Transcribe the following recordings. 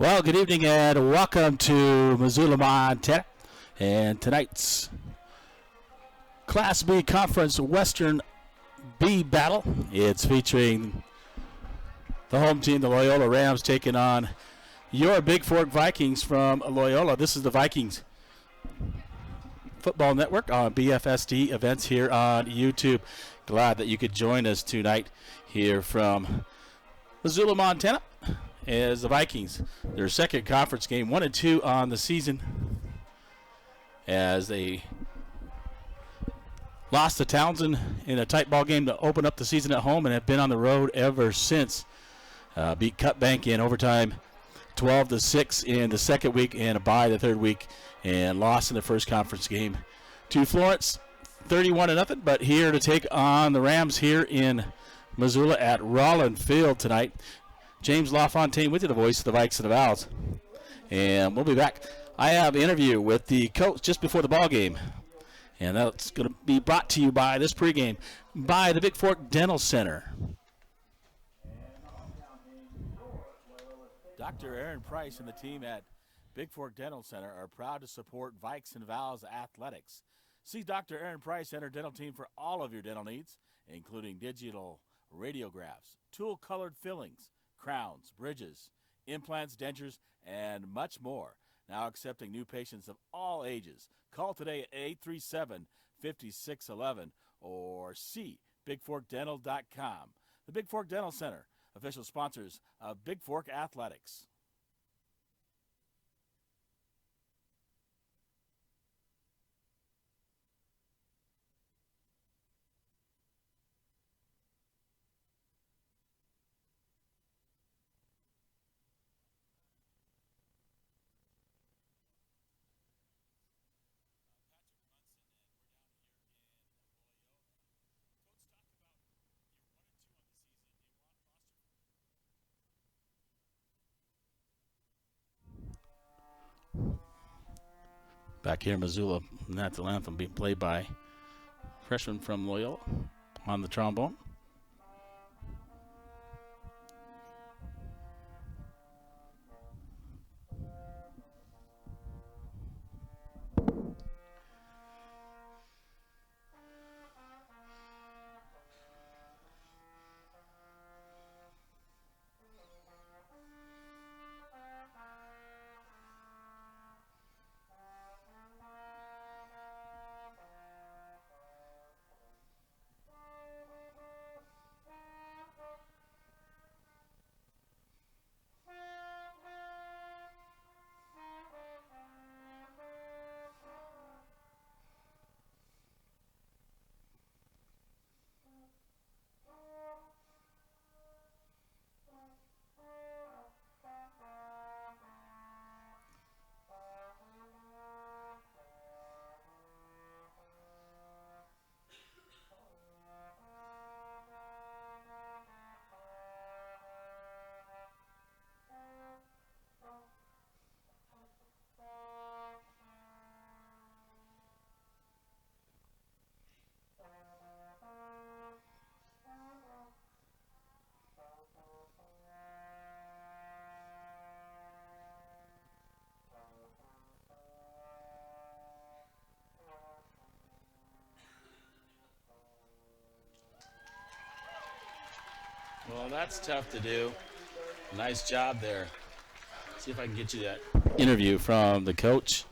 Well, good evening and welcome to Missoula, Montana. And tonight's Class B Conference Western B battle. It's featuring the home team, the Loyola Rams, taking on your Bigfork Vikings from Loyola. This is the Vikings Football Network on BFSD events here on YouTube. Glad that you could join us tonight here from Missoula, Montana, as the Vikings, their second conference game, 1-2 on the season, as they lost to Townsend in a tight ball game to open up the season at home and have been on the road ever since. Beat Cutbank in overtime 12-6 in the second week and a bye the third week, and lost in the first conference game to Florence 31-0. But here to take on the Rams here in Missoula at Rollin Field tonight. James LaFontaine with you, the voice of the Vikes and the Vals. And we'll be back. I have an interview with the coach just before the ball game. And that's going to be brought to you by this pregame by the Bigfork Dental Center. Dr. Aaron Price and the team at Bigfork Dental Center are proud to support Vikes and Vals athletics. See Dr. Aaron Price and her dental team for all of your dental needs, including digital radiographs, tool-colored fillings, crowns, bridges, implants, dentures, and much more. Now accepting new patients of all ages. Call today at 837-5611 or see bigforkdental.com. The Bigfork Dental Center, official sponsors of Bigfork Athletics. Back here in Missoula, national anthem being played by freshman from Loyola on the trombone. Well, that's tough to do. Nice job there. See if I can get you that interview from the coach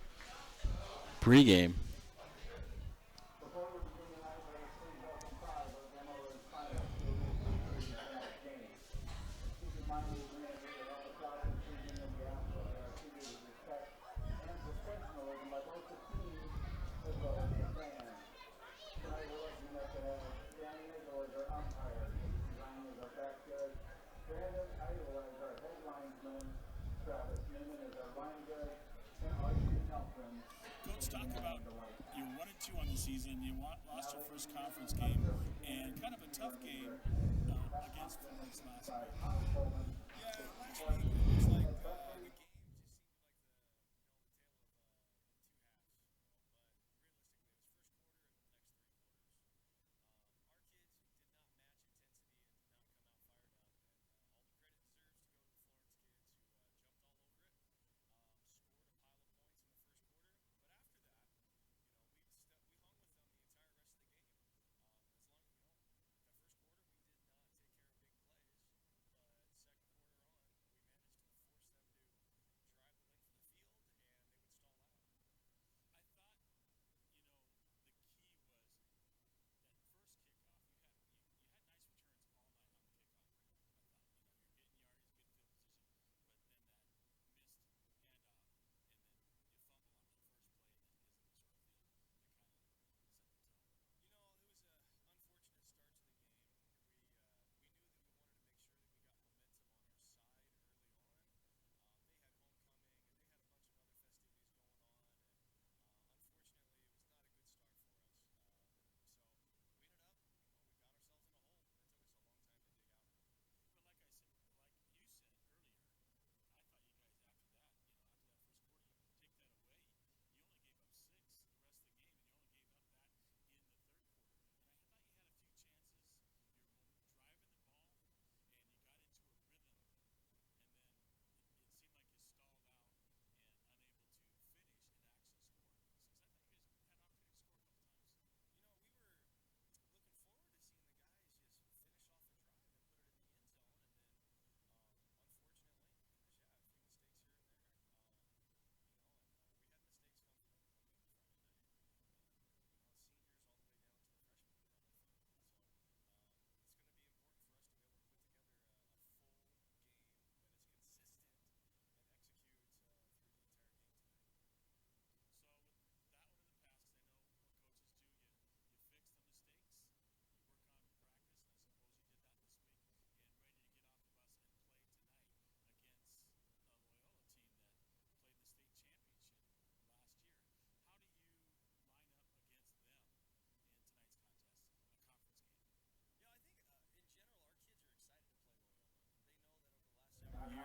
pregame.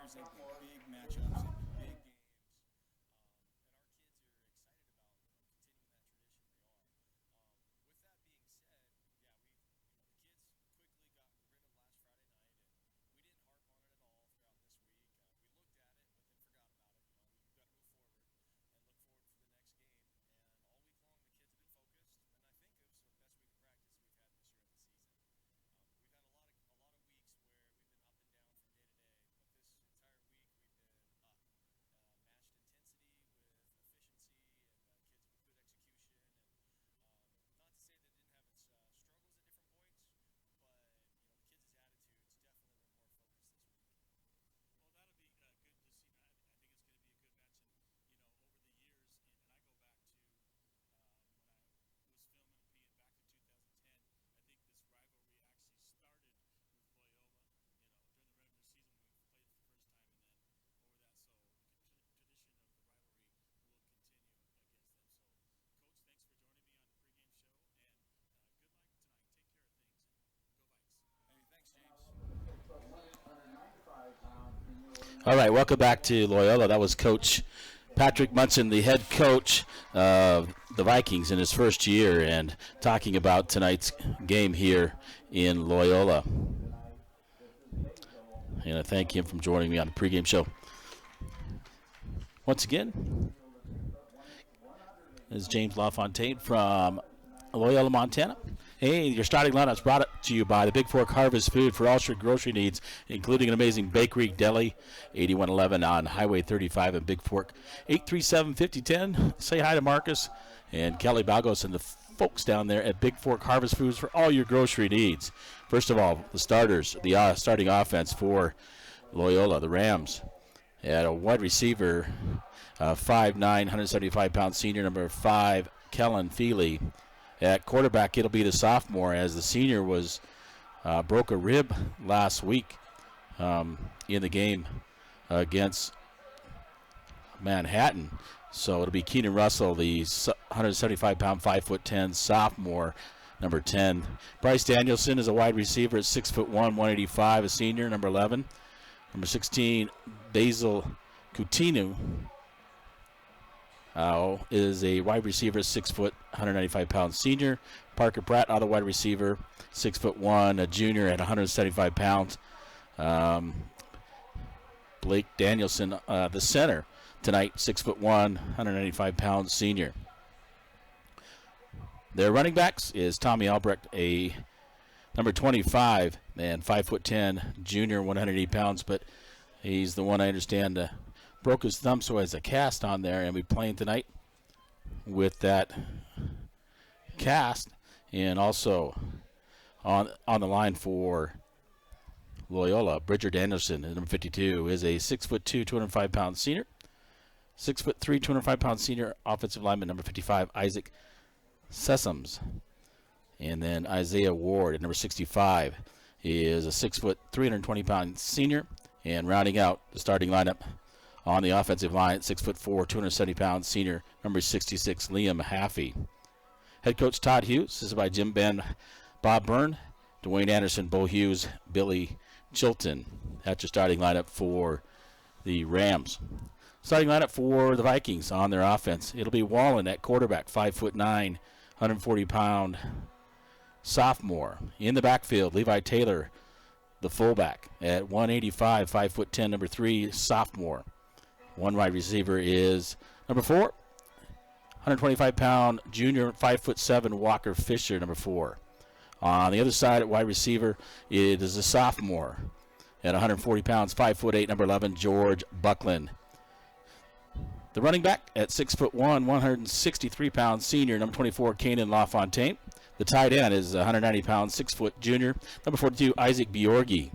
represent big matchups and big games. All right, welcome back to Loyola. That was Coach Patrick Munson, the head coach of the Vikings in his first year, and talking about tonight's game here in Loyola. And I thank him for joining me on the pregame show. Once again, this is James LaFontaine from Loyola, Montana. Hey, your starting lineup is brought to you by the Bigfork Harvest Food for all your grocery needs, including an amazing bakery, deli, 8111 on Highway 35 in Bigfork. 837-5010. Say hi to Marcus and Kelly Balgos and the folks down there at Bigfork Harvest Foods for all your grocery needs. First of all, the starters, the starting offense for Loyola, the Rams. At a wide receiver, 5'9", 175-pound senior, number 5, Kellen Feely. At quarterback, it'll be the sophomore, as the senior was broke a rib last week in the game against Manhattan. So it'll be Keenan Russell, the 175-pound, 5'10" sophomore, number 10. Bryce Danielson is a wide receiver at 6'1", 185, a senior, number 11. Number 16, Basil Coutinho. Is a wide receiver, 6 foot, 195-pound senior. Parker Pratt, other wide receiver, 6'1", a junior at 175 pounds. Blake Danielson, the center tonight, 6'1", 195 pounds senior. Their running backs is Tommy Albrecht, a number 25 and 5'10", junior, 180 pounds, but he's the one I understand broke his thumb, so has a cast on there, and we playing tonight with that cast. And also on the line for Loyola, Bridger Danielson, number 52, is a 6'2", 205-pound senior. 6'3", 205-pound senior offensive lineman, number 55, Isaac Sessoms. And then Isaiah Ward at number 65 is a 6', 320-pound senior. And rounding out the starting lineup on the offensive line, 6'4", 270-pound senior, number 66, Liam Haffey. Head coach Todd Hughes. This is by Jim Ben, Bob Byrne, Dwayne Anderson, Bo Hughes, Billy Chilton. That's your starting lineup for the Rams. Starting lineup for the Vikings on their offense. It'll be Wallen at quarterback, 5'9", 140-pound sophomore. In the backfield, Levi Taylor, the fullback, at 185, 5'10", number 3, sophomore. One wide receiver is number 4, 125-pound junior, 5'7", Walker Fisher, number 4. On the other side at wide receiver, it is a sophomore at 140 pounds, 5'8", number 11, George Buckland. The running back at 6'1", 163-pound senior, number 24, Kanan LaFontaine. The tight end is 190-pound, 6-foot junior, number 42, Isaac Bjorgi.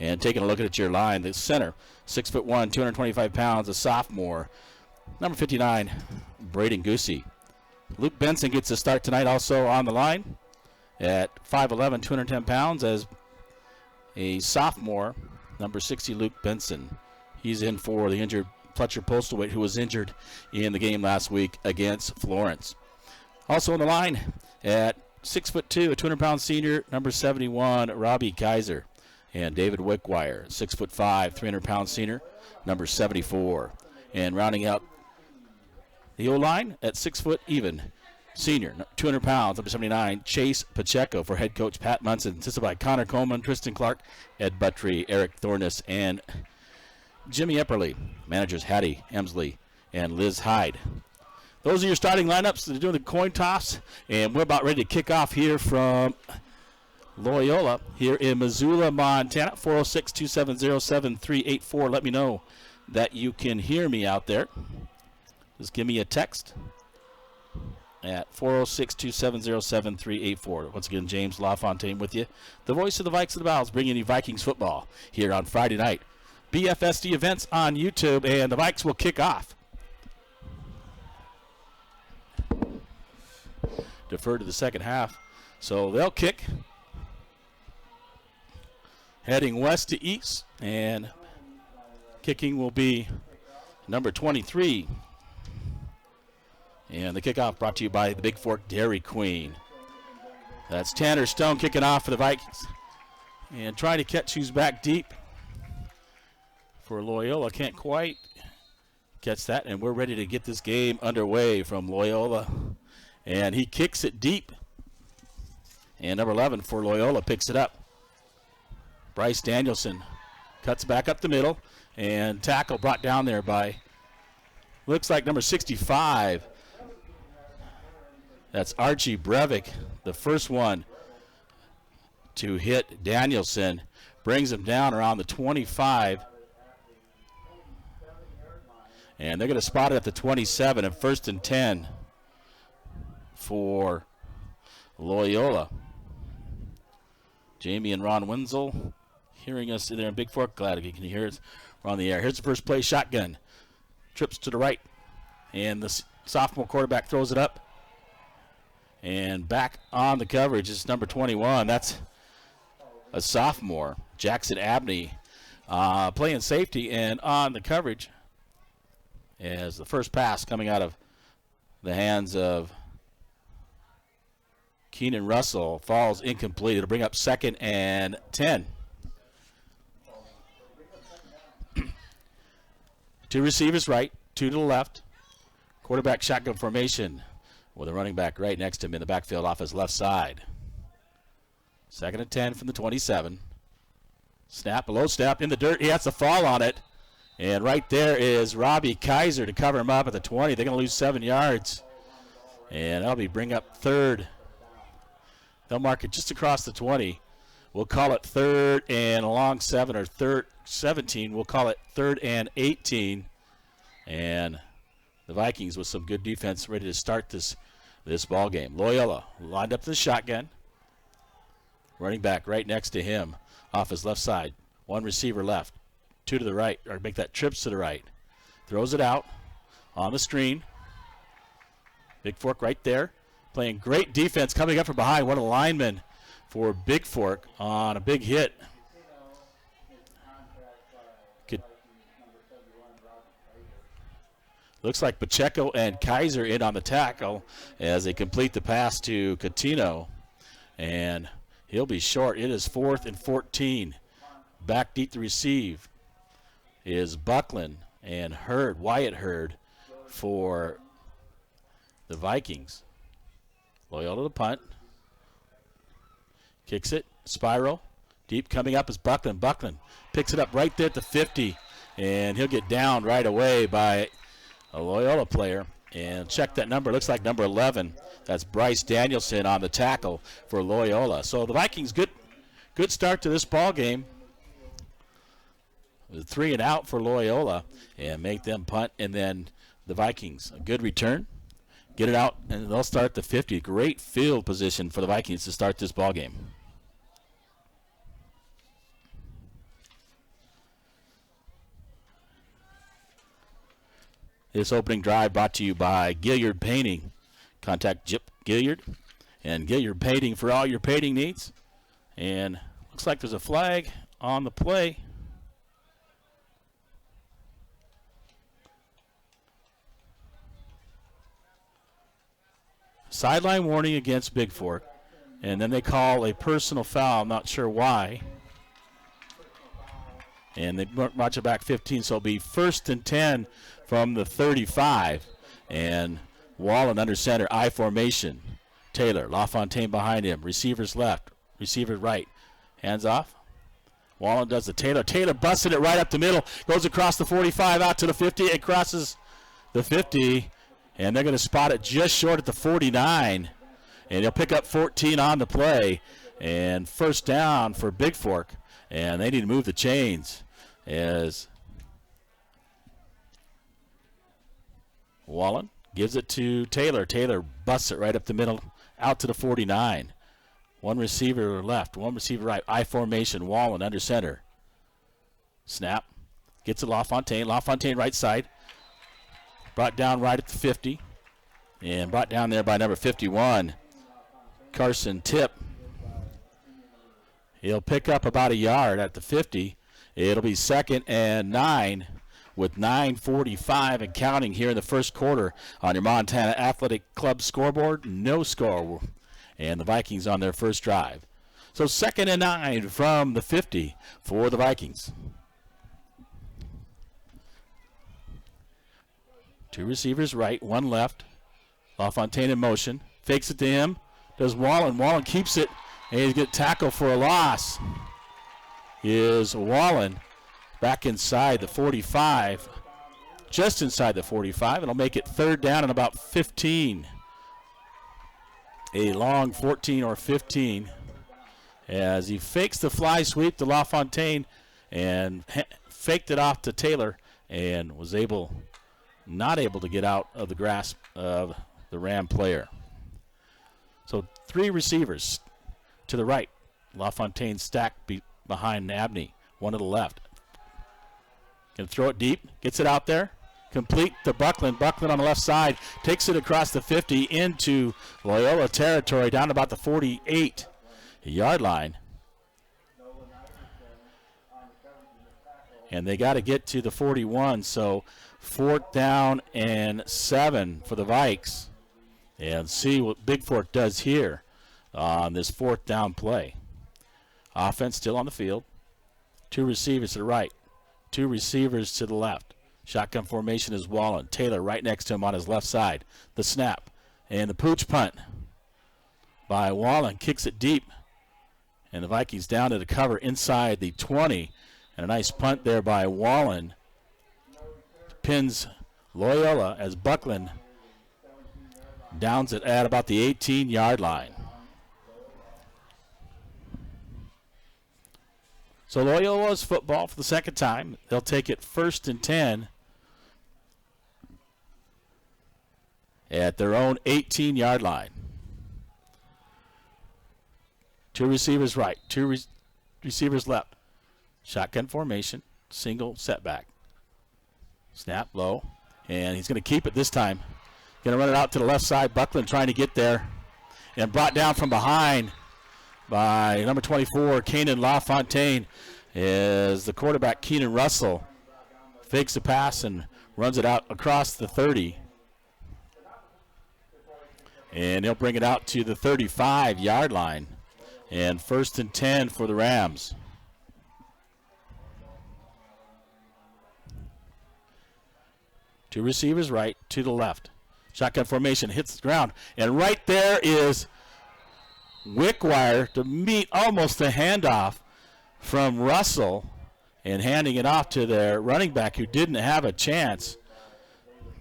And taking a look at your line, the center, 6'1", 225 pounds, a sophomore, number 59, Braden Goosey. Luke Benson gets a start tonight also on the line at 5'11", 210 pounds as a sophomore, number 60, Luke Benson. He's in for the injured Fletcher Postlethwaite, who was injured in the game last week against Florence. Also on the line at 6'2", a 200-pound senior, number 71, Robbie Kaiser. And David Wickwire, 6'5", 300-pound senior, number 74. And rounding out the O-line at 6 foot even, senior, 200 pounds, number 79, Chase Pacheco for head coach Pat Munson, assisted by Connor Coleman, Tristan Clark, Ed Buttry, Eric Thorness, and Jimmy Epperly. Managers Hattie Emsley and Liz Hyde. Those are your starting lineups. They're doing the coin toss, and we're about ready to kick off here from Loyola here in Missoula, Montana. 406-270-7384. Let me know that you can hear me out there. Just give me a text at 406-270-7384. Once again, James LaFontaine with you. The voice of the Vikes of the Vals, bringing you Vikings football here on Friday night. BFSD events on YouTube, and the Vikes will kick off. Defer to the second half. So they'll kick. Heading west to east, and kicking will be number 23. And the kickoff brought to you by the Bigfork Dairy Queen. That's Tanner Stone kicking off for the Vikings. And trying to catch who's back deep for Loyola. Can't quite catch that. And we're ready to get this game underway from Loyola. And he kicks it deep. And number 11 for Loyola picks it up. Bryce Danielson cuts back up the middle. And tackle brought down there by, looks like number 65. That's Archie Breivik, the first one to hit Danielson. Brings him down around the 25. And they're going to spot it at the 27 and 1st and 10 for Loyola. Jamie and Ron Wenzel hearing us there in Bigfork. Glad you can hear us. We're on the air. Here's the first play, shotgun. Trips to the right. And the sophomore quarterback throws it up. And back on the coverage is number 21. That's a sophomore, Jackson Abney, playing safety and on the coverage as the first pass coming out of the hands of Keenan Russell falls incomplete. It'll bring up 2nd and 10. Two receivers right, two to the left. Quarterback shotgun formation with a running back right next to him in the backfield off his left side. 2nd and 10 from the 27. Snap, a low snap in the dirt. He has to fall on it. And right there is Robbie Kaiser to cover him up at the 20. They're going to lose 7 yards. And that'll be bring up 3rd. They'll mark it just across the 20. We'll call it 3rd and along 7 or 3rd 17. We'll call it 3rd and 18. And the Vikings with some good defense ready to start this ball game. Loyola lined up to the shotgun. Running back right next to him off his left side. One receiver left. Two to the right, or make that trips to the right. Throws it out on the screen. Bigfork right there. Playing great defense coming up from behind. What a lineman for Bigfork on a big hit. Looks like Pacheco and Kaiser in on the tackle as they complete the pass to Catino. And he'll be short. It is 4th and 14. Back deep to receive is Buckland and Wyatt Hurd for the Vikings. Loyola to punt. Kicks it. Spiral. Deep coming up is Buckland. Buckland picks it up right there at the 50. And he'll get down right away by a Loyola player. And check that number. Looks like number 11. That's Bryce Danielson on the tackle for Loyola. So the Vikings, good start to this ball game. 3 and out for Loyola. And make them punt. And then the Vikings, a good return. Get it out, and they'll start the 50. Great field position for the Vikings to start this ball game. This opening drive brought to you by Gilliard Painting. Contact Jip Gilliard and Gilliard Painting for all your painting needs. And looks like there's a flag on the play. Sideline warning against Bigfork. And then they call a personal foul. I'm not sure why. And they march it back 15, so it'll be 1st and 10 from the 35. And Wallen under center, I formation. Taylor, LaFontaine behind him. Receivers left, receivers right. Hands off. Wallen does the Taylor. Taylor busted it right up the middle. Goes across the 45 out to the 50. It crosses the 50. And they're going to spot it just short at the 49. And he'll pick up 14 on the play. And first down for Bigfork. And they need to move the chains as Wallen gives it to Taylor. Taylor busts it right up the middle out to the 49. One receiver left, one receiver right. I formation, Wallen under center. Snap. Gets it LaFontaine. LaFontaine right side. Brought down right at the 50. And brought down there by number 51. Carson Tip. He'll pick up about a yard at the 50. It'll be 2nd and 9 with 9:45 and counting here in the first quarter on your Montana Athletic Club scoreboard. No score. And the Vikings on their first drive. So 2nd and 9 from the 50 for the Vikings. Two receivers right, one left. LaFontaine in motion. Fakes it to him. Does Wallen. Wallen keeps it. And he's going to tackle for a loss. Is Wallen back inside the 45. Just inside the 45. It'll make it 3rd down and about 15. A long 14 or 15. As he fakes the fly sweep to LaFontaine and faked it off to Taylor and was not able to get out of the grasp of the Ram player. So 3 receivers to the right. LaFontaine stacked behind Abney. One to the left. Going to throw it deep. Gets it out there. Complete to Buckland. Buckland on the left side. Takes it across the 50 into Loyola territory down about the 48-yard line. And they got to get to the 41. So 4th down and 7 for the Vikes. And see what Bigfork does here on this 4th down play. Offense still on the field. 2 receivers to the right. 2 receivers to the left. Shotgun formation is Wallen. Taylor right next to him on his left side. The snap. And the pooch punt by Wallen. Kicks it deep. And the Vikings down to the cover inside the 20. And a nice punt there by Wallen. Pins Loyola as Buckland downs it at about the 18-yard line. So Loyola's football for the 2nd time. They'll take it 1st and 10 at their own 18-yard line. 2 receivers right, 2 receivers left. Shotgun formation, single setback. Snap low, and he's going to keep it this time. Going to run it out to the left side. Buckland trying to get there. And brought down from behind by number 24, Kanan LaFontaine, as the quarterback, Keenan Russell, fakes the pass and runs it out across the 30. And he'll bring it out to the 35-yard line. And 1st and 10 for the Rams. Two receivers right, to the left. Shotgun formation hits the ground. And right there is Wickwire to meet almost a handoff from Russell and handing it off to their running back who didn't have a chance.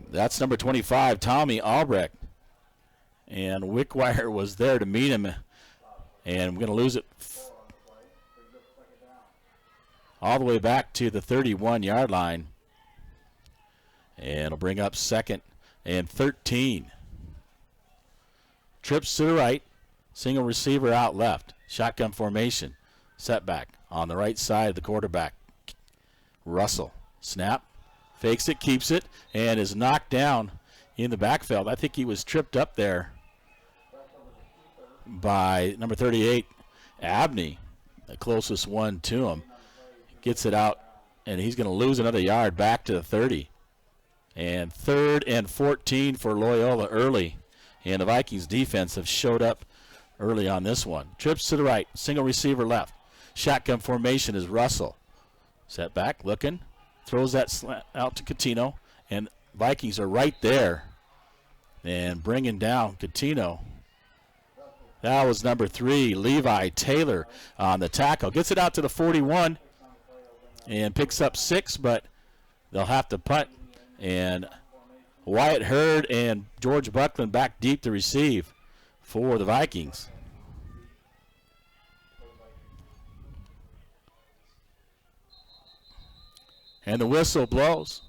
That's number 25, Tommy Albrecht. And Wickwire was there to meet him. And we're going to lose it all the way back to the 31-yard line. And it'll bring up 2nd and 13. Trips to the right. Single receiver out left. Shotgun formation. Setback on the right side of the quarterback. Russell. Snap. Fakes it, keeps it, and is knocked down in the backfield. I think he was tripped up there by number 38, Abney, the closest one to him. Gets it out, and he's going to lose another yard back to the 30. And 3rd and 14 for Loyola early. And the Vikings defense have showed up early on this one. Trips to the right. Single receiver left. Shotgun formation is Russell. Set back, looking. Throws that slant out to Coutinho. And Vikings are right there. And bringing down Coutinho. That was number 3, Levi Taylor on the tackle. Gets it out to the 41 and picks up 6, but they'll have to punt. And Wyatt Hurd and George Buckland back deep to receive for the Vikings. And the whistle blows.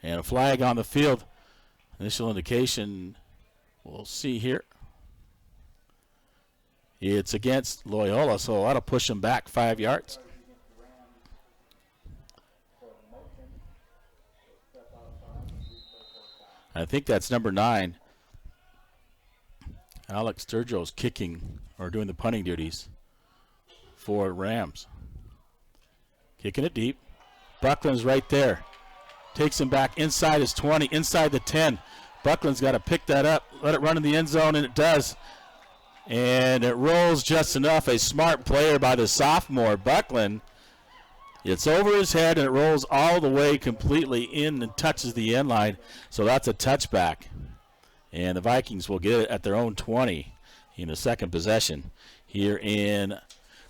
And a flag on the field. Initial indication, we'll see here. It's against Loyola, so that'll push them back 5 yards. I think that's number 9. Alex Sturgill's kicking or doing the punting duties for Rams. Kicking it deep. Buckland's right there. Takes him back inside his 20, inside the 10. Buckland's got to pick that up, let it run in the end zone, and it does. And it rolls just enough. A smart player by the sophomore, Buckland. It's over his head, and it rolls all the way completely in and touches the end line. So that's a touchback. And the Vikings will get it at their own 20 in the second possession here in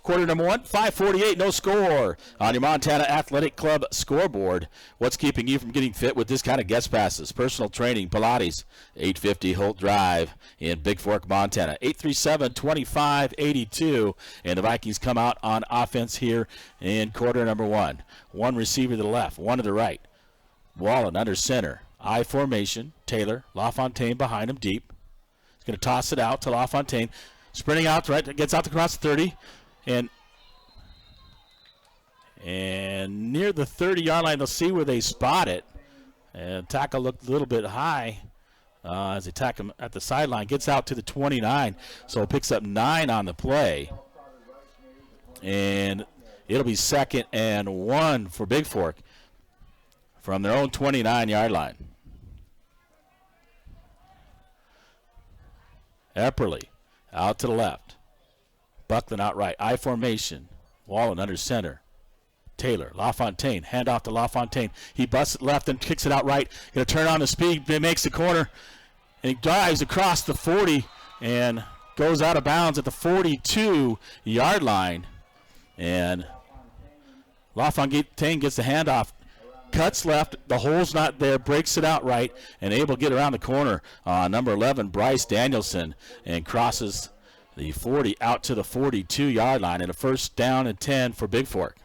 quarter number 1. 5:48, no score on your Montana Athletic Club scoreboard. What's keeping you from getting fit with this kind of guest passes? Personal training, Pilates, 850 Holt Drive in Bigfork, Montana. 837-2582. And the Vikings come out on offense here in quarter number 1. One receiver to the left, one to the right. Wallen under center. I formation. Taylor, LaFontaine behind him deep. He's going to toss it out to LaFontaine. Sprinting out, right, gets out across the 30. And near the 30-yard line, they'll see where they spot it. And tackle looked a little bit high as they tack him at the sideline. Gets out to the 29, so it picks up 9 on the play. And it'll be 2nd and 1 for Bigfork from their own 29-yard line. Epperly out to the left. Buckland outright. I formation. Wallen under center. Taylor. LaFontaine. Hand off to LaFontaine. He busts it left and kicks it out right. Going to turn on the speed. Makes the corner. And he dives across the 40 and goes out of bounds at the 42-yard line. And LaFontaine gets the handoff. Cuts left. The hole's not there. Breaks it out right. And able to get around the corner. Number 11, Bryce Danielson. And crosses the 40 out to the 42-yard line, and a 1st down and 10 for Bigfork.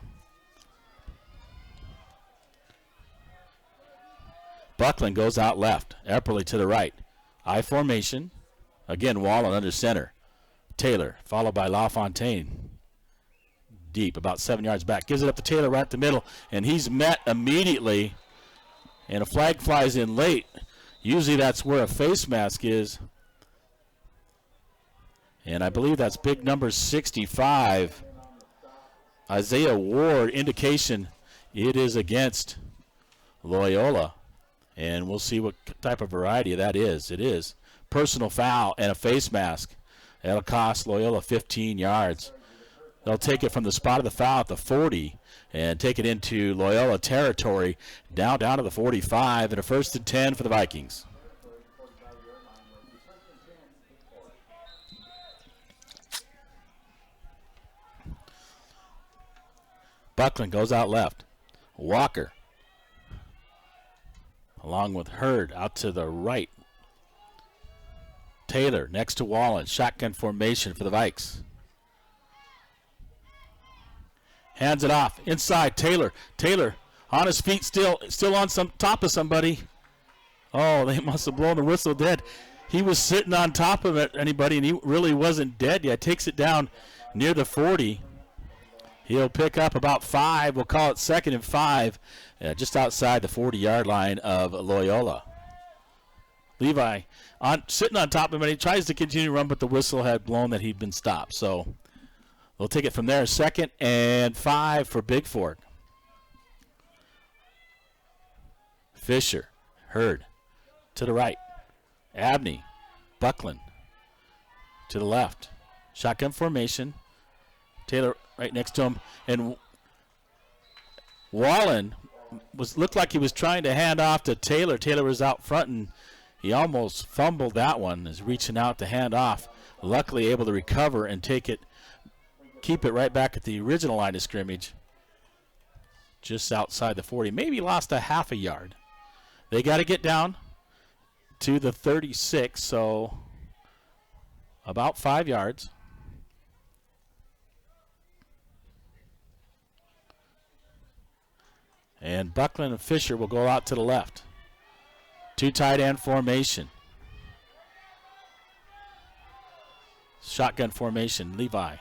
Buckland goes out left. Epperly to the right. I formation. Again, Wallen under center. Taylor, followed by LaFontaine. Deep, about 7 yards back. Gives it up to Taylor right at the middle, and he's met immediately, and a flag flies in late. Usually that's where a face mask is. And I believe that's big number 65, Isaiah Ward. Indication it is against Loyola. And we'll see what type of variety that is. It is personal foul and a face mask. That'll cost Loyola 15 yards. They'll take it from the spot of the foul at the 40 and take it into Loyola territory, down to the 45, and a 1st and 10 for the Vikings. Buckland goes out left. Walker, along with Hurd, out to the right. Taylor next to Wallen. Shotgun formation for the Vikes. Hands it off. Inside, Taylor. Taylor on his feet, still on top of somebody. Oh, they must have blown the whistle dead. He was sitting on top of anybody, and he really wasn't dead yet. Takes it down near the 40. He'll pick up about 5. We'll call it 2nd and 5, just outside the 40-yard line of Loyola. Levi sitting on top of him, and he tries to continue to run, but the whistle had blown that he'd been stopped. So we'll take it from there. 2nd and 5 for Bigfork. Fisher, Hurd to the right. Abney, Buckland to the left. Shotgun formation. Taylor right next to him. And Wallen looked like he was trying to hand off to Taylor. Taylor was out front, and he almost fumbled that one. Is reaching out to hand off. Luckily able to recover and keep it right back at the original line of scrimmage, just outside the 40. Maybe lost a half a yard. They got to get down to the 36, so about 5 yards. And Buckland and Fisher will go out to the left. 2 tight end formation. Shotgun formation, Levi.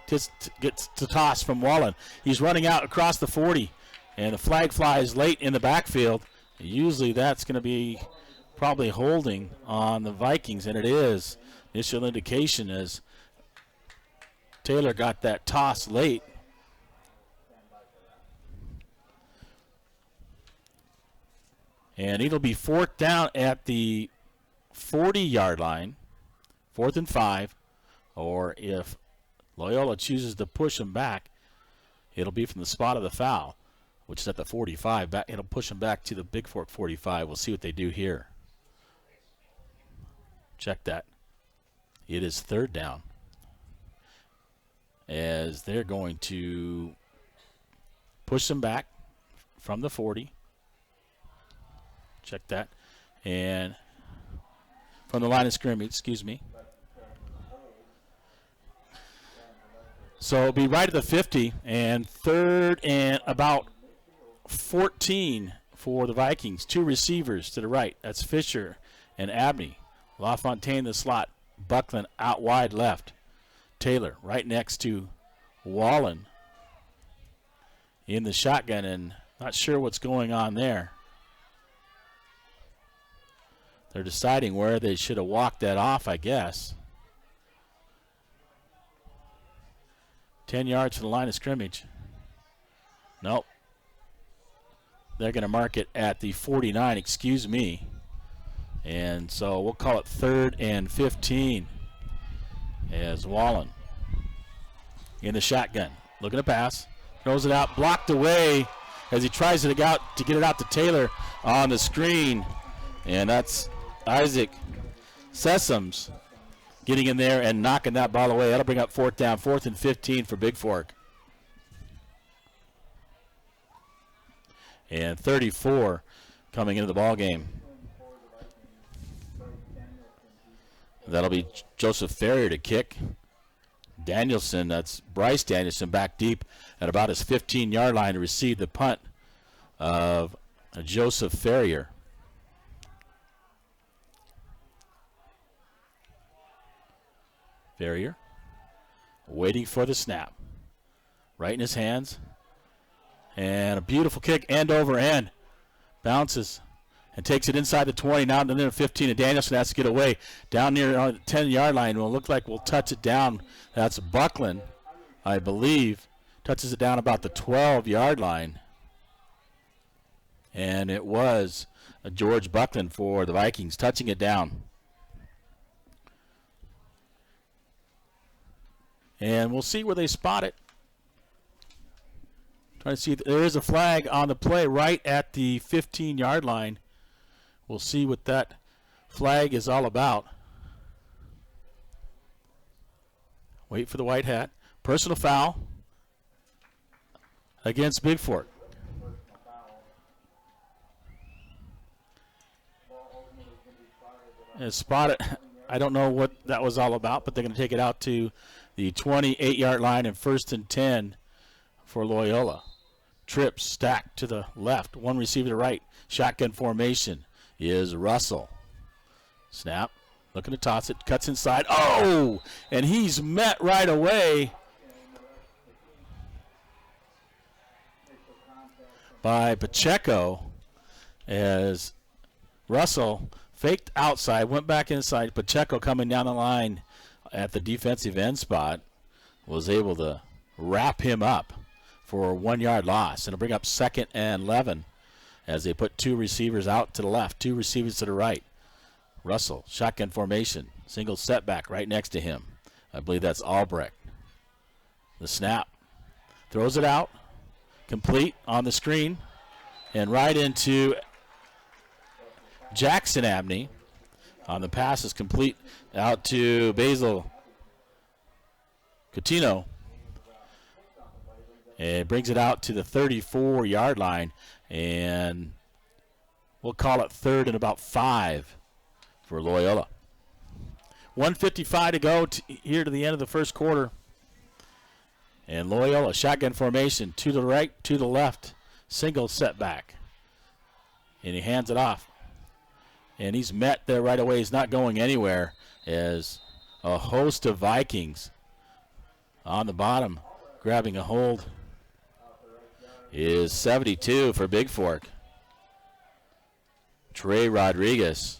Just gets the toss from Wallen. He's running out across the 40, and the flag flies late in the backfield. Usually that's going to be probably holding on the Vikings, and it is. Initial indication is Taylor got that toss late. And it'll be 4th down at the 40-yard line, 4th and 5, or if Loyola chooses to push him back, it'll be from the spot of the foul, which is at the 45. It'll push him back to the Bigfork 45. We'll see what they do here. Check that. It is 3rd down, as they're going to push him back from the 40. Check that. And from the line of scrimmage, excuse me. So it'll be right at the 50, and 3rd and about 14 for the Vikings. 2 receivers to the right. That's Fisher and Abney. LaFontaine in the slot. Buckland out wide left. Taylor right next to Wallen in the shotgun, and not sure what's going on there. They're deciding where they should have walked that off, I guess. 10 yards from the line of scrimmage. Nope. They're going to mark it at the 49, excuse me. And so we'll call it 3rd and 15 as Wallen in the shotgun. Looking to pass. Throws it out, blocked away as he tries to get it out to Taylor on the screen. And that's Isaac Sessoms getting in there and knocking that ball away. That'll bring up 4th down, 4th and 15 for Bigfork. And 34 coming into the ball game. That'll be Joseph Ferrier to kick. Danielson, that's Bryce Danielson, back deep at about his 15-yard line to receive the punt of Joseph Ferrier. Ferrier waiting for the snap. Right in his hands. And a beautiful kick, end over end. Bounces and takes it inside the 20, now to the 15, and Danielson has to get away. Down near the 10-yard line. Will look like we'll touch it down. That's Buckland, I believe. Touches it down about the 12-yard line. And it was George Buckland for the Vikings touching it down. And we'll see where they spot it. Trying to see if there is a flag on the play right at the 15-yard line. We'll see what that flag is all about. Wait for the white hat. Personal foul against Bigfork. And spot it. I don't know what that was all about, but they're going to take it out to the 28-yard line and 1st and 10 for Loyola. Trips stacked to the left. One receiver to the right. Shotgun formation is Russell. Snap. Looking to toss it. Cuts inside. Oh! And he's met right away by Pacheco as Russell faked outside, went back inside. Pacheco coming down the line at the defensive end spot was able to wrap him up for a 1-yard loss. And it'll bring up 2nd and 11 as they put 2 receivers out to the left, 2 receivers to the right. Russell, shotgun formation, single setback right next to him. I believe that's Albrecht The snap. Throws it out. Complete on the screen. And right into Jackson Abney. On the pass is complete out to Basil Coutinho. And brings it out to the 34-yard line. And we'll call it 3rd and about 5 for Loyola. 1:55 to go here to the end of the first quarter. And Loyola, shotgun formation, to the right, to the left. Single setback. And he hands it off. And he's met there right away. He's not going anywhere as a host of Vikings on the bottom grabbing a hold is 72 for Bigfork. Trey Rodriguez.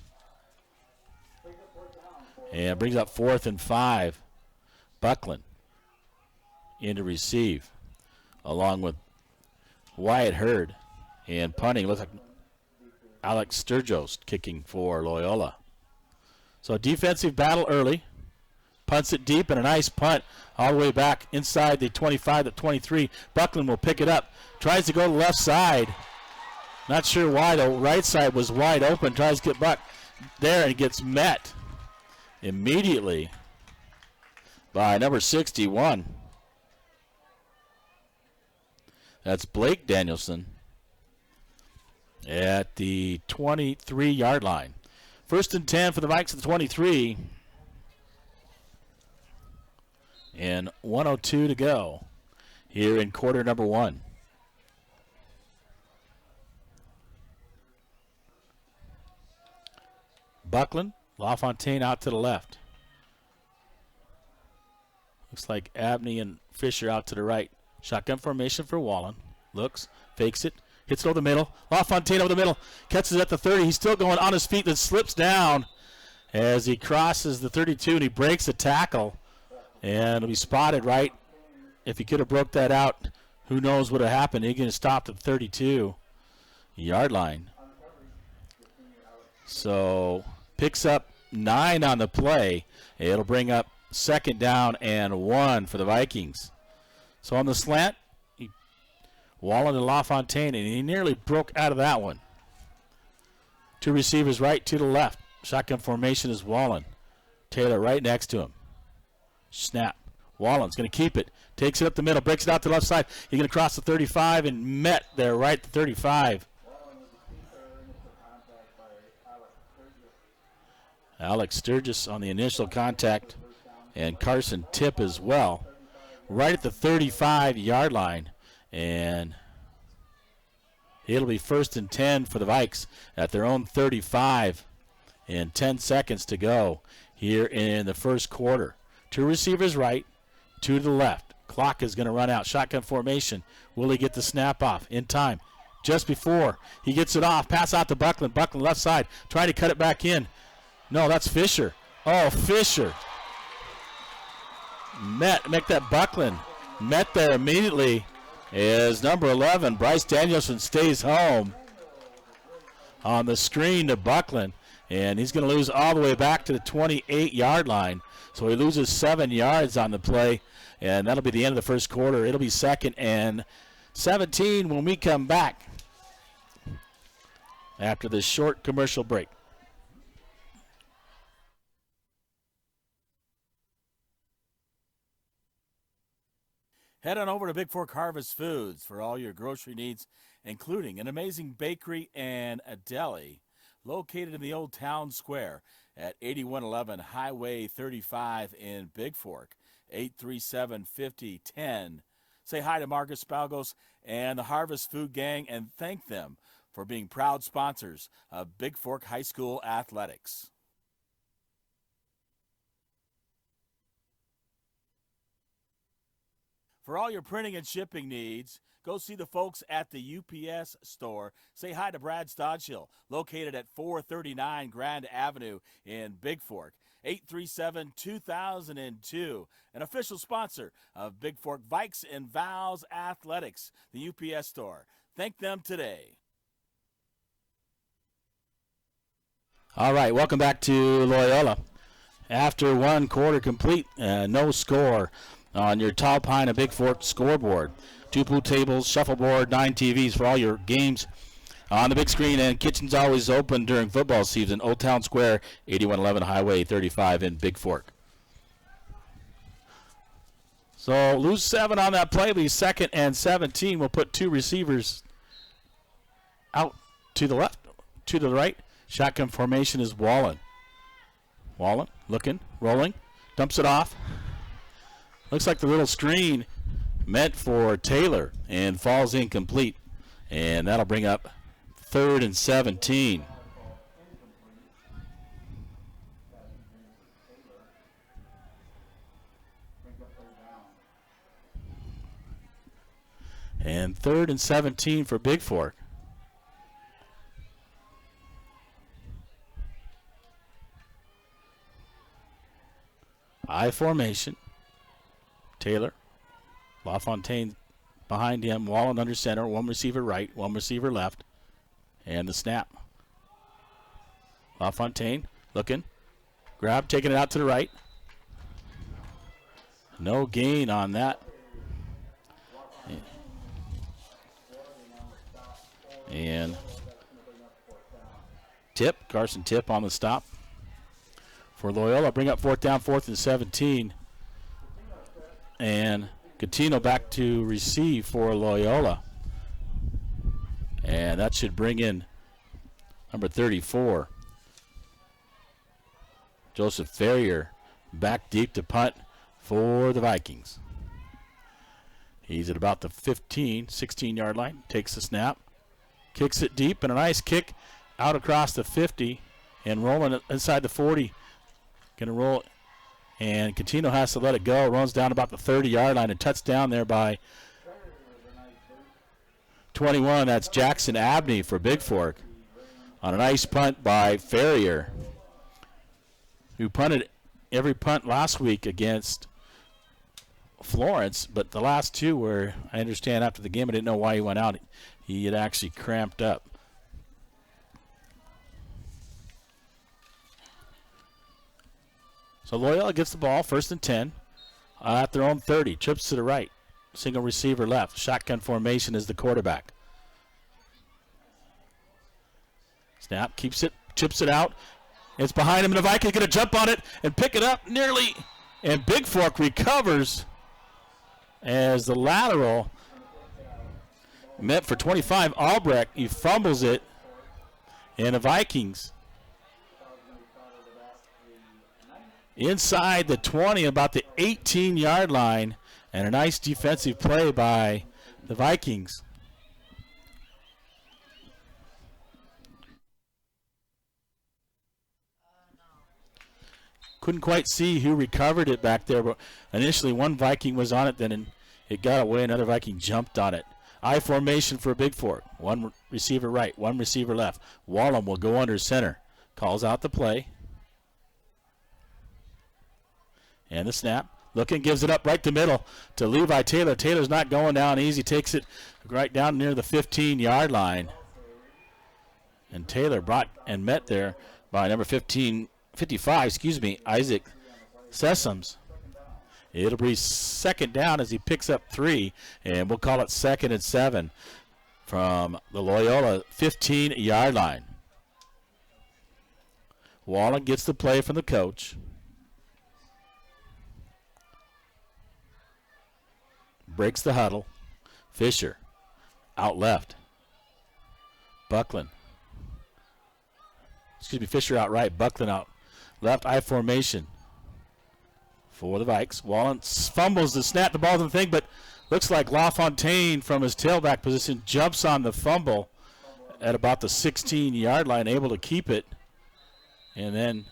And brings up 4th and 5. Buckland in to receive along with Wyatt Hurd. And punting looks like Alex Sturgos kicking for Loyola. So a defensive battle early. Punts it deep and a nice punt all the way back inside the 25 to 23. Buckland will pick it up. Tries to go to the left side. Not sure why the right side was wide open. Tries to get Buck there and gets met immediately by number 61. That's Blake Danielson at the 23-yard line. 1st and 10 for the Vikes at the 23. And 1:02 to go here in quarter number 1. Buckland, LaFontaine out to the left. Looks like Abney and Fisher out to the right. Shotgun formation for Wallen. Looks, fakes it, hits it over the middle. LaFontaine over the middle, catches it at the 30. He's still going on his feet, then slips down as he crosses the 32 and he breaks a tackle. And we spotted right. If he could have broke that out, who knows what would have happened. He could have stopped at the 32-yard line. So picks up 9 on the play. It'll bring up 2nd down and 1 for the Vikings. So on the slant, Wallen and LaFontaine, and he nearly broke out of that one. 2 receivers right, 2 to the left. Shotgun formation is Wallen. Taylor right next to him. Snap. Wallen's going to keep it. Takes it up the middle. Breaks it out to the left side. He's going to cross the 35 and met there right at the 35. Alex Sturgis on the initial contact. And Carson Tipp as well. Right at the 35-yard line. And it'll be 1st and 10 for the Vikes at their own 35. And 10 seconds to go here in the first quarter. 2 receivers right, 2 to the left. Clock is going to run out. Shotgun formation. Will he get the snap off in time? Just before he gets it off. Pass out to Buckland. Buckland left side. Trying to cut it back in. No, that's Fisher. Oh, Fisher. Make that Buckland. Met there immediately as number 11, Bryce Danielson, stays home on the screen to Buckland. And he's going to lose all the way back to the 28-yard line. So he loses 7 yards on the play, and that'll be the end of the first quarter. It'll be 2nd and 17 when we come back after this short commercial break. Head on over to Bigfork Harvest Foods for all your grocery needs, including an amazing bakery and a deli located in the Old Town Square at 8111 Highway 35 in Bigfork, 837-5010. Say hi to Marcus Spalgos and the Harvest Food Gang and thank them for being proud sponsors of Bigfork High School athletics. For all your printing and shipping needs, go see the folks at the UPS store. Say hi to Brad Stodgill, located at 439 Grand Avenue in Bigfork, 837-2002. An official sponsor of Bigfork Vikes and Vows Athletics, the UPS store. Thank them today. All right, welcome back to Loyola. After one quarter complete, no score. on your Talpine and Bigfork scoreboard. 2 pool tables, shuffleboard, 9 TVs for all your games on the big screen, and kitchen's always open during football season. Old Town Square, 8111 Highway 35 in Bigfork. So lose 7 on that play, leaves 2nd and 17. We'll put 2 receivers out to the left, to the right. Shotgun formation is Wallen. Wallen looking, rolling, dumps it off. Looks like the little screen meant for Taylor and falls incomplete. And that'll bring up 3rd and 17. And 3rd and 17 for Bigfork. I formation. Taylor. LaFontaine behind him. Wallen under center. 1 receiver right, 1 receiver left. And the snap. LaFontaine looking. Grab, taking it out to the right. No gain on that. And Tip, Carson Tip on the stop for Loyola. Bring up 4th down, 4th and 17. And Catino back to receive for Loyola. And that should bring in number 34. Joseph Ferrier back deep to punt for the Vikings. He's at about the 16-yard line. Takes the snap. Kicks it deep, and a nice kick out across the 50 and rolling it inside the 40. Going to roll, and Catino has to let it go. Runs down about the 30-yard line and touchdown there by 21. That's Jackson Abney for Bigfork on a nice punt by Ferrier, who punted every punt last week against Florence, but the last 2 were, I understand after the game, I didn't know why he went out. He had actually cramped up. So Loyola gets the ball, 1st and 10, at their own 30. Trips to the right. Single receiver left. Shotgun formation is the quarterback. Snap, keeps it, chips it out. It's behind him, and the Vikings going to jump on it and pick it up nearly. And Bigfork recovers as the lateral meant for 25. Albrecht, he fumbles it, and the Vikings inside the 20, about the 18-yard line, and a nice defensive play by the Vikings. Couldn't quite see who recovered it back there, but initially one Viking was on it, then it got away, another Viking jumped on it. I formation for Bigfork. 1 receiver right, 1 receiver left. Wallen will go under center. Calls out the play. And the snap. Looking, gives it up right to middle to Levi Taylor. Taylor's not going down easy. Takes it right down near the 15-yard line. And Taylor brought and met there by number 55, Isaac Sessoms. It'll be 2nd down as he picks up 3, and we'll call it 2nd and 7 from the Loyola 15-yard line. Wallen gets the play from the coach. Breaks the huddle. Fisher out left. Buckland. Fisher out right. Buckland out left. I formation for the Vikes. Wallen fumbles the snap. The ball's in the thing, but looks like LaFontaine from his tailback position jumps on the fumble at about the 16-yard line, able to keep it. And then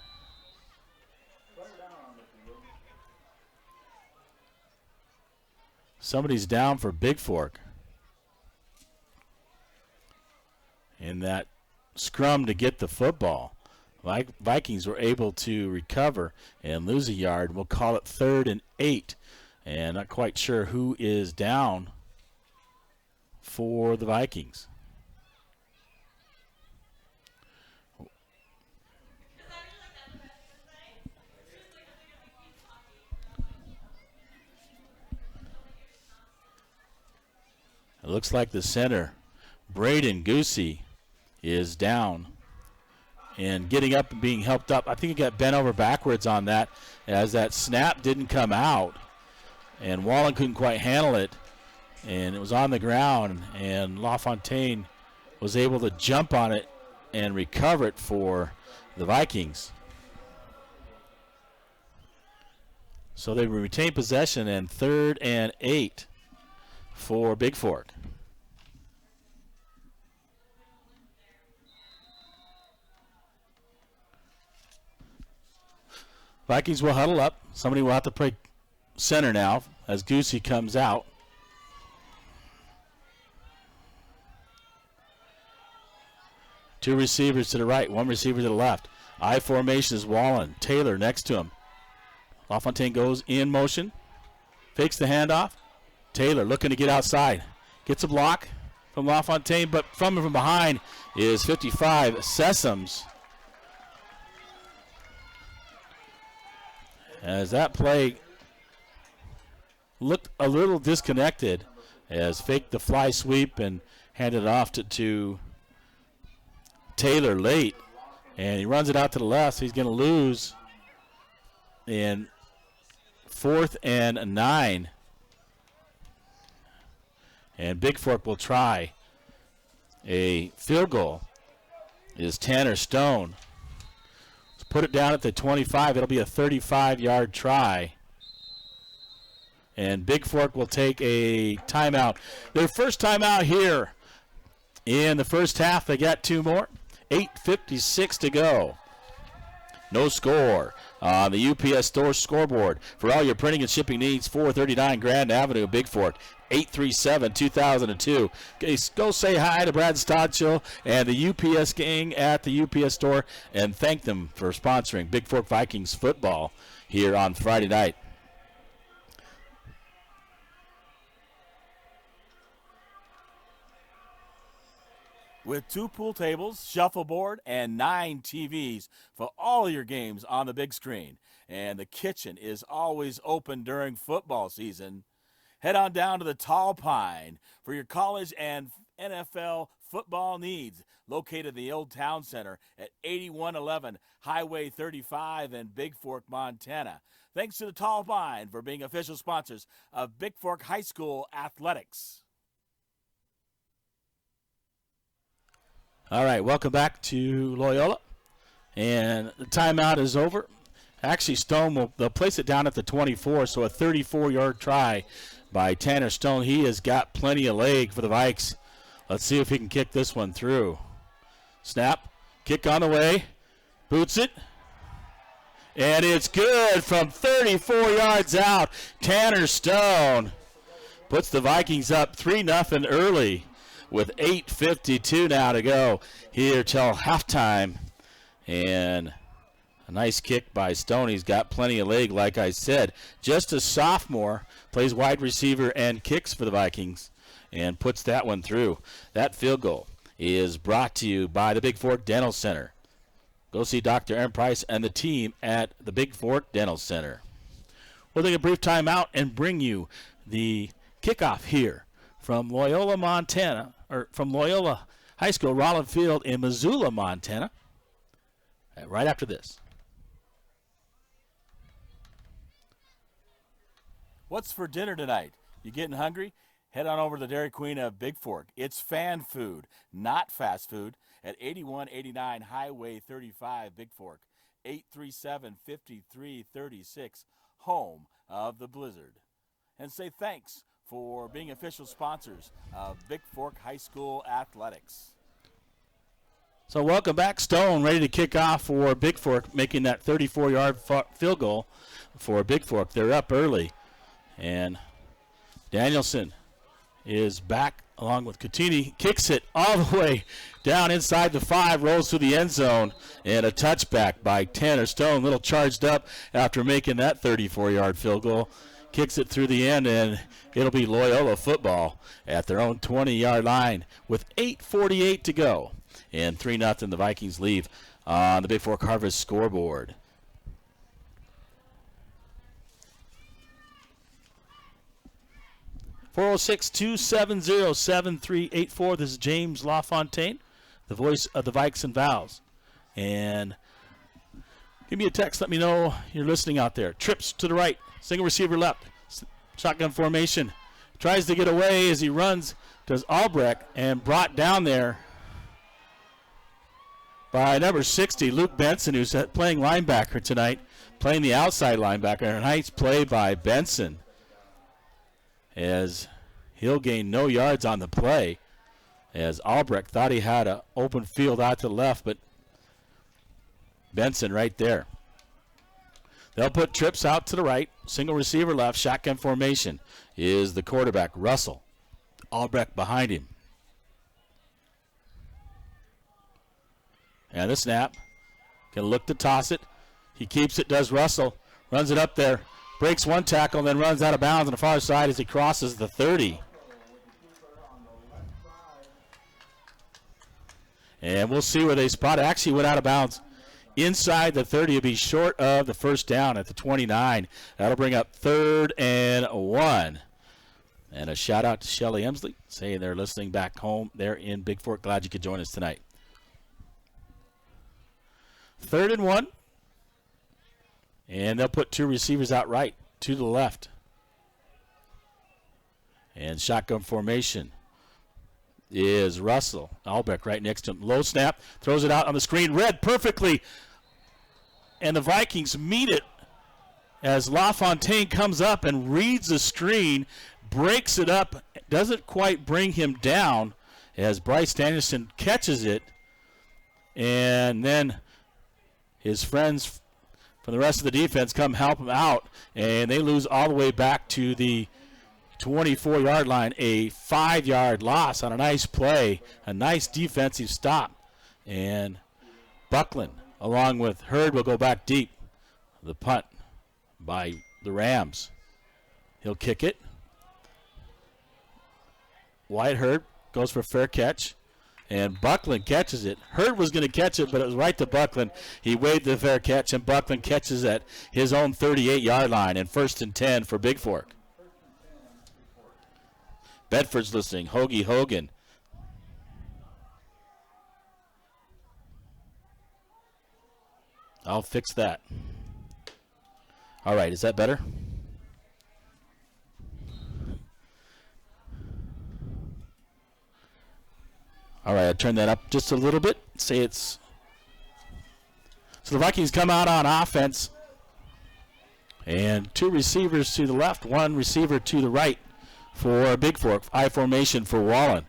somebody's down for Bigfork. In that scrum to get the football, Vikings were able to recover and lose a yard. We'll call it 3rd and 8. And not quite sure who is down for the Vikings. It looks like the center, Braden Goosey, is down and getting up and being helped up. I think he got bent over backwards on that as that snap didn't come out. And Wallen couldn't quite handle it. And it was on the ground. And LaFontaine was able to jump on it and recover it for the Vikings. So they retain possession, and 3rd and 8 for Bigfork. Vikings will huddle up. Somebody will have to play center now as Goosey comes out. Two receivers to the right, one receiver to the left. I formation is Wallen. Taylor next to him. LaFontaine goes in motion. Fakes the handoff. Taylor looking to get outside. Gets a block from LaFontaine, but from behind is 55, Sessoms. As that play looked a little disconnected as faked the fly sweep and handed it off to Taylor late. And he runs it out to the left. So he's going to lose in 4th and 9. And Bigfork will try a field goal. It is Tanner Stone. Let's put it down at the 25. It'll be a 35-yard try. And Bigfork will take a timeout. Their first timeout here in the first half. They got 2 more. 8:56 to go. No score on the UPS Store scoreboard. For all your printing and shipping needs, 439 Grand Avenue, Bigfork, 837-2002. Go say hi to Brad Stodchill and the UPS gang at the UPS Store and thank them for sponsoring Bigfork Vikings football here on Friday night. With 2 pool tables, shuffleboard, and 9 TVs for all your games on the big screen. And the kitchen is always open during football season. Head on down to the Tall Pine for your college and NFL football needs. Located in the Old Town Center at 8111 Highway 35 in Bigfork, Montana. Thanks to the Tall Pine for being official sponsors of Bigfork High School athletics. All right, welcome back to Loyola. And the timeout is over. Actually, Stone they'll place it down at the 24, so a 34-yard try by Tanner Stone. He has got plenty of leg for the Vikes. Let's see if he can kick this one through. Snap, kick on the way, boots it, and it's good from 34 yards out. Tanner Stone puts the Vikings up 3-0 early with 8:52 now to go here till halftime. And a nice kick by Stone. He's got plenty of leg, like I said. Just a sophomore, plays wide receiver and kicks for the Vikings and puts that one through. That field goal is brought to you by the Bigfork Dental Center. Go see Dr. Aaron Price and the team at the Bigfork Dental Center. We'll take a brief timeout and bring you the kickoff here from Loyola, Montana, or from Loyola High School, Rollin Field in Missoula, Montana, right after this. What's for dinner tonight? You getting hungry? Head on over to the Dairy Queen of Bigfork. It's fan food, not fast food, at 8189 Highway 35, Bigfork, 837-5336, home of the Blizzard. And say thanks for being official sponsors of Bigfork High School athletics. So welcome back. Stone ready to kick off for Bigfork, making that 34-yard field goal for Bigfork. They're up early. And Danielson is back along with Catini. Kicks it all the way down inside the 5, rolls through the end zone, and a touchback by Tanner Stone. A little charged up after making that 34-yard field goal. Kicks it through the end, and it'll be Loyola football at their own 20-yard line with 8:48 to go. And 3-0 the Vikings leave on the Bigfork Harvest scoreboard. 406-270-7384. This is James LaFontaine, the voice of the Vikes and Vows. And give me a text. Let me know you're listening out there. Trips to the right. Single receiver left. Shotgun formation. Tries to get away as he runs. Does Albrecht and brought down there by number 60, Luke Benson, who's playing linebacker tonight. Playing the outside linebacker. A nice play by Benson, as he'll gain no yards on the play, as Albrecht thought he had an open field out to the left, but Benson right there. They'll put trips out to the right, single receiver left, shotgun formation is the quarterback, Russell. Albrecht behind him. And the snap, gonna look to toss it. He keeps it, does Russell, runs it up there. Breaks one tackle and then runs out of bounds on the far side as he crosses the 30. And we'll see where they spot it. Actually went out of bounds inside the 30. It'll be short of the first down at the 29. That'll bring up 3rd and 1. And a shout out to Shelly Emsley, saying they're listening back home there in Bigfork. Glad you could join us tonight. 3rd and 1. And they'll put 2 receivers out right, 2 to the left. And shotgun formation is Russell. Albrecht right next to him. Low snap, throws it out on the screen. Read perfectly. And the Vikings meet it as LaFontaine comes up and reads the screen, breaks it up, doesn't quite bring him down as Bryce Danielson catches it. And then his friends from the rest of the defense come help him out, and they lose all the way back to the 24-yard line. A 5-yard loss on a nice play, a nice defensive stop. And Buckland, along with Hurd, will go back deep. The punt by the Rams. He'll kick it. Wyatt Hurd goes for a fair catch. And Buckland catches it. Hurd was going to catch it, but it was right to Buckland. He waved the fair catch, and Buckland catches at his own 38-yard line. And 1st and 10 for Bigfork. Bedford's listening. Hoagie Hogan. I'll fix that. All right, is that better? All right, I turn that up just a little bit. Say it's. So the Vikings come out on offense. And 2 receivers to the left, 1 receiver to the right for Bigfork. I formation for Wallen.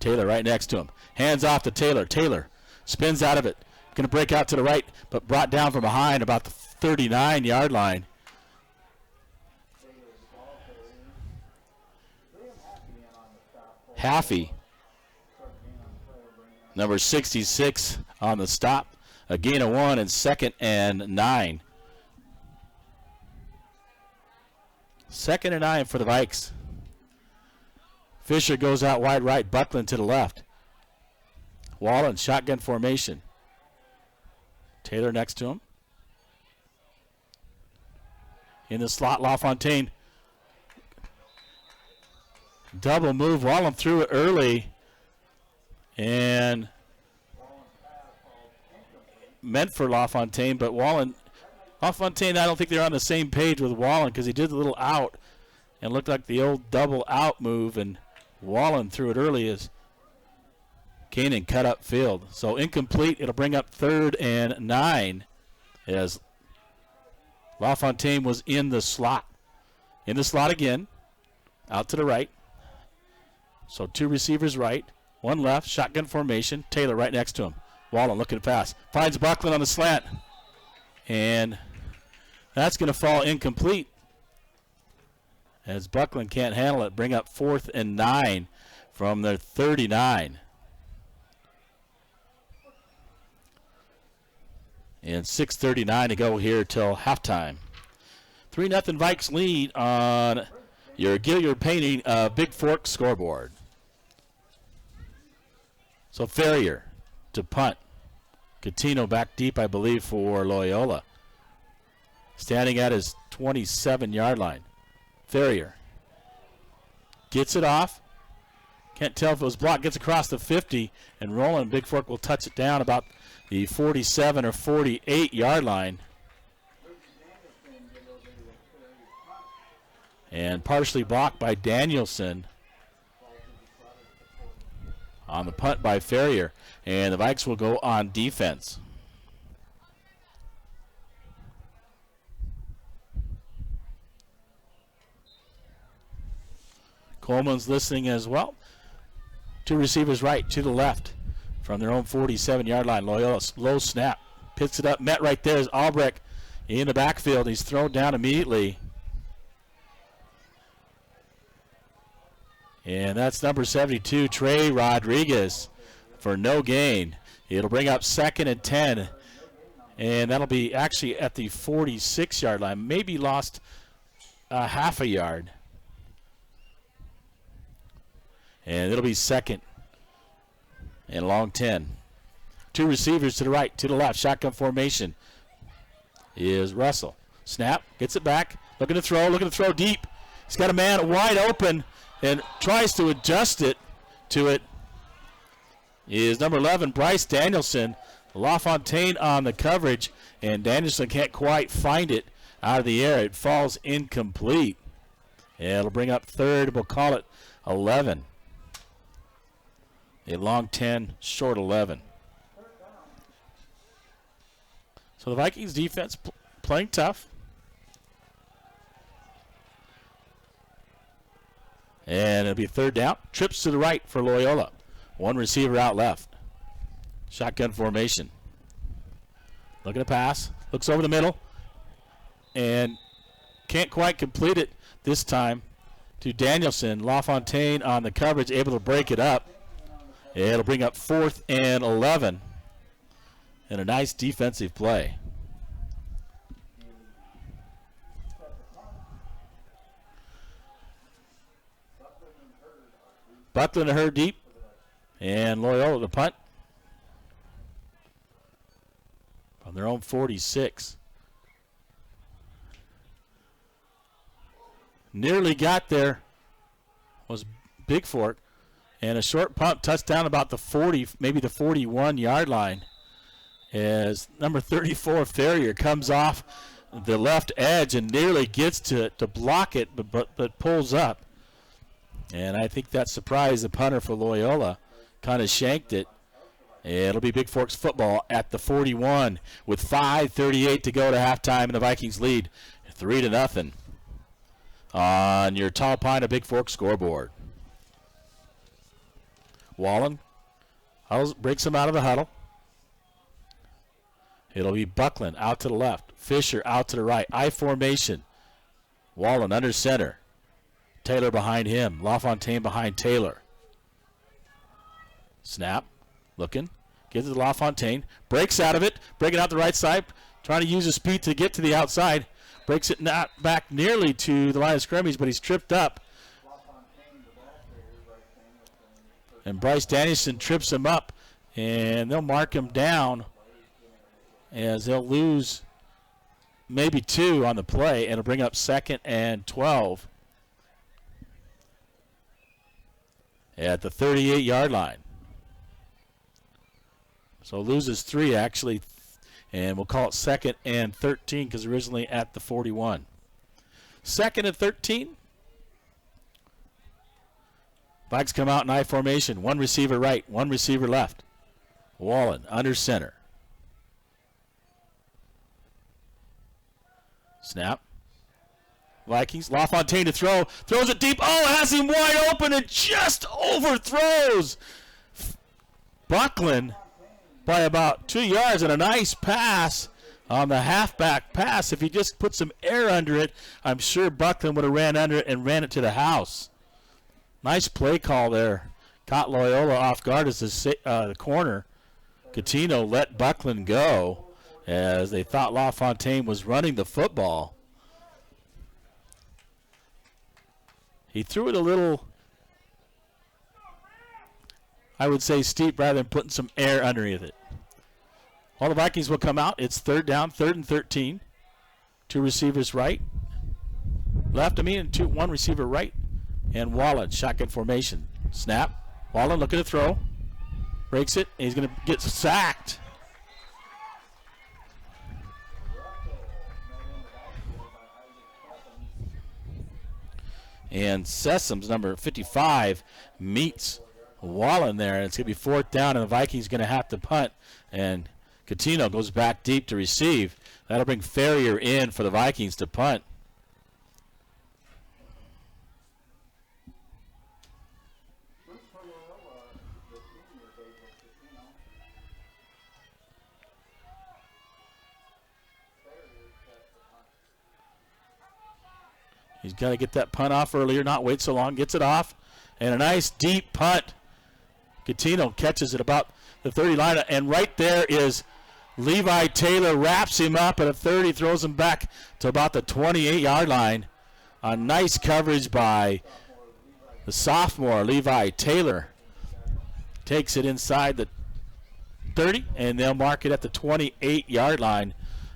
Taylor right next to him. Hands off to Taylor. Taylor spins out of it. Going to break out to the right, but brought down from behind about the 39-yard line. Haffey, number 66 on the stop. A gain of 1 and 2nd and 9. 2nd and 9 for the Vikes. Fisher goes out wide right. Buckland to the left. Wallen, shotgun formation. Taylor next to him. In the slot, LaFontaine. Double move. Wallen threw it early. And meant for LaFontaine, but LaFontaine, I don't think they're on the same page with Wallen, because he did the little out and looked like the old double out move, and Wallen threw it early as Kanan cut up field. So incomplete. It'll bring up 3rd and 9 as LaFontaine was in the slot. In the slot again. Out to the right. So 2 receivers right. 1 left. Shotgun formation. Taylor right next to him. Wallen looking to pass. Finds Buckland on the slant. And that's going to fall incomplete as Buckland can't handle it. Bring up 4th and 9 from their 39. And 6:39 to go here till halftime. 3-0 Vikes lead on your Gilliard Painting Bigfork scoreboard. So Ferrier to punt. Catino back deep, I believe, for Loyola. Standing at his 27-yard line. Ferrier Gets it off. Can't tell if it was blocked. Gets across the 50 and rolling. Bigfork will touch it down about the 47 or 48 yard line. And partially blocked by Danielson on the punt by Ferrier. And the Vikes will go on defense. Coleman's listening as well. Two receivers right to the left from their own 47-yard line. Loyola, low snap. Picks it up. Met right there is Albrecht in the backfield. He's thrown down immediately. And that's number 72, Trey Rodriguez, for no gain. It'll bring up 2nd and 10. And that'll be actually at the 46-yard line. Maybe lost half a yard. And it'll be 2nd and long 10. Two receivers to the right, to the left. Shotgun formation is Russell. Snap, gets it back. Looking to throw deep. He's got a man wide open and tries to adjust it to it. Is number 11, Bryce Danielson. LaFontaine on the coverage, and Danielson can't quite find it out of the air. It falls incomplete. And it'll bring up 3rd. We'll call it 11. A long 10, short 11. So the Vikings defense playing tough. And it'll be 3rd down. Trips to the right for Loyola. One receiver out left. Shotgun formation. Looking to pass. Looks over the middle. And can't quite complete it this time to Danielson. LaFontaine on the coverage, able to break it up. It'll bring up 4th and 11. And a nice defensive play. Buckland to her deep. And Loyola to punt. On their own 46. Nearly got there was Bigfork. And a short punt, touchdown about the 40, maybe the 41-yard line. As number 34, Ferrier, comes off the left edge and nearly gets to block it, but pulls up. And I think that surprised the punter for Loyola. Kind of shanked it. It'll be Bigfork's football at the 41 with 5:38 to go to halftime, and the Vikings lead 3-0 on your Tall Pine of Bigfork scoreboard. Wallen breaks him out of the huddle. It'll be Buckland out to the left. Fisher out to the right. I formation. Wallen under center. Taylor behind him. LaFontaine behind Taylor. Snap. Looking. Gives it to LaFontaine. Breaks out of it. Breaking out the right side. Trying to use his speed to get to the outside. Breaks it not back nearly to the line of scrimmage, but he's tripped up. And Bryce Danielson trips him up, and they'll mark him down as they'll lose maybe 2 on the play, and it'll bring up 2nd and 12 at the 38-yard line. So loses 3 actually, and we'll call it 2nd and 13 because originally at the 41. 2nd and 13. Vikes come out in I formation. One receiver right, one receiver left. Wallen under center. Snap. Vikings. LaFontaine to throw. Throws it deep. Oh, has him wide open and just overthrows Buckland by about 2 yards, and a nice pass on the halfback pass. If he just put some air under it, I'm sure Buckland would have ran under it and ran it to the house. Nice play call there. Caught Loyola off guard as the corner. Coutinho let Buckland go as they thought LaFontaine was running the football. He threw it a little, I would say, steep rather than putting some air underneath it. All the Vikings will come out. It's 3rd down, 3rd and 13. 2 receivers right. Left, and one receiver right and Wallen. Shotgun formation. Snap. Wallen looking to throw. Breaks it. And he's going to get sacked. And Sessoms, number 55, meets Wallen there. And it's going to be 4th down, and the Vikings going to have to punt. And Catino goes back deep to receive. That'll bring Ferrier in for the Vikings to punt. He's got to get that punt off earlier, not wait so long. Gets it off. And a nice deep punt. Catino catches it about the 30 line. And right there is Levi Taylor, wraps him up at a 30, throws him back to about the 28-yard line. A nice coverage by the sophomore, Levi Taylor. Takes it inside the 30, and they'll mark it at the 28-yard line.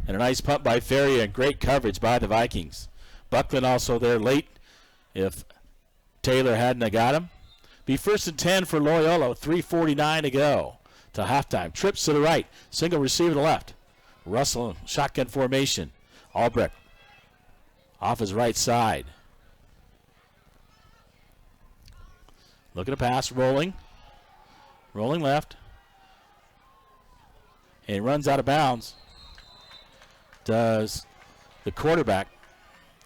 And a nice punt by Ferrier, and great coverage by the Vikings. Buckland also there late if Taylor hadn't got him. Be 1st and 10 for Loyola, 3:49 to go to halftime. Trips to the right, single receiver to the left. Russell, shotgun formation. Albrecht off his right side. Looking to pass, rolling. Rolling left. And runs out of bounds. Does the quarterback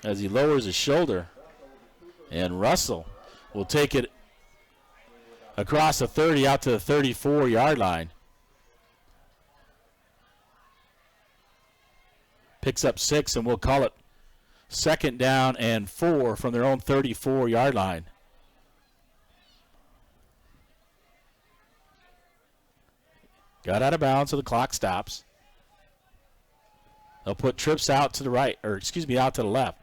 as he lowers his shoulder. And Russell will take it across the 30 out to the 34-yard line. Picks up 6, and we'll call it 2nd down and 4 from their own 34-yard line. Got out of bounds, so the clock stops. They'll put trips out to the right, out to the left.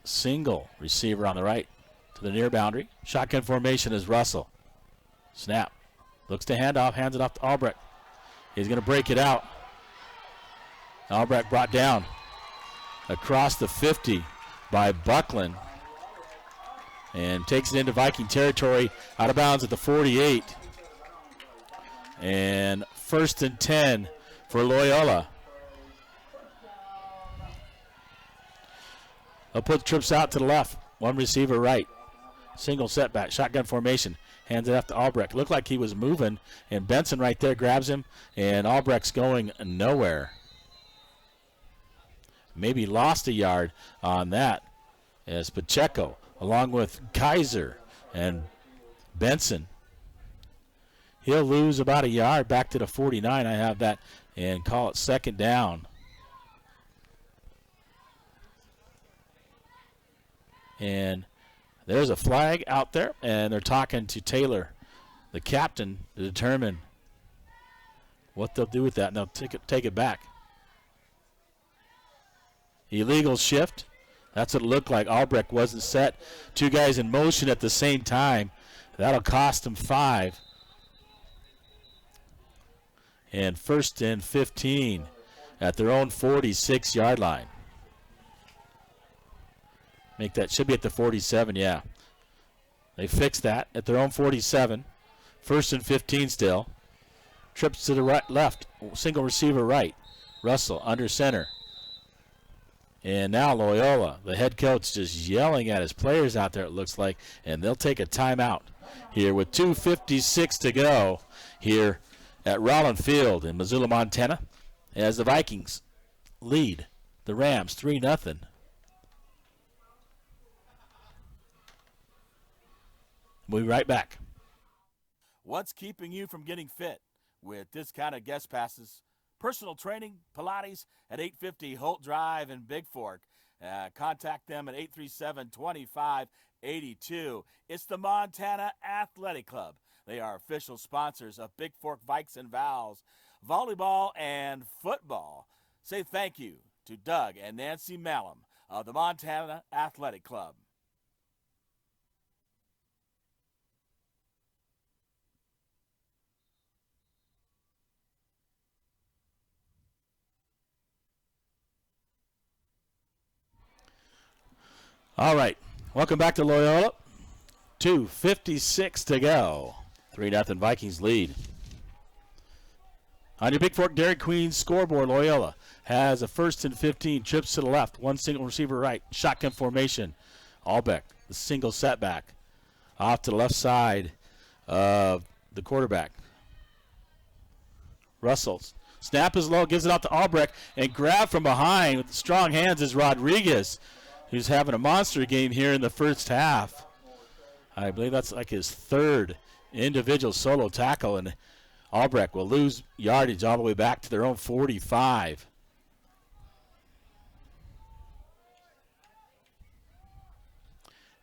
Single receiver on the right to the near boundary. Shotgun formation is Russell. Snap. Looks to hand off, hands it off to Albrecht. He's going to break it out. Albrecht brought down across the 50 by Buckland. And takes it into Viking territory, out of bounds at the 48. And 1st and 10 for Loyola. They'll put trips out to the left. One receiver right. Single setback. Shotgun formation. Hands it off to Albrecht. Looked like he was moving, and Benson right there grabs him, and Albrecht's going nowhere. Maybe lost a yard on that as Pacheco, along with Kaiser and Benson. He'll lose about a yard back to the 49. I have that, and call it 2nd down. And there's a flag out there, and they're talking to Taylor, the captain, to determine what they'll do with that, and they'll take it back. Illegal shift. That's what it looked like. Albrecht wasn't set. 2 guys in motion at the same time. That'll cost him 5. And 1st and 15 at their own 46-yard line. Make that, should be at the 47, yeah. They fixed that at their own 47. 1st and 15 still. Trips to the right, left, single receiver right. Russell under center. And now Loyola, the head coach, just yelling at his players out there, it looks like, and they'll take a timeout here with 2:56 to go here at Rollin Field in Missoula, Montana, as the Vikings lead the Rams 3-0. We'll be right back. What's keeping you from getting fit? With discounted guest passes, personal training, Pilates at 850 Holt Drive in Bigfork. Contact them at 837-2582. It's the Montana Athletic Club. They are official sponsors of Bigfork Vikes and Vals, volleyball and football. Say thank you to Doug and Nancy Malum of the Montana Athletic Club. All right, welcome back to Loyola. 2:56 to go. 3-0 Vikings lead. On your Bigfork Dairy Queen scoreboard, Loyola has a 1st and 15, trips to the left, one single receiver right, shotgun formation. Albeck, the single setback, off to the left side of the quarterback. Russell's snap is low, gives it out to Albrecht, and grabbed from behind with strong hands is Rodriguez, who's having a monster game here in the first half. I believe that's like his 3rd individual solo tackle, and Albrecht will lose yardage all the way back to their own 45.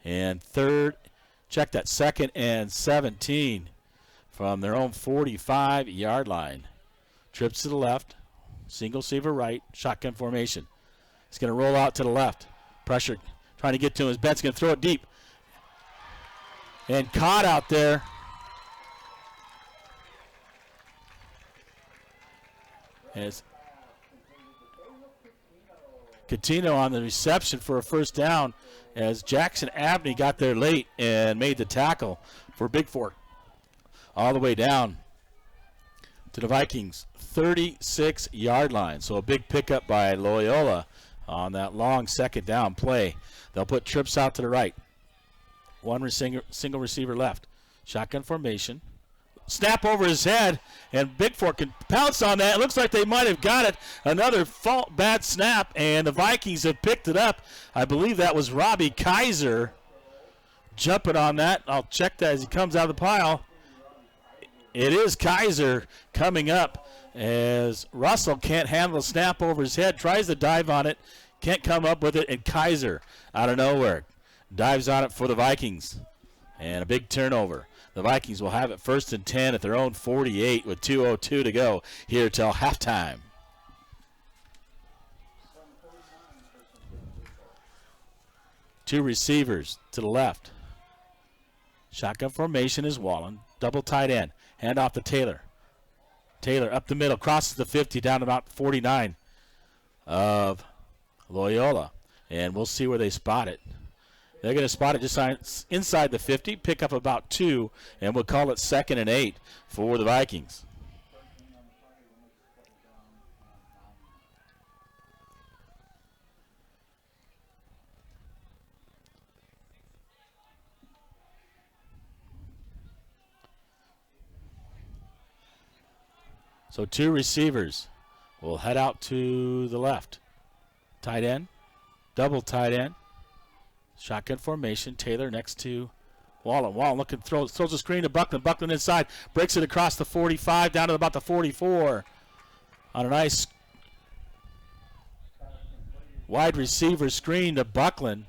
And check that, 2nd and 17 from their own 45-yard line. Trips to the left, single receiver right, shotgun formation. He's going to roll out to the left. Pressure trying to get to him. Ben's going to throw it deep. And caught out there. As Catino on the reception for a first down, as Jackson Abney got there late and made the tackle for Bigfork. All the way down to the Vikings 36-yard line. So a big pickup by Loyola on that long 2nd down play. They'll put trips out to the right. One single receiver left. Shotgun formation. Snap over his head, and Bigfork can pounce on that. It looks like they might have got it. Another bad snap, and the Vikings have picked it up. I believe that was Robbie Kaiser jumping on that. I'll check that as he comes out of the pile. It is Kaiser coming up as Russell can't handle the snap over his head, tries to dive on it, can't come up with it, and Kaiser out of nowhere dives on it for the Vikings. And a big turnover. The Vikings will have it 1st and 10 at their own 48 with 2:02 to go here till halftime. Two receivers to the left. Shotgun formation is Wallen. Double tight end. Hand off to Taylor. Taylor up the middle, crosses the 50 down to about 49 of Loyola. And we'll see where they spot it. They're going to spot it just inside the 50, pick up about 2, and we'll call it 2nd and 8 for the Vikings. So 2 receivers will head out to the left. Tight end, double tight end. Shotgun formation. Taylor next to Wallen. Wallen looking, throws a screen to Buckland. Buckland inside. Breaks it across the 45 down to about the 44. On a nice wide receiver screen to Buckland.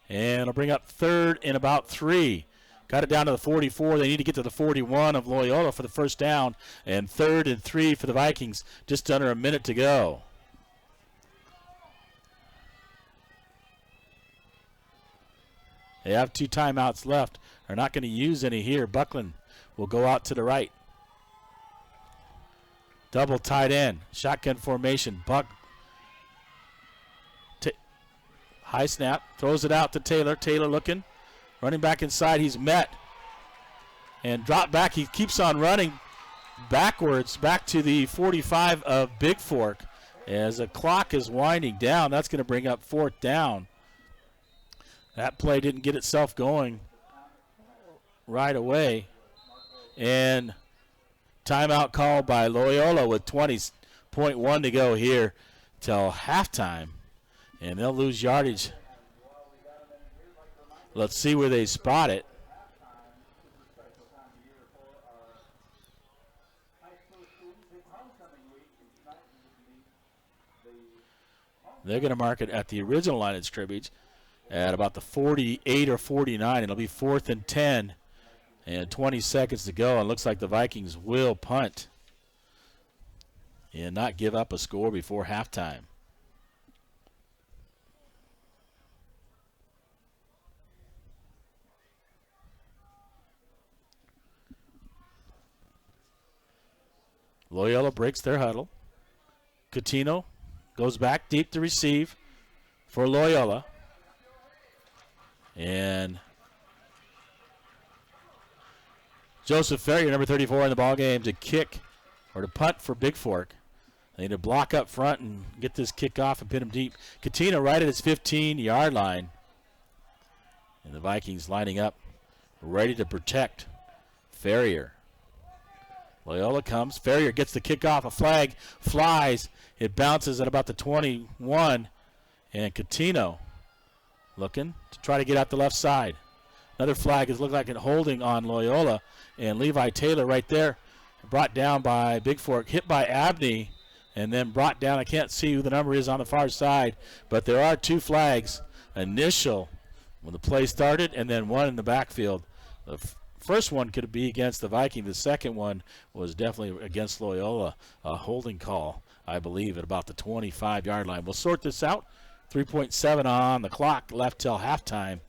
And it'll bring up 3rd and about 3. Got it down to the 44. They need to get to the 41 of Loyola for the first down. And 3rd and 3 for the Vikings. Just under a minute to go. They have 2 timeouts left. They're not going to use any here. Buckland will go out to the right. Double tight end. Shotgun formation. High snap. Throws it out to Taylor. Taylor looking. Running back inside. He's met. And drop back. He keeps on running backwards back to the 45 of Bigfork. As the clock is winding down, that's going to bring up 4th down. That play didn't get itself going right away. And timeout called by Loyola with 20.1 to go here till halftime. And they'll lose yardage. Let's see where they spot it. They're going to mark it at the original line of scrimmage at about the 48 or 49. It'll be 4th and 10 and 20 seconds to go. It looks like the Vikings will punt and not give up a score before halftime. Loyola breaks their huddle. Catino goes back deep to receive for Loyola. And Joseph Ferrier, number 34 in the ballgame, to kick or to punt for Bigfork. They need to block up front and get this kick off and pin him deep. Katina right at his 15-yard line. And the Vikings lining up, ready to protect Ferrier. Loyola comes. Ferrier gets the kickoff. A flag flies. It bounces at about the 21. And Catino looking to try to get out the left side. Another flag is looking like it holding on Loyola. And Levi Taylor right there, brought down by Bigfork, hit by Abney, and then brought down. I can't see who the number is on the far side, but there are two flags. Initial when the play started, and then one in the backfield. The first one could be against the Viking. The second one was definitely against Loyola. A holding call, I believe, at about the 25-yard line. We'll sort this out. 3.7 on the clock left till halftime.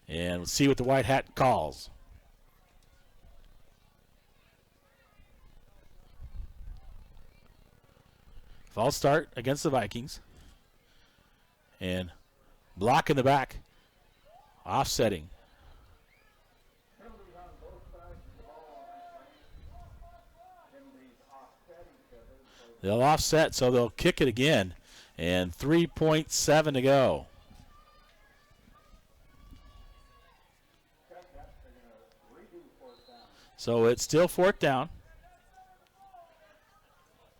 And we'll see what the White Hat calls. False start against the Vikings. And block in the back. Offsetting. They'll offset, so they'll kick it again. And 3.7 to go. So it's still fourth down.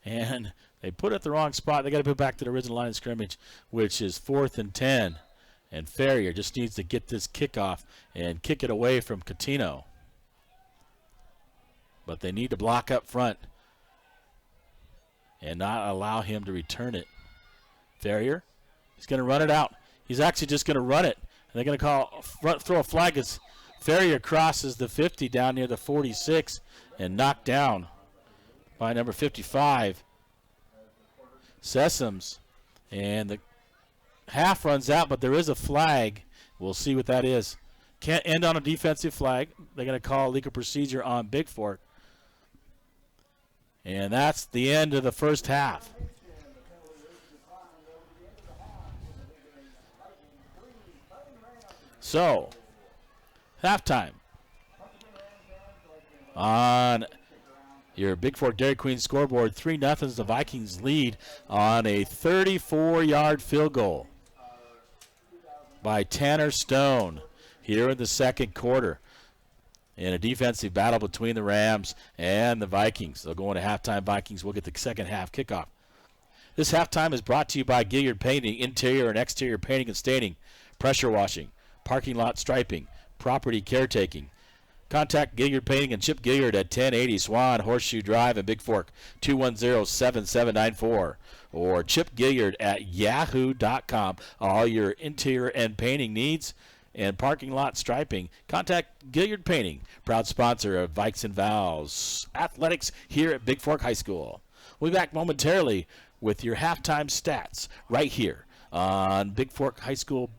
And they put it at the wrong spot. They got to put it back to the original line of scrimmage, which is 4th and 10. And Ferrier just needs to get this kickoff and kick it away from Catino. But they need to block up front and not allow him to return it. Ferrier, he's going to run it out. He's actually just going to run it. And they're going to throw a flag as Ferrier crosses the 50 down near the 46 and knocked down by number 55, Sessoms. And the half runs out, but there is a flag. We'll see what that is. Can't end on a defensive flag. They're going to call legal procedure on Bigfork. And that's the end of the first half. So, halftime on your Bigfork Dairy Queen scoreboard. 3-0 is the Vikings lead on a 34-yard field goal by Tanner Stone here in the second quarter in a defensive battle between the Rams and the Vikings. They'll go into halftime. Vikings will get the second half kickoff. This halftime is brought to you by Gilliard Painting, interior and exterior painting and staining, pressure washing, parking lot striping, property caretaking. Contact Gilliard Painting and Chip Gilliard at 1080 Swan Horseshoe Drive in Bigfork, 210-7794. Or Chip Gilliard at yahoo.com. All your interior and painting needs and parking lot striping. Contact Gilliard Painting, proud sponsor of Vikes and Vows athletics here at Bigfork High School. We'll be back momentarily with your halftime stats right here on Bigfork High School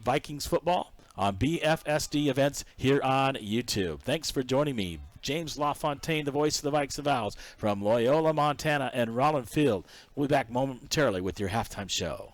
Vikings football on BFSD events here on YouTube. Thanks for joining me. James LaFontaine, the voice of the Vikes and Vows from Loyola, Montana and Rollin Field. We'll be back momentarily with your halftime show.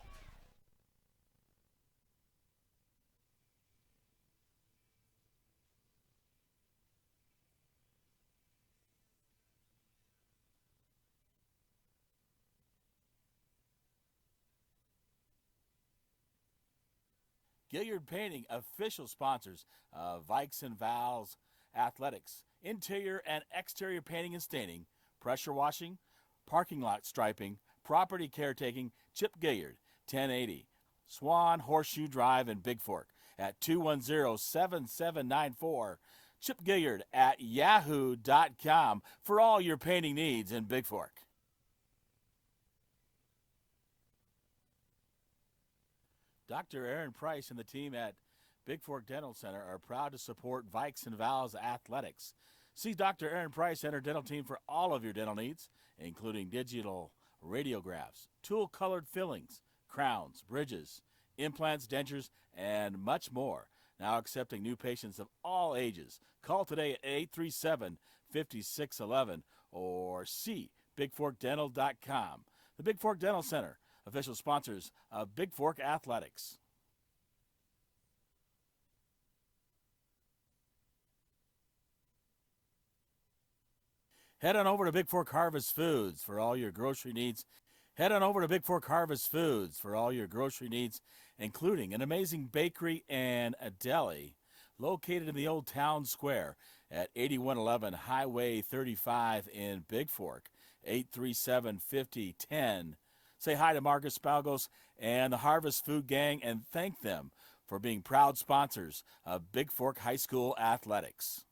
Gilliard Painting, official sponsors of Vikes and Vows athletics, interior and exterior painting and staining, pressure washing, parking lot striping, property caretaking. Chip Gilliard, 1080 Swan Horseshoe Drive in Bigfork at 210-7794. Chip Gilliard at yahoo.com for all your painting needs in Bigfork. Dr. Aaron Price and the team at Bigfork Dental Center are proud to support Vikes and Vows athletics. See Dr. Aaron Price and her dental team for all of your dental needs, including digital radiographs, tool-colored fillings, crowns, bridges, implants, dentures, and much more. Now accepting new patients of all ages. Call today at 837-5611 or see bigforkdental.com. The Bigfork Dental Center, official sponsors of Bigfork Athletics. Head on over to Bigfork Harvest Foods for all your grocery needs. Head on over to Bigfork Harvest Foods for all your grocery needs, including an amazing bakery and a deli located in the Old Town Square at 8111 Highway 35 in Bigfork, 837-5010. Say hi to Marcus Spalgos and the Harvest Food Gang and thank them for being proud sponsors of Bigfork High School athletics.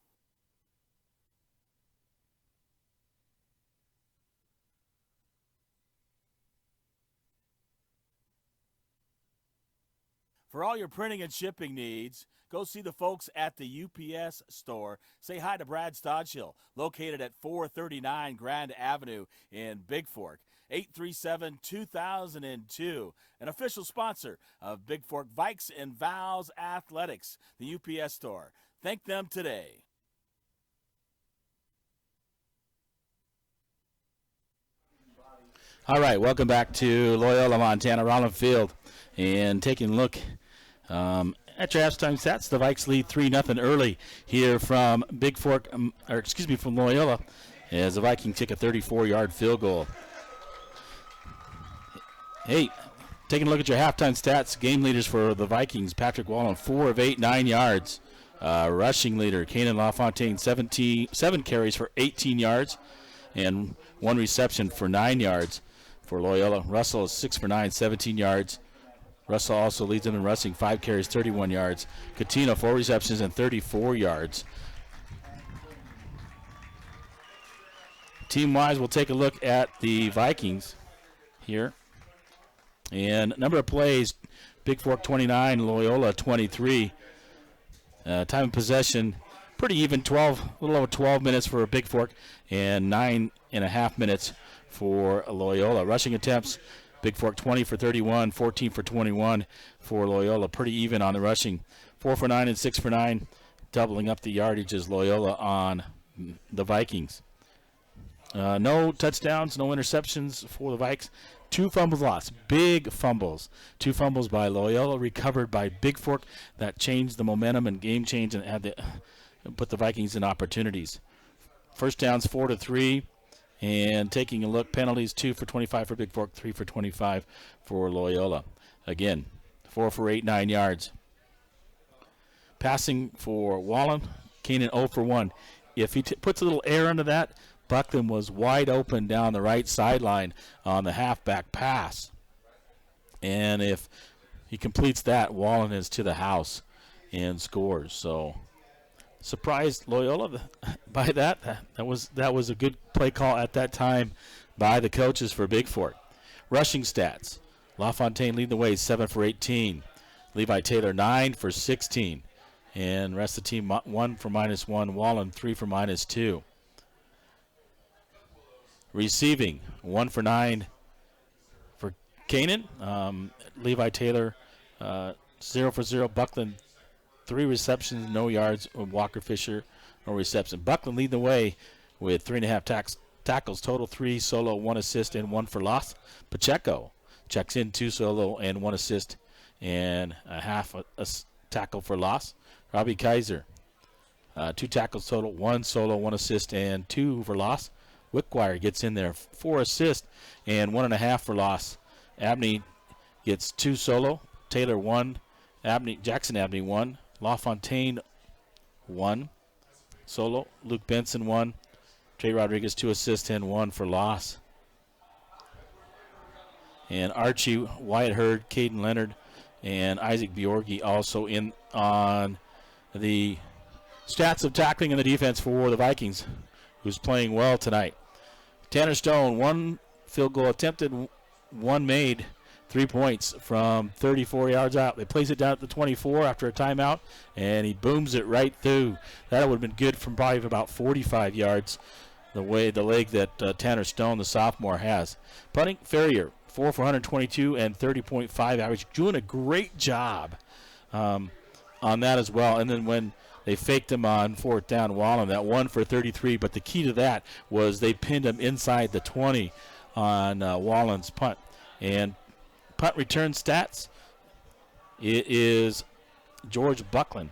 For all your printing and shipping needs, go see the folks at the UPS store. Say hi to Brad Stodgill, located at 439 Grand Avenue in Bigfork, 837-2002. An official sponsor of Bigfork Vikes and Vows Athletics, the UPS store. Thank them today. All right, welcome back to Loyola, Montana, Rollin Field. And taking a look at your halftime stats, the Vikes lead 3-0 early here from from Loyola, as the Vikings kick a 34-yard field goal. Hey, taking a look at your halftime stats, game leaders for the Vikings, Patrick Wallen, 4 of 8, 9 yards. Rushing leader, Kanan LaFontaine, 7 carries for 18 yards and 1 reception for 9 yards for Loyola. Russell is 6 for 9, 17 yards. Russell also leads them in rushing, 5 carries, 31 yards. Katina, 4 receptions and 34 yards. Team-wise, we'll take a look at the Vikings here. And number of plays, Bigfork 29, Loyola 23. Time of possession, pretty even, a little over 12 minutes for Bigfork and 9.5 minutes for Loyola. Rushing attempts, Bigfork 20 for 31, 14 for 21 for Loyola. Pretty even on the rushing. 4 for 9 and 6 for 9, doubling up the yardage as Loyola on the Vikings. No touchdowns, no interceptions for the Vikes. 2 fumbles lost, big fumbles. 2 fumbles by Loyola, recovered by Bigfork. That changed the momentum and game change and put the Vikings in opportunities. First downs 4-3. And taking a look, penalties 2 for 25 for Bigfork, 3 for 25 for Loyola. Again, 4 for 8, 9 yards. Passing for Wallen, Kanan 0 for 1. If he puts a little air into that, Buckland was wide open down the right sideline on the halfback pass. And if he completes that, Wallen is to the house and scores. So surprised Loyola by that. That was a good play call at that time by the coaches for Bigfork. Rushing stats. LaFontaine lead the way, 7 for 18. Levi Taylor 9 for 16. And rest of the team 1 for -1. Wallen 3 for -2. Receiving 1 for 9 for Kanan. Levi Taylor 0 for 0. Buckland 3 receptions, no yards. Walker Fisher, no reception. Buckland lead the way with 3.5 tackles total, 3 solo, 1 assist, and 1 for loss. Pacheco checks in 2 solo and 1 assist and a half a tackle for loss. Robbie Kaiser, 2 tackles total, 1 solo, 1 assist, and 2 for loss. Wickwire gets in there, 4 assists and 1.5 for loss. Abney gets 2 solo, Taylor 1, Jackson Abney 1, LaFontaine 1 solo, Luke Benson 1, Trey Rodriguez 2 assists and 1 for loss. And Archie, Wyatt Hurd, Caden Leonard, and Isaac Bjorgi also in on the stats of tackling and the defense for the Vikings, who's playing well tonight. Tanner Stone, 1 field goal attempted, 1 made, 3 points from 34 yards out. They place it down at the 24 after a timeout, and he booms it right through. That would have been good from probably about 45 yards, the leg that Tanner Stone, the sophomore, has. Punting, Ferrier, 4 for 122 and 30.5 average. Doing a great job on that as well. And then when they faked him on 4th down, Wallen, that 1 for 33. But the key to that was they pinned him inside the 20 on Wallen's punt. And punt return stats, it is George Buckland,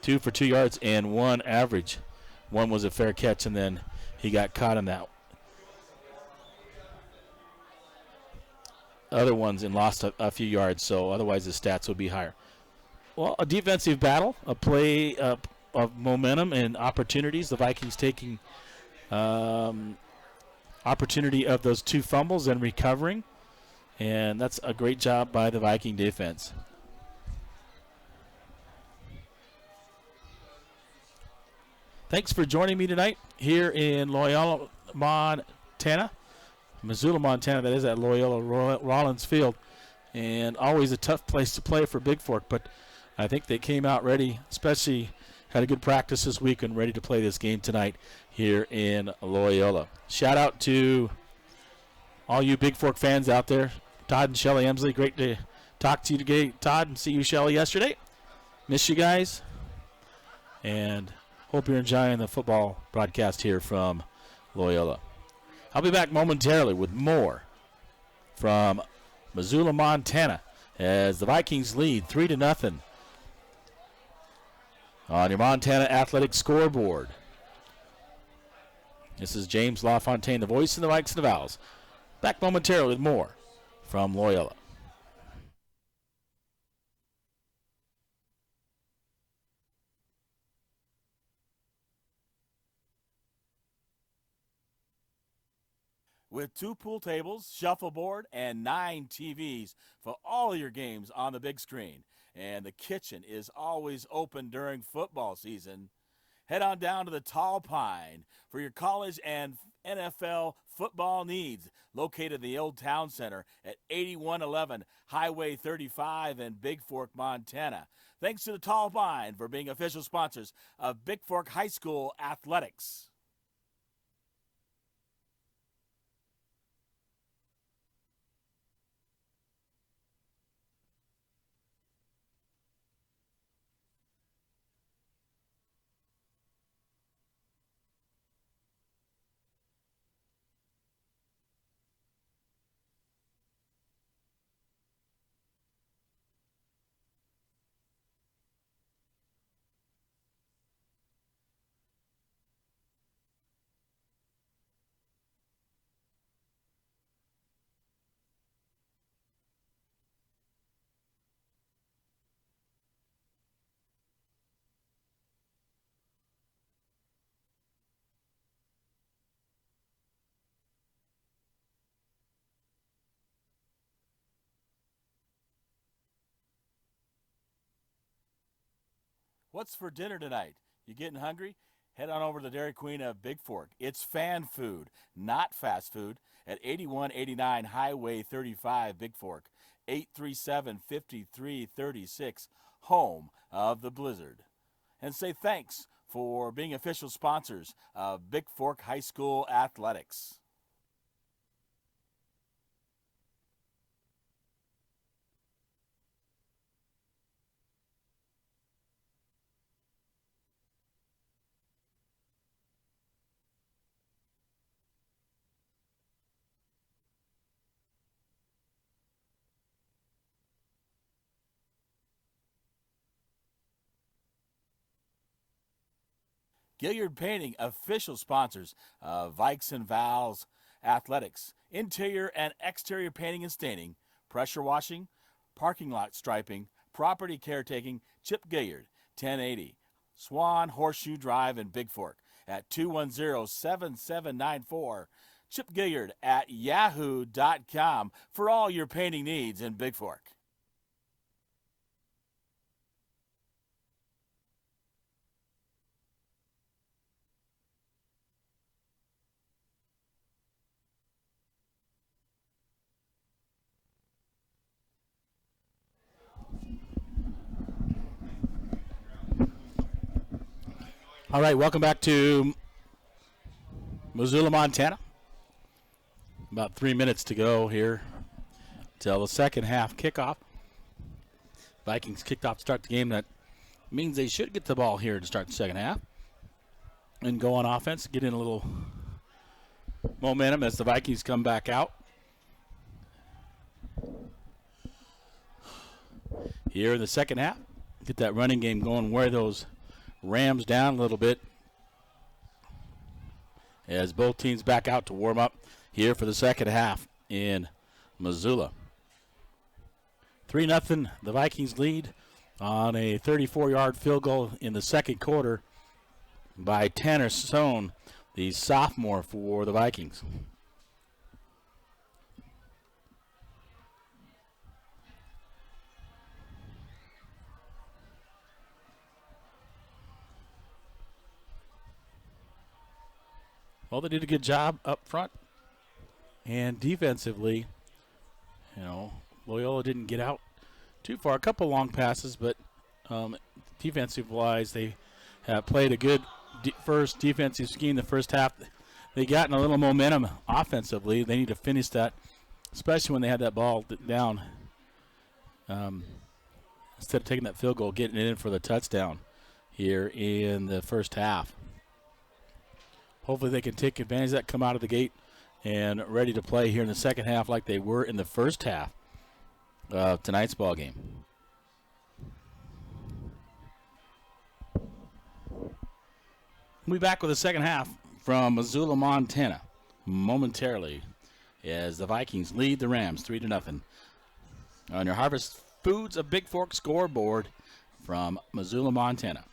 2 for 2 yards and 1 average. 1 was a fair catch, and then he got caught in that other ones and lost a few yards, so otherwise his stats would be higher. Well, a defensive battle, a play of momentum and opportunities. The Vikings taking opportunity of those 2 fumbles and recovering, and that's a great job by the Viking defense. Thanks for joining me tonight here in Loyola, Montana. Missoula, Montana, that is at Loyola Rollins Field. And always a tough place to play for Bigfork, but I think they came out ready, especially had a good practice this week and ready to play this game tonight here in Loyola. Shout out to all you Bigfork fans out there. Todd and Shelly Emsley, great to talk to you today, Todd, and see you, Shelly, yesterday. Miss you guys. And hope you're enjoying the football broadcast here from Loyola. I'll be back momentarily with more from Missoula, Montana, as the Vikings lead 3-0 on your Montana Athletics scoreboard. This is James LaFontaine, the voice of the Vikes and the Vowels. Back momentarily with more from Loyola. With 2 pool tables, shuffleboard, and 9 TVs for all your games on the big screen. And the kitchen is always open during football season. Head on down to the Tall Pine for your college and NFL football needs, located in the Old Town Center at 8111 Highway 35 in Bigfork, Montana. Thanks to the Tall Pine for being official sponsors of Bigfork High School Athletics. What's for dinner tonight? You getting hungry? Head on over to the Dairy Queen of Bigfork. It's fan food, not fast food, at 8189 Highway 35, Bigfork, 837-5336, home of the Blizzard. And say thanks for being official sponsors of Bigfork High School Athletics. Gilliard Painting, official sponsors of Vikes and Vowels Athletics. Interior and exterior painting and staining, pressure washing, parking lot striping, property caretaking. Chip Gilliard, 1080 Swan Horseshoe Drive in Bigfork at 210-7794. Chip Gilliard at yahoo.com for all your painting needs in Bigfork. All right, welcome back to Missoula, Montana. About 3 minutes to go here till the second half kickoff. Vikings kicked off to start the game. That means they should get the ball here to start the second half and go on offense, get in a little momentum as the Vikings come back out. Here in the second half, get that running game going, wear those Rams down a little bit. as both teams back out to warm up here for the second half in Missoula. 3-0, the Vikings lead on a 34-yard field goal in the second quarter by Tanner Sohn, the sophomore for the Vikings. Well, they did a good job up front. And defensively, Loyola didn't get out too far. A couple long passes, but defensive-wise, they have played a good first defensive scheme the first half. They gotten a little momentum offensively. They need to finish that, especially when they had that ball down. Instead of taking that field goal, getting it in for the touchdown here in the first half. Hopefully they can take advantage of that, come out of the gate, and ready to play here in the second half like they were in the first half of tonight's ball game. We'll be back with the second half from Missoula, Montana, momentarily, as the Vikings lead the Rams 3-0 on your Harvest Foods of Bigfork scoreboard from Missoula, Montana.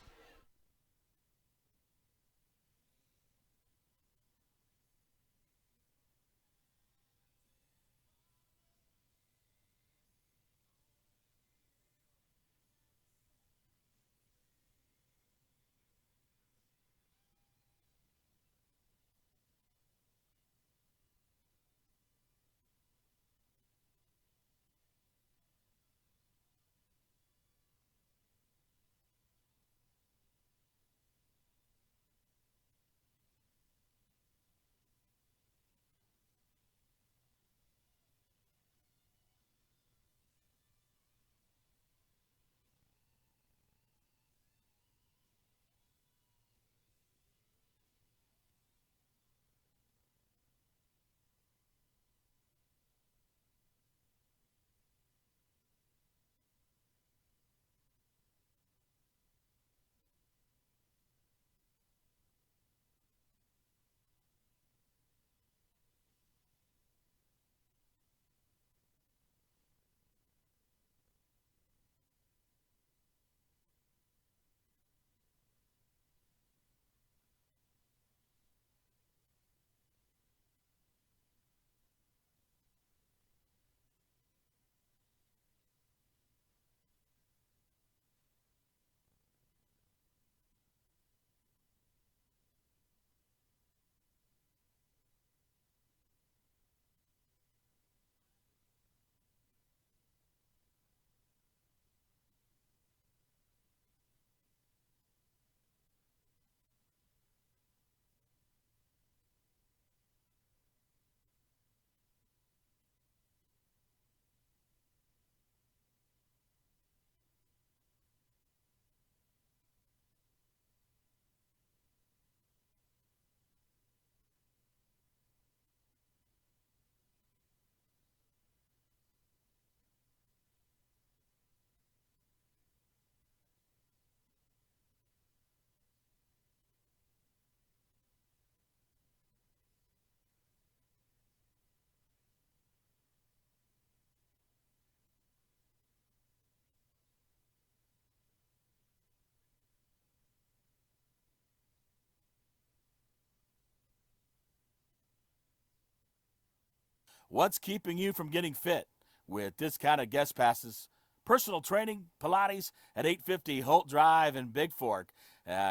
What's keeping you from getting fit? With discounted guest passes, personal training, Pilates at 850 Holt Drive in Bigfork.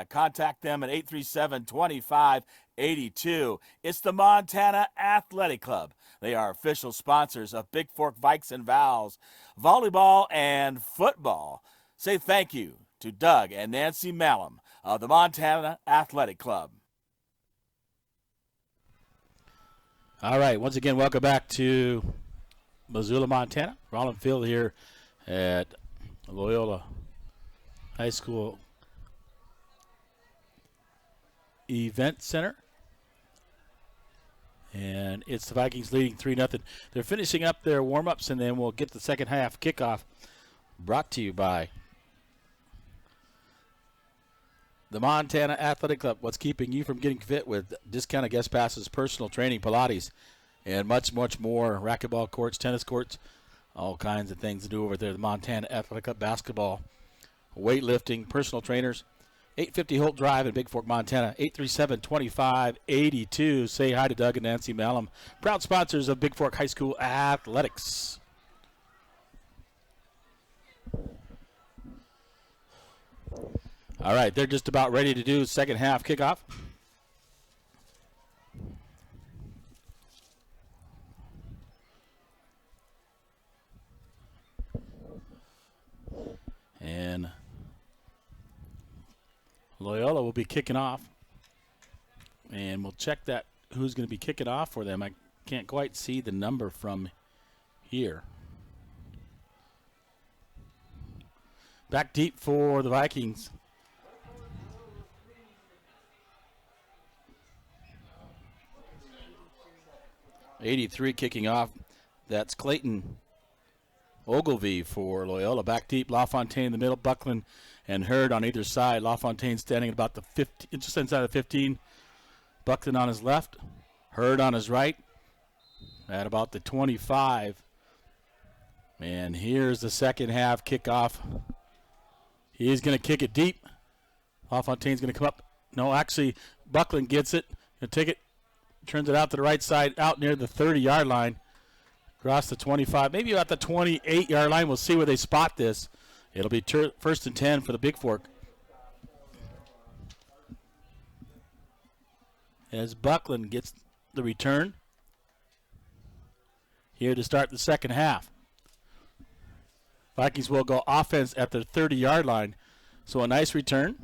Contact them at 837-2582. It's the Montana Athletic Club. They are official sponsors of Bigfork Vikes and Vals, volleyball and football. Say thank you to Doug and Nancy Malum of the Montana Athletic Club. All right, once again, welcome back to Missoula, Montana. Rollin Field here at Loyola High School Event Center. And it's the Vikings leading 3-0. They're finishing up their warm-ups, and then we'll get the second half kickoff brought to you by The Montana Athletic Club, what's keeping you from getting fit with discounted guest passes, personal training, Pilates, and much, much more. Racquetball courts, tennis courts, all kinds of things to do over there. The Montana Athletic Club basketball, weightlifting, personal trainers. 850 Holt Drive in Bigfork, Montana. 837-2582. Say hi to Doug and Nancy Malum, proud sponsors of Bigfork High School Athletics. All right, they're just about ready to do second half kickoff. And Loyola will be kicking off. And we'll check that who's going to be kicking off for them. I can't quite see the number from here. Back deep for the Vikings. '83 kicking off. That's Clayton Ogilvie for Loyola. Back deep, LaFontaine in the middle, Buckland and Hurd on either side. LaFontaine standing at about the 15, just inside the 15. Buckland on his left, Hurd on his right at about the 25. And here's the second half kickoff. He's going to kick it deep. LaFontaine's going to come up. No, actually, Buckland gets it. He'll take it, turns it out to the right side, out near the 30-yard line. Across the 25, maybe about the 28-yard line. We'll see where they spot this. It'll be first and 10 for the Bigfork. As Buckland gets the return here to start the second half. Vikings will go offense at their 30-yard line. So a nice return.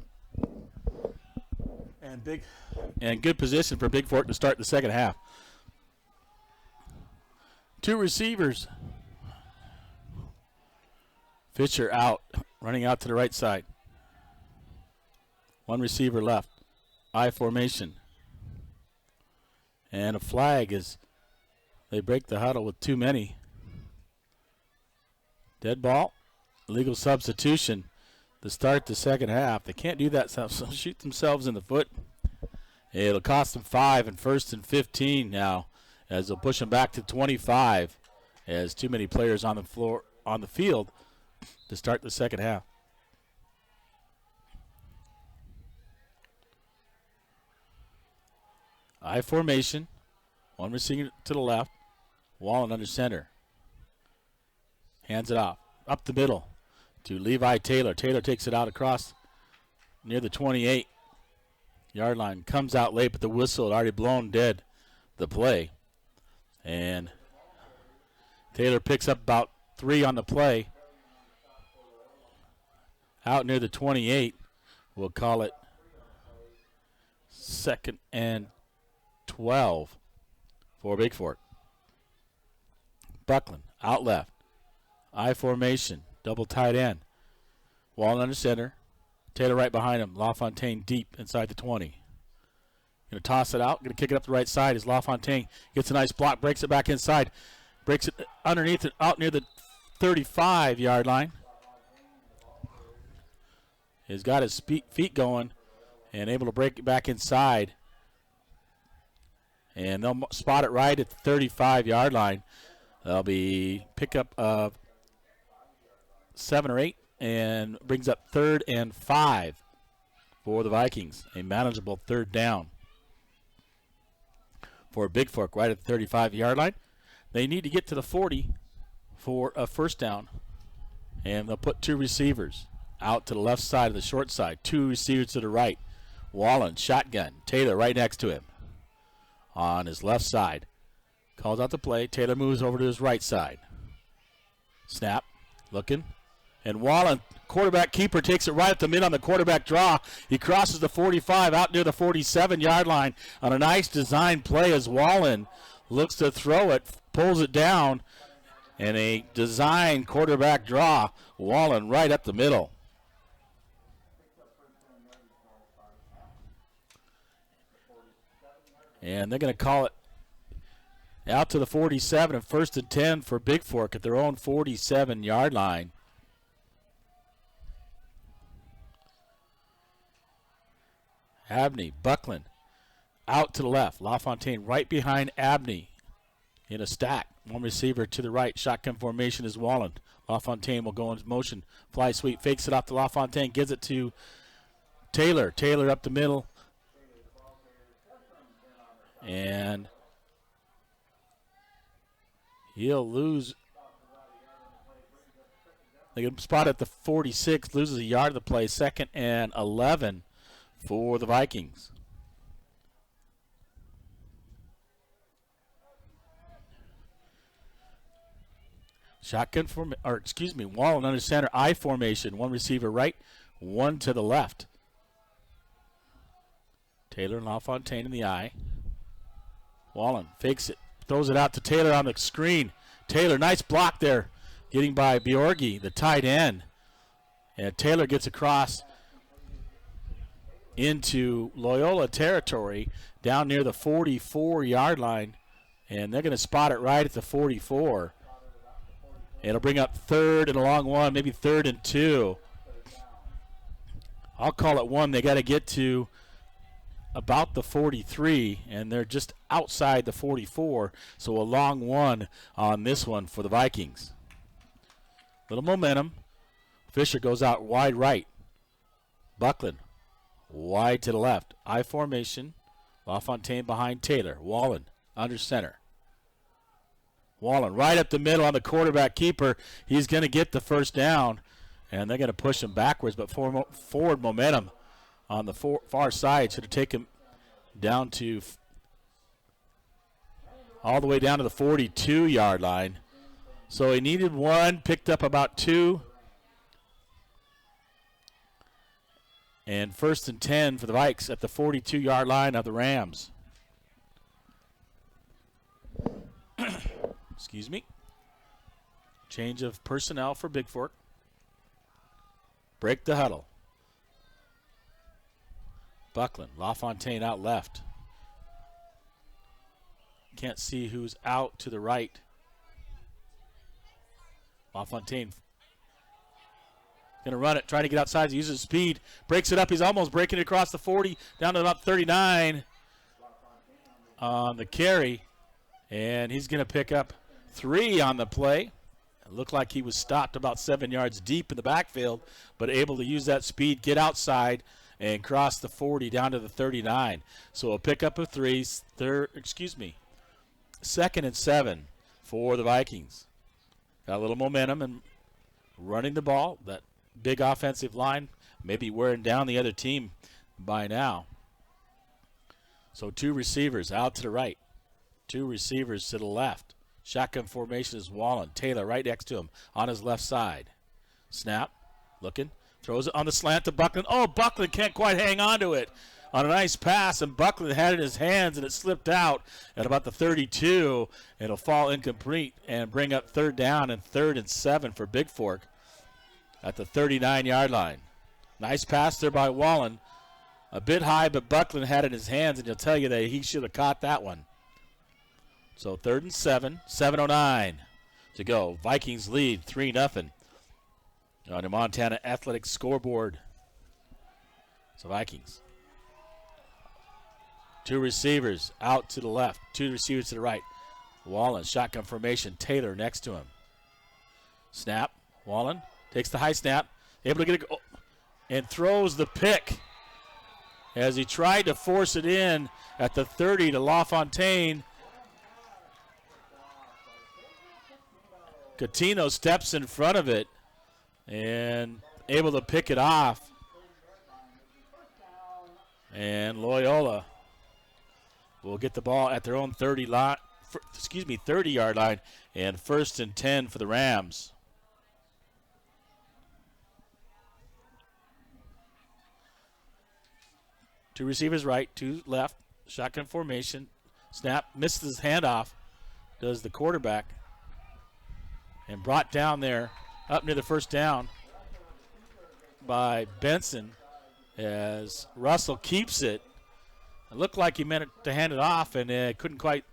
And good position for Bigfork to start the second half. Two receivers. Fisher out, running out to the right side. One receiver left. I formation. And a flag as they break the huddle with too many. Dead ball. Illegal substitution to start the second half. They can't do that, so shoot themselves in the foot. It'll cost them 5 and first and 15 now, as they'll push them back to 25, as too many players on the field to start the second half. I formation, one receiver to the left, Wallen under center. Hands it off, up the middle to Levi Taylor. Taylor takes it out across near the 28-yard line. Comes out late, but the whistle had already blown dead the play. And Taylor picks up about 3 on the play. Out near the 28. We'll call it second and 12 for Bigfork. Buckland out left. I formation. Double tight end. Wallen under center. Taylor right behind him. LaFontaine deep inside the 20. Going to toss it out. Going to kick it up the right side as LaFontaine gets a nice block. Breaks it back inside. Breaks it underneath it out near the 35-yard line. He's got his feet going and able to break it back inside. And they'll spot it right at the 35-yard line. There'll be pickup of 7 or 8 and brings up 3rd and 5 for the Vikings. A manageable 3rd down for Bigfork right at the 35-yard line. They need to get to the 40 for a first down. And they'll put 2 receivers out to the left side of the short side. 2 receivers to the right. Wallen, shotgun. Taylor right next to him on his left side. Calls out the play. Taylor moves over to his right side. Snap. Looking. And Wallen, quarterback keeper, takes it right at the mid on the quarterback draw. He crosses the 45 out near the 47-yard line on a nice design play as Wallen looks to throw it, pulls it down, and a design quarterback draw. Wallen right up the middle. And they're going to call it out to the 47 and first and 10 for Bigfork at their own 47-yard line. Abney, Buckland, out to the left. LaFontaine right behind Abney in a stack. One receiver to the right. Shotgun formation is Wallen. LaFontaine will go in motion. Fly sweep, fakes it off to LaFontaine, gives it to Taylor. Taylor up the middle. And he'll lose. They get him spot at the 46, loses a yard of the play. 2nd and 11 for the Vikings. Shotgun Wallen under center, I formation. One receiver right, one to the left. Taylor and LaFontaine in the I. Wallen fakes it, throws it out to Taylor on the screen. Taylor, nice block there, getting by Bjorgi, the tight end. And Taylor gets across into Loyola territory down near the 44-yard line. And they're going to spot it right at the 44. It'll bring up 3rd and a long one, maybe 3rd and 2. I'll call it 1. They got to get to about the 43, and they're just outside the 44. So a long 1 on this one for the Vikings. Little momentum. Fisher goes out wide right. Buckland wide to the left. I formation. LaFontaine behind Taylor. Wallen under center. Wallen right up the middle on the quarterback keeper. He's going to get the first down, and they're going to push him backwards, but forward momentum on the far side should have taken him down to all the way down to the 42-yard line. So he needed 1, picked up about 2. And 1st and 10 for the Vikes at the 42-yard line of the Rams. Excuse me. Change of personnel for Bigfork. Break the huddle. Buckland, LaFontaine out left. Can't see who's out to the right. LaFontaine going to run it, trying to get outside. He uses speed, breaks it up. He's almost breaking it across the 40, down to about 39 on the carry. And he's going to pick up 3 on the play. It looked like he was stopped about 7 yards deep in the backfield, but able to use that speed, get outside, and cross the 40 down to the 39. So a pickup of 3, 2nd and 7 for the Vikings. Got a little momentum and running the ball. That big offensive line maybe wearing down the other team by now. So 2 receivers out to the right. 2 receivers to the left. Shotgun formation is Wallen. Taylor right next to him on his left side. Snap. Looking. Throws it on the slant to Buckland. Oh, Buckland can't quite hang on to it on a nice pass, and Buckland had it in his hands, and it slipped out at about the 32. It'll fall incomplete and bring up 3rd down and 3rd and 7 for Bigfork at the 39-yard line. Nice pass there by Wallen. A bit high, but Buckland had it in his hands, and he'll tell you that he should have caught that one. So 3rd and 7, 7:09 to go. Vikings lead 3-0 on the Montana Athletics scoreboard. So Vikings. 2 receivers out to the left, 2 receivers to the right. Wallen, shotgun formation, Taylor next to him. Snap, Wallen takes the high snap, able to get it, and throws the pick as he tried to force it in at the 30 to LaFontaine. Catino steps in front of it and able to pick it off. And Loyola will get the ball at their own 30-yard line, and 1st and 10 for the Rams. Two receivers right, 2 left, shotgun formation. Snap, misses his handoff, does the quarterback, and brought down there up near the 1st down by Benson as Russell keeps it. It looked like he meant to hand it off and couldn't quite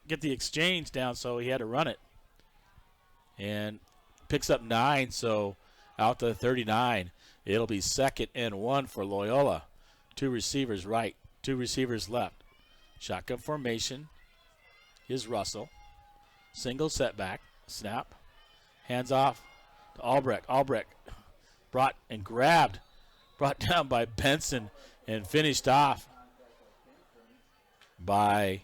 get the exchange down, so he had to run it. And picks up 9, so out to 39. It'll be 2nd and 1 for Loyola. Two receivers right, two receivers left. Shotgun formation is Russell. Single setback, snap. Hands off to Albrecht. Albrecht brought down by Benson and finished off by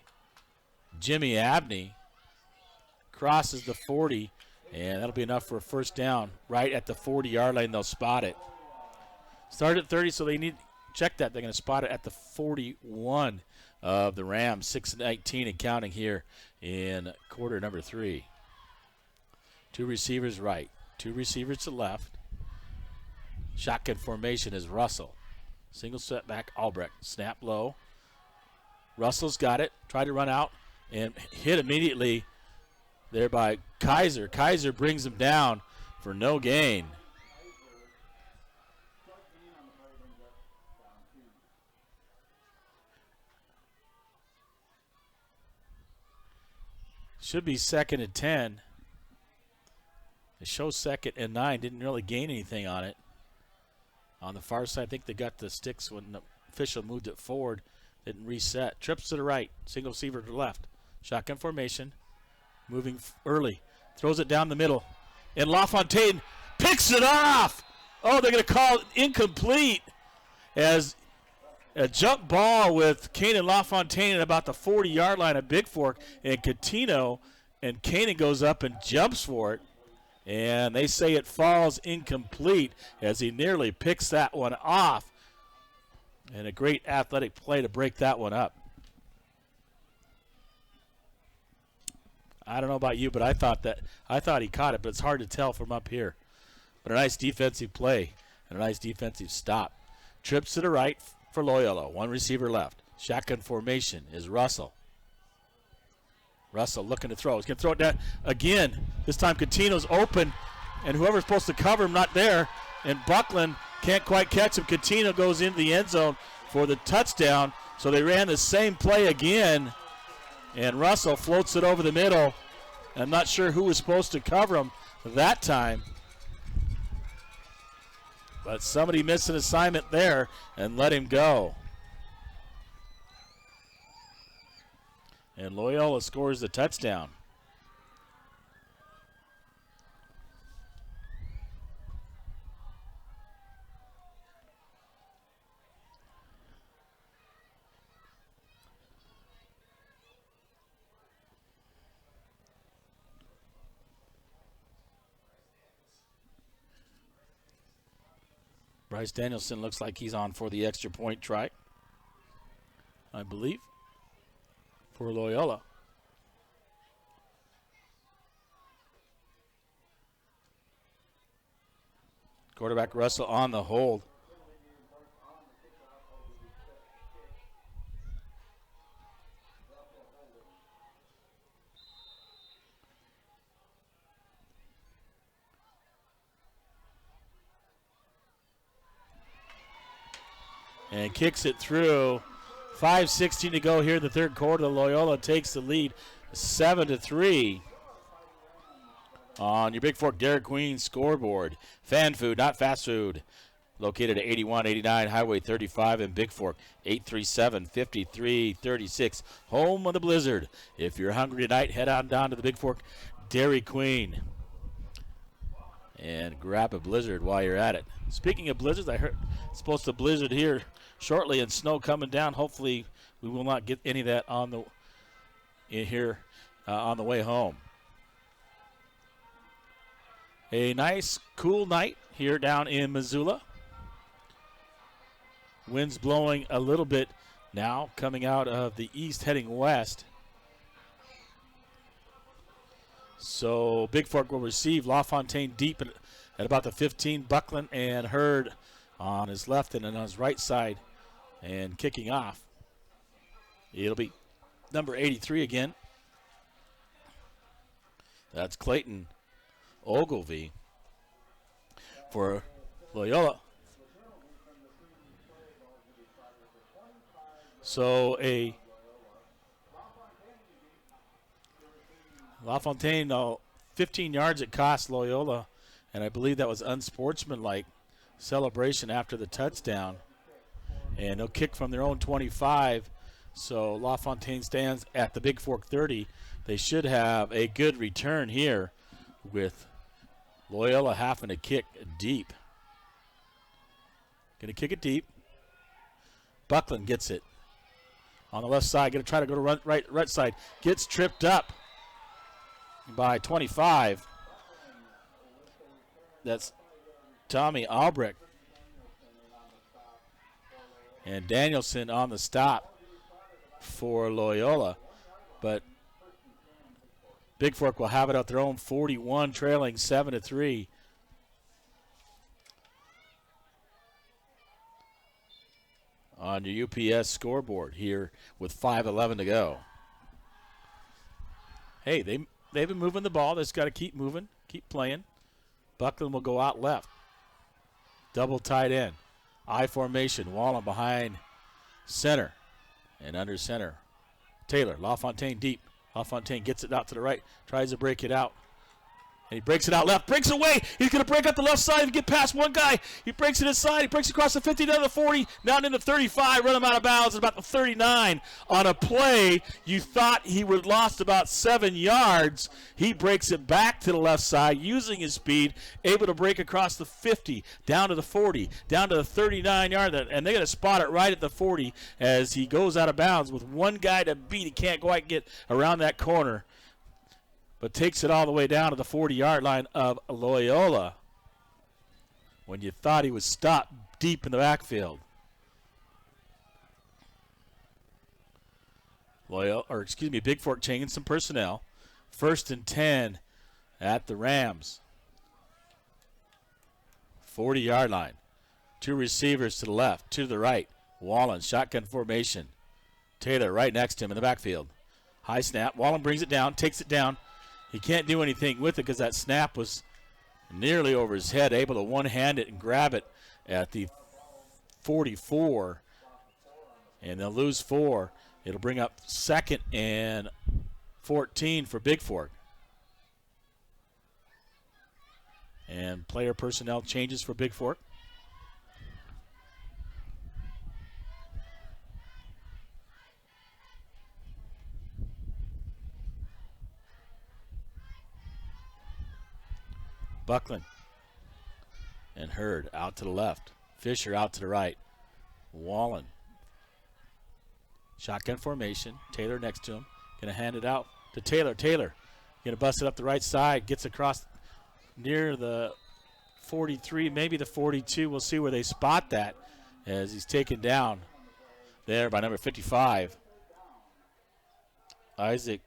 Jimmy Abney. Crosses the 40, and that'll be enough for a first down. Right at the 40-yard line, they'll spot it. Start at 30, so they need check that. They're going to spot it at the 41 of the Rams. 6:19 and counting here in quarter number 3. Two receivers right, two receivers to left. Shotgun formation is Russell. Single setback, Albrecht. Snap low. Russell's got it. Tried to run out and hit immediately there by Kaiser. Kaiser brings him down for no gain. Should be 2nd and 10. It shows 2nd and 9. Didn't really gain anything on it. On the far side, I think they got the sticks when the official moved it forward. Didn't reset. Trips to the right. Single receiver to the left. Shotgun formation. Moving early. Throws it down the middle. And LaFontaine picks it off. Oh, they're going to call it incomplete as a jump ball with Kanan LaFontaine at about the 40-yard line of Bigfork. And Catino and Kanan goes up and jumps for it. And they say it falls incomplete as he nearly picks that one off. And a great athletic play to break that one up. I don't know about you, but I thought he caught it, but it's hard to tell from up here. But a nice defensive play and a nice defensive stop. Trips to the right for Loyola. One receiver left. Shotgun formation is Russell. Russell looking to throw. He's going to throw it down again. This time Catino's open, and whoever's supposed to cover him not there. And Buckland can't quite catch him. Catino goes into the end zone for the touchdown. So they ran the same play again. And Russell floats it over the middle. I'm not sure who was supposed to cover him that time. But somebody missed an assignment there and let him go. And Loyola scores the touchdown. Bryce Danielson looks like he's on for the extra point try, I believe, for Loyola. Quarterback Russell on the hold. And kicks it through. 5:16 to go here in the third quarter. Loyola takes the lead 7-3 on your Bigfork Dairy Queen scoreboard. Fan food, not fast food. Located at 8189 Highway 35 in Bigfork. 837-5336. Home of the Blizzard. If you're hungry tonight, head on down to the Bigfork Dairy Queen and grab a blizzard while you're at it. Speaking of blizzards, I heard it's supposed to blizzard here shortly and snow coming down. Hopefully we will not get any of that on the way home. A nice cool night here down in Missoula. Winds blowing a little bit now, coming out of the east heading west. So Bigfork will receive. LaFontaine deep at about the 15. Buckland and Hurd on his left and on his right side. And kicking off, it'll be number 83 again. That's Clayton Ogilvie for Loyola. So a LaFontaine, 15 yards it cost Loyola, and I believe that was unsportsmanlike celebration after the touchdown. And they'll kick from their own 25. So LaFontaine stands at the Bigfork 30. They should have a good return here with Loyola having to kick deep. Going to kick it deep. Buckland gets it on the left side. Going to try to go to right side. Gets tripped up by 25. That's Tommy Albrecht. And Danielson on the stop for Loyola. But Bigfork will have it at their own 41, trailing 7-3. On your UPS scoreboard here with 5:11 to go. Hey, they've been moving the ball. They just got to keep moving, keep playing. Buckland will go out left. Double tight end. I formation. Wallen behind center and under center. Taylor. LaFontaine deep. LaFontaine gets it out to the right. Tries to break it out. And he breaks it out left. Breaks away. He's going to break up the left side and get past one guy. He breaks it inside. He breaks across the 50 down to the 40. Down into 35. Run him out of bounds at about the 39. On a play, you thought he would have lost about 7 yards. He breaks it back to the left side using his speed. Able to break across the 50. Down to the 40. Down to the 39-yard. And they're going to spot it right at the 40 as he goes out of bounds with one guy to beat. He can't quite get around that corner, but takes it all the way down to the 40-yard line of Loyola when you thought he was stopped deep in the backfield. Bigfork changing some personnel. 1st and 10 at the Rams. 40-yard line. 2 receivers to the left, 2 to the right. Wallen, shotgun formation. Taylor right next to him in the backfield. High snap. Wallen brings it down, takes it down. He can't do anything with it because that snap was nearly over his head, able to one-hand it and grab it at the 44. And they'll lose 4. It'll bring up 2nd and 14 for Bigfork. And player personnel changes for Bigfork. Buckland and Hurd out to the left. Fisher out to the right. Wallen. Shotgun formation. Taylor next to him. Going to hand it out to Taylor. Taylor going to bust it up the right side. Gets across near the 43, maybe the 42. We'll see where they spot that as he's taken down there by number 55, Isaac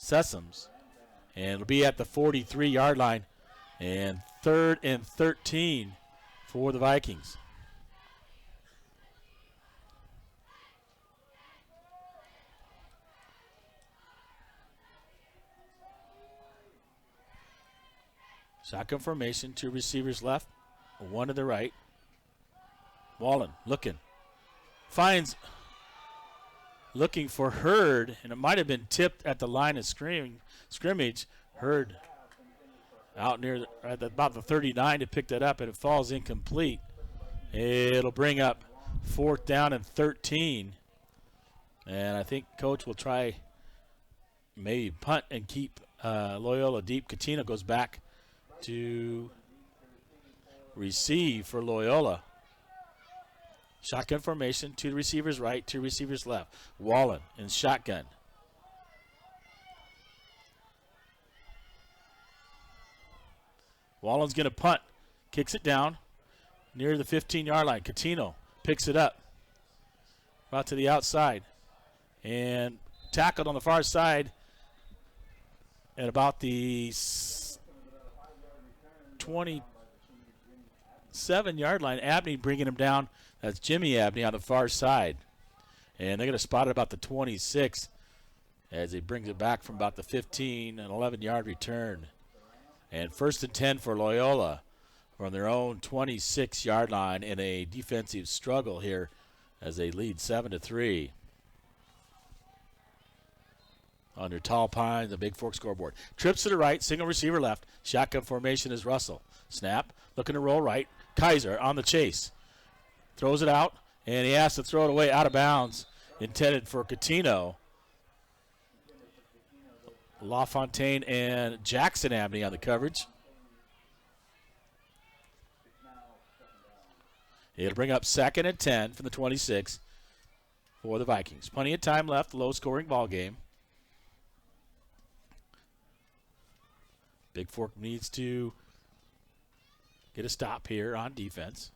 Sessoms. And it'll be at the 43-yard line. And 3rd and 13 for the Vikings. Shotgun formation, 2 receivers left, 1 to the right. Wallen looking. Looking for Hurd, and it might have been tipped at the line of scrimmage. Hurd out near about the 39 to pick that up, and it falls incomplete. It'll bring up 4th down and 13. And I think coach will try maybe punt and keep Loyola deep. Catino goes back to receive for Loyola. Shotgun formation, 2 receivers right, 2 receivers left. Wallen in shotgun. Wallen's going to punt. Kicks it down near the 15-yard line. Catino picks it up. Out to the outside. And tackled on the far side at about the 27-yard line. Abney bringing him down. That's Jimmy Abney on the far side. And they're going to spot it about the 26 as he brings it back from about the 15, an 11-yard return. And 1st and 10 for Loyola from their own 26-yard line in a defensive struggle here as they lead 7-3. Under Tall Pine, the Bigfork scoreboard. Trips to the right, single receiver left. Shotgun formation is Russell. Snap, looking to roll right. Kaiser on the chase. Throws it out, And he has to throw it away out of bounds, intended for Catino. LaFontaine and Jackson Abney on the coverage. It'll bring up 2nd and 10 from the 26 for the Vikings. Plenty of time left, low-scoring ball game. Bigfork needs to get a stop here on defense.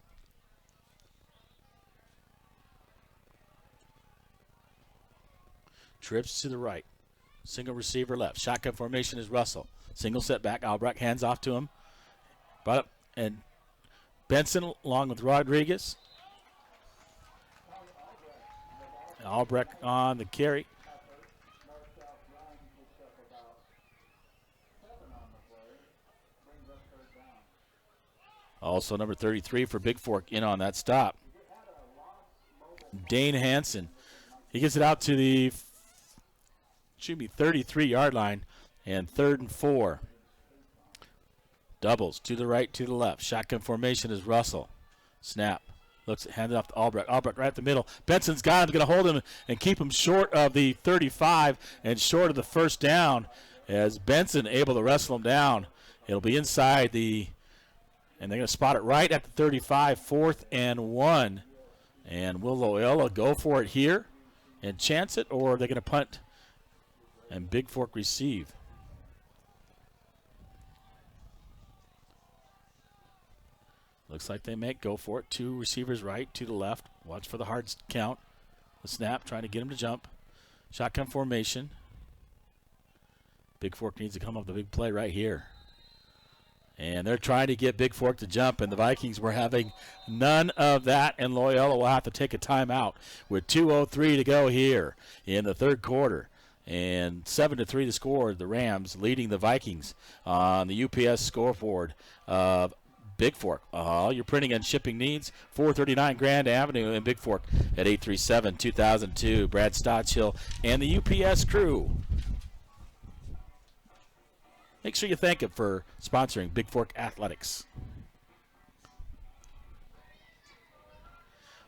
Trips to the right. Single receiver left. Shotgun formation is Russell. Single setback. Albrecht hands off to him. Brought up and Benson along with Rodriguez. Albrecht on the carry. Also number 33 for Bigfork in on that stop. Dane Hansen. He gets it out to the 33-yard line and 3rd and 4. Doubles to the right, to the left. Shotgun formation is Russell. Snap. Looks, handed off to Albrecht. Albrecht right at the middle. Benson's got him, going to hold him and keep him short of the 35 and short of the first down as Benson able to wrestle him down. It'll be inside the, and they're going to spot it right at the 35, 4th and 1. And will Loyola go for it here and chance it, or are they going to punt and Bigfork receive? Looks like they make go for it. 2 receivers right, 2 to left. Watch for the hard count. The snap, trying to get him to jump. Shotgun formation. Bigfork needs to come up with a big play right here. And they're trying to get Bigfork to jump, and the Vikings were having none of that, and Loyola will have to take a timeout with 2:03 to go here in the 3rd quarter. And 7-3 to score, the Rams leading the Vikings on the UPS scoreboard of Bigfork. All your printing and shipping needs, 439 Grand Avenue in Bigfork at 837-2002. Brad Stotchill and the UPS crew. Make sure you thank it for sponsoring Bigfork Athletics.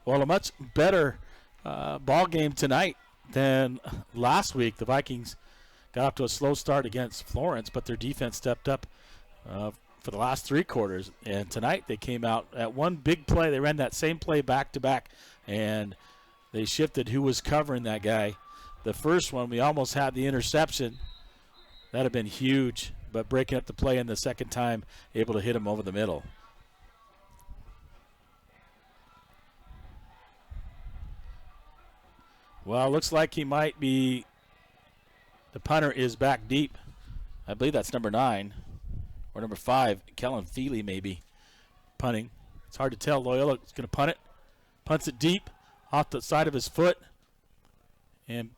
Well, a much better ball game tonight than last week. The Vikings got off to a slow start against Florence, but their defense stepped up for the last 3 quarters. And tonight they came out at one big play. They ran that same play back to back, and they shifted who was covering that guy. The first one, we almost had the interception. That had been huge, but breaking up the play in the second time, able to hit him over the middle. Well, it looks like he might be, the punter is back deep. I believe that's number 9 or number 5. Kellen Feely maybe punting. It's hard to tell. Loyola is going to punt it. Punts it deep off the side of his foot. And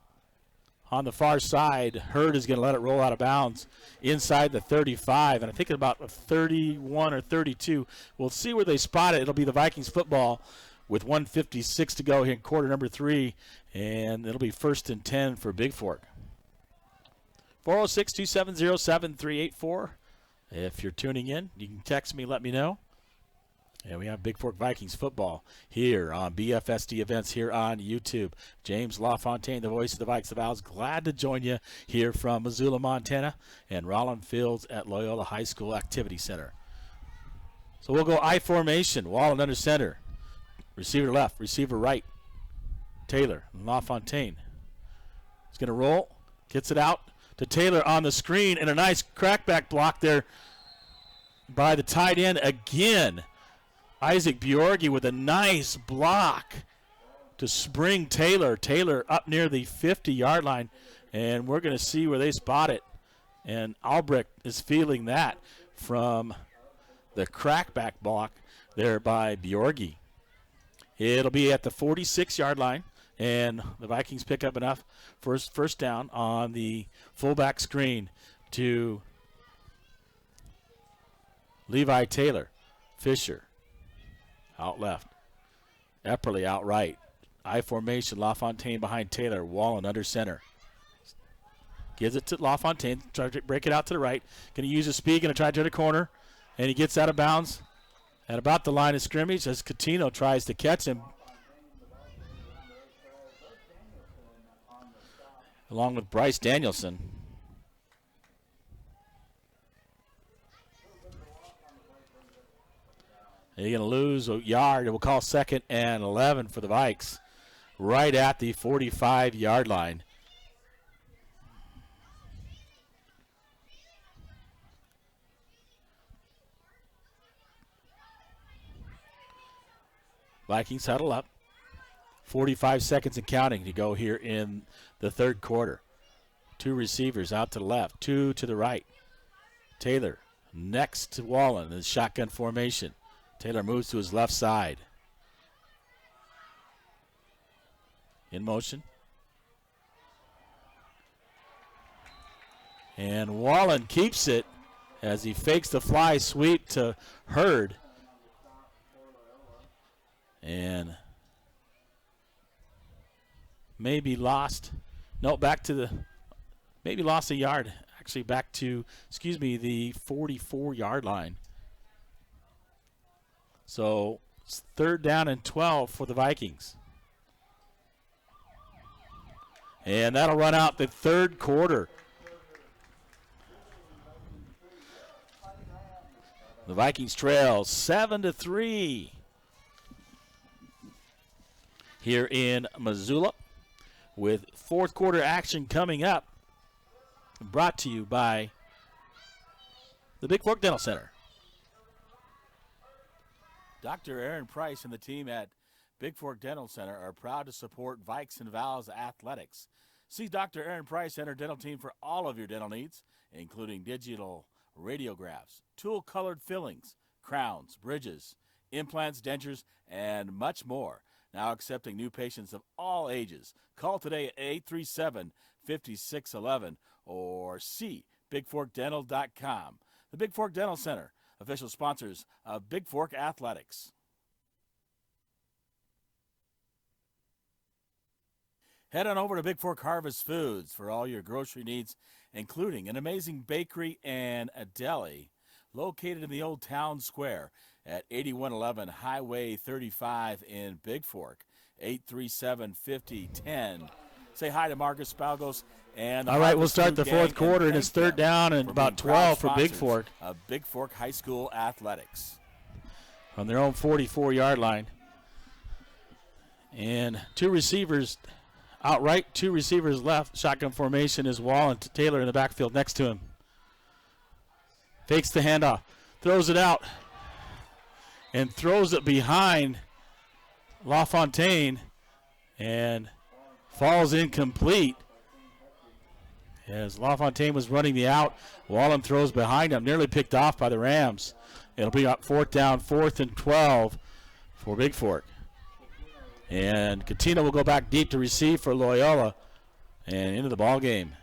on the far side, Hurd is going to let it roll out of bounds inside the 35. And I think about a 31 or 32. We'll see where they spot it. It'll be the Vikings football with 1:56 to go here in quarter number 3. And it'll be 1st and 10 for Bigfork. 406-270-7384. If you're tuning in, you can text me, let me know. And we have Bigfork Vikings football here on BFSD Events here on YouTube. James LaFontaine, the voice of the Vikes of Owls, glad to join you here from Missoula, Montana, and Rollin Fields at Loyola High School Activity Center. So we'll go I formation, Wallen under center. Receiver left, receiver right. Taylor, LaFontaine. He's going to roll, gets it out to Taylor on the screen, and a nice crackback block there by the tight end again. Isaac Bjorgi with a nice block to spring Taylor. Taylor up near the 50-yard line, and we're going to see where they spot it. And Albrecht is feeling that from the crackback block there by Bjorgi. It'll be at the 46-yard line, and the Vikings pick up enough for first down on the fullback screen to Levi Taylor. Fisher out left. Epperly out right. I formation, LaFontaine behind Taylor. Wallen under center. Gives it to LaFontaine. Try to break it out to the right. Going to use his speed. Going to try to turn the corner. And he gets out of bounds at about the line of scrimmage as Catino tries to catch him. along with Bryce Danielson. They're going to lose a yard. We'll call 2nd and 11 for the Vikes, right at the 45-yard line. Vikings huddle up. 45 seconds and counting to go here in the third quarter. 2 receivers out to the left, 2 to the right. Taylor next to Wallen in shotgun formation. Taylor moves to his left side. In motion. And Wallen keeps it as he fakes the fly sweep to Hurd. And maybe lost. No, back to the, maybe lost a yard. Actually back to, the 44-yard line. So it's 3rd down and 12 for the Vikings. And that'll run out the third quarter. The Vikings trail 7-3 here in Missoula, with fourth quarter action coming up. Brought to you by the Bigfork Dental Center. Dr. Aaron Price and the team at Bigfork Dental Center are proud to support Vikes and Vals athletics. See Dr. Aaron Price and her dental team for all of your dental needs, including digital radiographs, tool-colored fillings, crowns, bridges, implants, dentures, and much more. Now accepting new patients of all ages. Call today at 837-5611 or see bigforkdental.com. The Bigfork Dental Center, official sponsors of Bigfork Athletics. Head on over to Bigfork Harvest Foods for all your grocery needs, including an amazing bakery and a deli located in the Old Town Square at 8111 Highway 35 in Bigfork, 837-5010. Say hi to Marcus Spalgos. And all right, we'll start the fourth quarter, and it's 3rd down and about 12 for Bigfork. Of Bigfork High School Athletics. On their own 44-yard line. And 2 receivers outright, 2 receivers left. Shotgun formation is Wall and Taylor in the backfield next to him. Fakes the handoff, throws it out, and throws it behind LaFontaine, and falls incomplete. As LaFontaine was running the out, Wallen throws behind him, nearly picked off by the Rams. It'll be up 4th down, 4th and 12 for Bigfork. And Catino will go back deep to receive for Loyola, and into the ball game.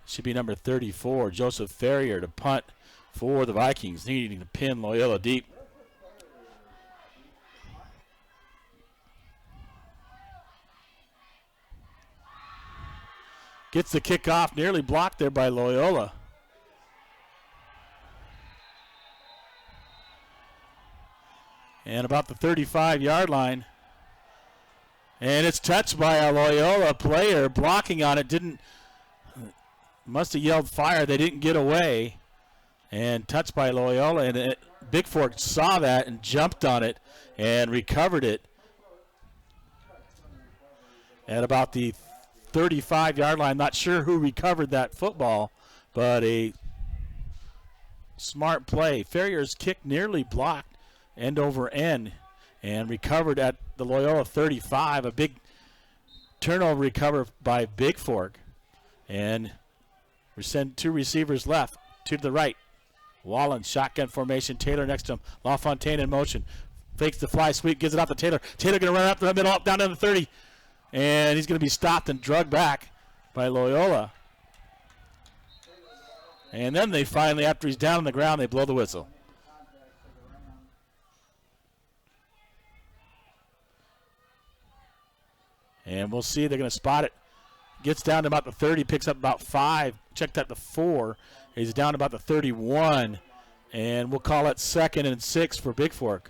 Should be number 34, Joseph Ferrier, to punt for the Vikings, needing to pin Loyola deep. Gets the kickoff, nearly blocked there by Loyola. And about the 35-yard line. And it's touched by a Loyola player, blocking on it. Must have yelled fire. They didn't get away. And touched by Loyola. And Bigfork saw that and jumped on it and recovered it at about the 35-yard line. Not sure who recovered that football, but a smart play. Ferrier's kick nearly blocked end over end and recovered at the Loyola 35. A big turnover recover by Bigfork. And we send 2 receivers left, 2 to the right. Wallen, shotgun formation. Taylor next to him. LaFontaine in motion. Fakes the fly sweep, gives it out to Taylor. Taylor going to run up the middle, up down to the 30. And he's going to be stopped and drugged back by Loyola. And then they finally, after he's down on the ground, they blow the whistle. And we'll see. They're going to spot it. Gets down to about the 30, picks up about 5. Checked at the 4. He's down to about the 31. And we'll call it 2nd and 6 for Bigfork.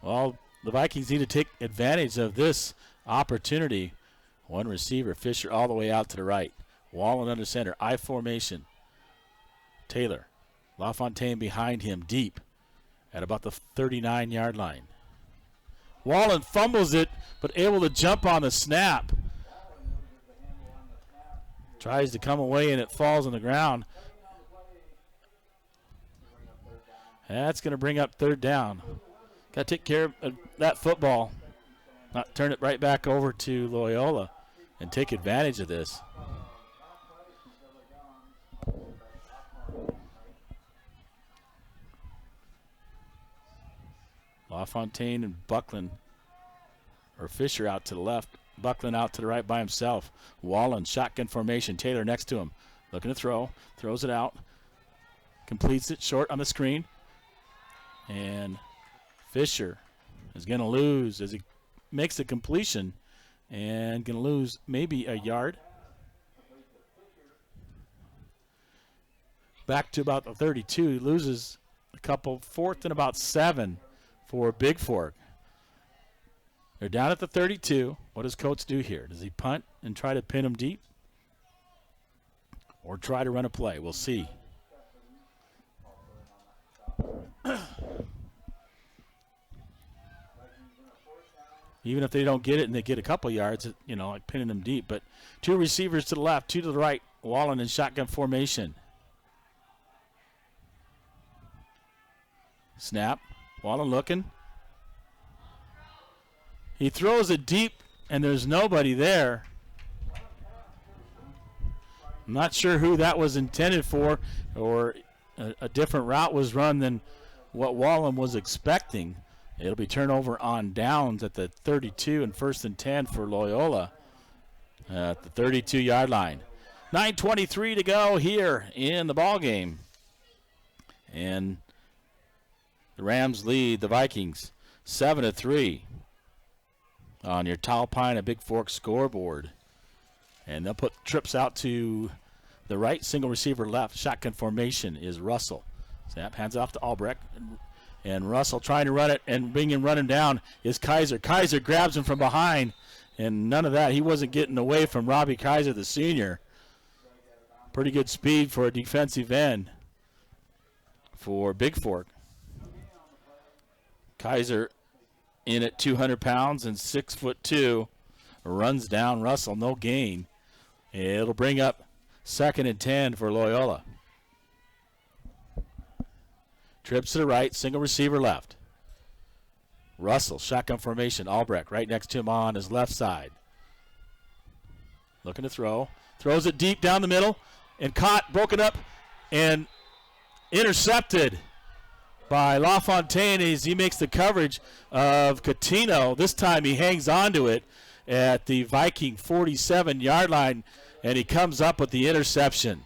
Well, the Vikings need to take advantage of this opportunity. One receiver, Fisher all the way out to the right. Wallen under center, I formation. Taylor, LaFontaine behind him deep at about the 39-yard line. Wallen fumbles it, but able to jump on the snap. Tries to come away, and it falls on the ground. That's going to bring up third down. Got to take care of that football, not turn it right back over to Loyola and take advantage of this. LaFontaine and Buckland, or Fisher out to the left, Buckland out to the right by himself. Wallen, shotgun formation, Taylor next to him. Looking to throw, throws it out, completes it short on the screen. And Fisher is going to lose as he makes the completion and going to lose maybe a yard. Back to about the 32. He loses a couple, 4th and about 7 for Bigfork. They're down at the 32. What does Coates do here? Does he punt and try to pin him deep? Or try to run a play? We'll see. Even if they don't get it and they get a couple yards, you know, like pinning them deep. But 2 receivers to the left, 2 to the right. Wallen in shotgun formation. Snap. Wallen looking. He throws it deep, and there's nobody there. I'm not sure who that was intended for, or a different route was run than what Wallen was expecting. It'll be turnover on downs at the 32 and 1st and 10 for Loyola at the 32-yard line. 9:23 to go here in the ball game. And the Rams lead the Vikings 7-3 on your Talpine and Bigfork scoreboard. And they'll put trips out to the right, single receiver left. Shotgun formation is Russell. Snap, hands off to Albrecht. And Russell trying to run it and bring him running down is Kaiser. Kaiser grabs him from behind, and none of that. He wasn't getting away from Robbie Kaiser, the senior. Pretty good speed for a defensive end for Bigfork. Kaiser in at 200 pounds and 6'2", runs down Russell, no gain. It'll bring up 2nd and 10 for Loyola. Trips to the right, single receiver left. Russell, shotgun formation, Albrecht right next to him on his left side. Looking to throw. Throws it deep down the middle and caught, broken up, and intercepted by LaFontaine as he makes the coverage of Catino. This time he hangs on to it at the Viking 47-yard line, and he comes up with the interception.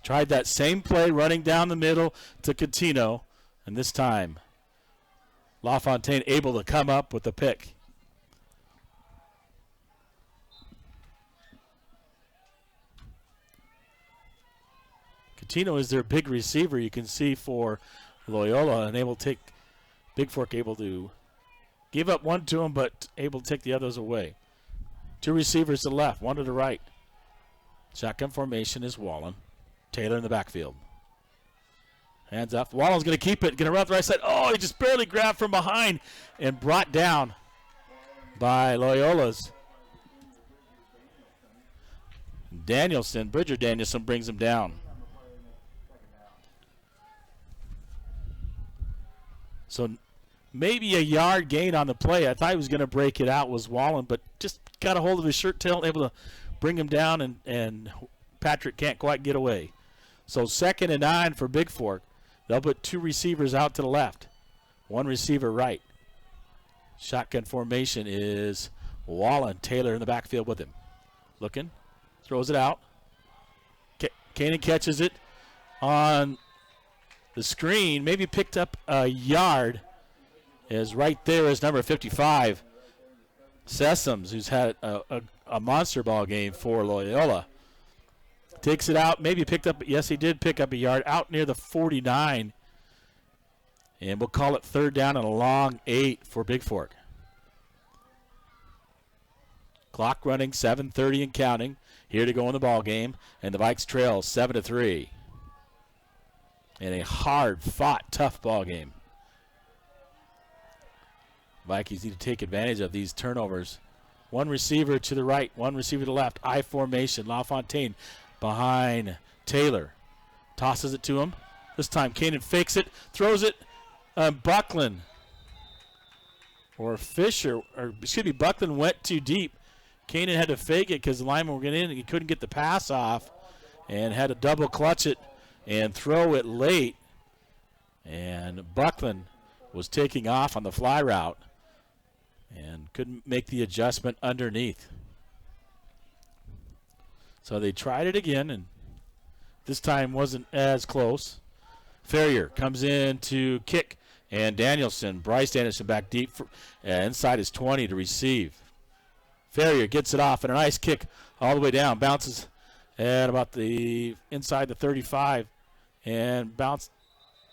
Tried that same play running down the middle to Catino, and this time LaFontaine able to come up with the pick. Catino is their big receiver, you can see, for Loyola, and able to take Bigfork, able to give up one to him, but able to take the others away. 2 receivers to the left, 1 to the right. Shotgun formation is Wallen. Taylor in the backfield. Hands up. Wallen's going to keep it. Going to run the right side. Oh, he just barely grabbed from behind and brought down by Loyola's. Danielson, Bridger Danielson brings him down. So maybe a yard gain on the play. I thought he was going to break it out, was Wallen, but just got a hold of his shirt tail, able to bring him down, and Patrick can't quite get away. So 2nd and 9 for Bigfork. They'll put 2 receivers out to the left, 1 receiver right. Shotgun formation is Wallen. Taylor in the backfield with him. Looking, throws it out. Kanan catches it on the screen. Maybe picked up a yard. Is right there is number 55, Sessoms, who's had a monster ball game for Loyola. Takes it out, maybe picked up, yes, he did pick up a yard out near the 49. And we'll call it third down and a long 8 for Bigfork. Clock running, 7:30 and counting. Here to go in the ball game, and the Vikes trail 7-3. In a hard-fought, tough ball game. Vikings need to take advantage of these turnovers. One receiver to the right, one receiver to the left. I formation. LaFontaine behind Taylor. Tosses it to him. This time Kanan fakes it, throws it. Buckland or Fisher, or excuse me, Buckland went too deep. Kanan had to fake it because the linemen were getting in and he couldn't get the pass off and had to double clutch it and throw it late. And Buckland was taking off on the fly route and couldn't make the adjustment underneath. So they tried it again, and this time wasn't as close. Ferrier comes in to kick, and Bryce Danielson back deep inside his 20 to receive. Ferrier gets it off, and a nice kick all the way down. Bounces at about the inside the 35, and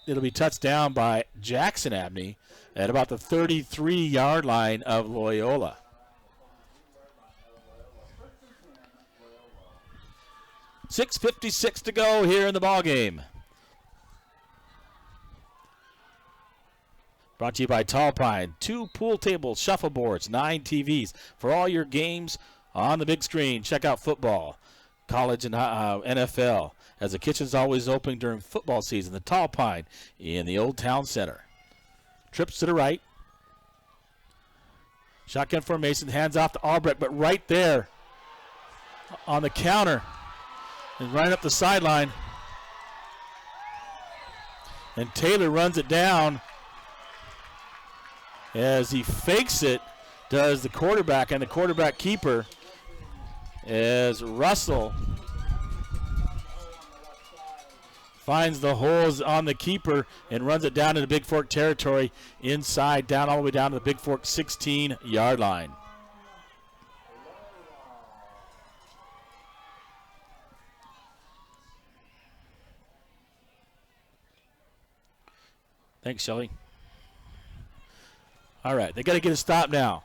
it'll be touched down by Jackson Abney at about the 33-yard line of Loyola. .56 to go here in the ball game. Brought to you by Tall Pine. 2 pool tables, shuffleboards, 9 TVs for all your games on the big screen. Check out football, college, and NFL. As the kitchen's always open during football season, the Tall Pine in the Old Town Center. Trips to the right. Shotgun formation, hands off to Albrecht, but right there on the counter and right up the sideline. And Taylor runs it down. As he fakes it, does the quarterback and the quarterback keeper, as Russell finds the holes on the keeper and runs it down into Bigfork territory, inside, down all the way down to the Bigfork 16-yard line. Thanks, Shelly. All right, they got to get a stop now.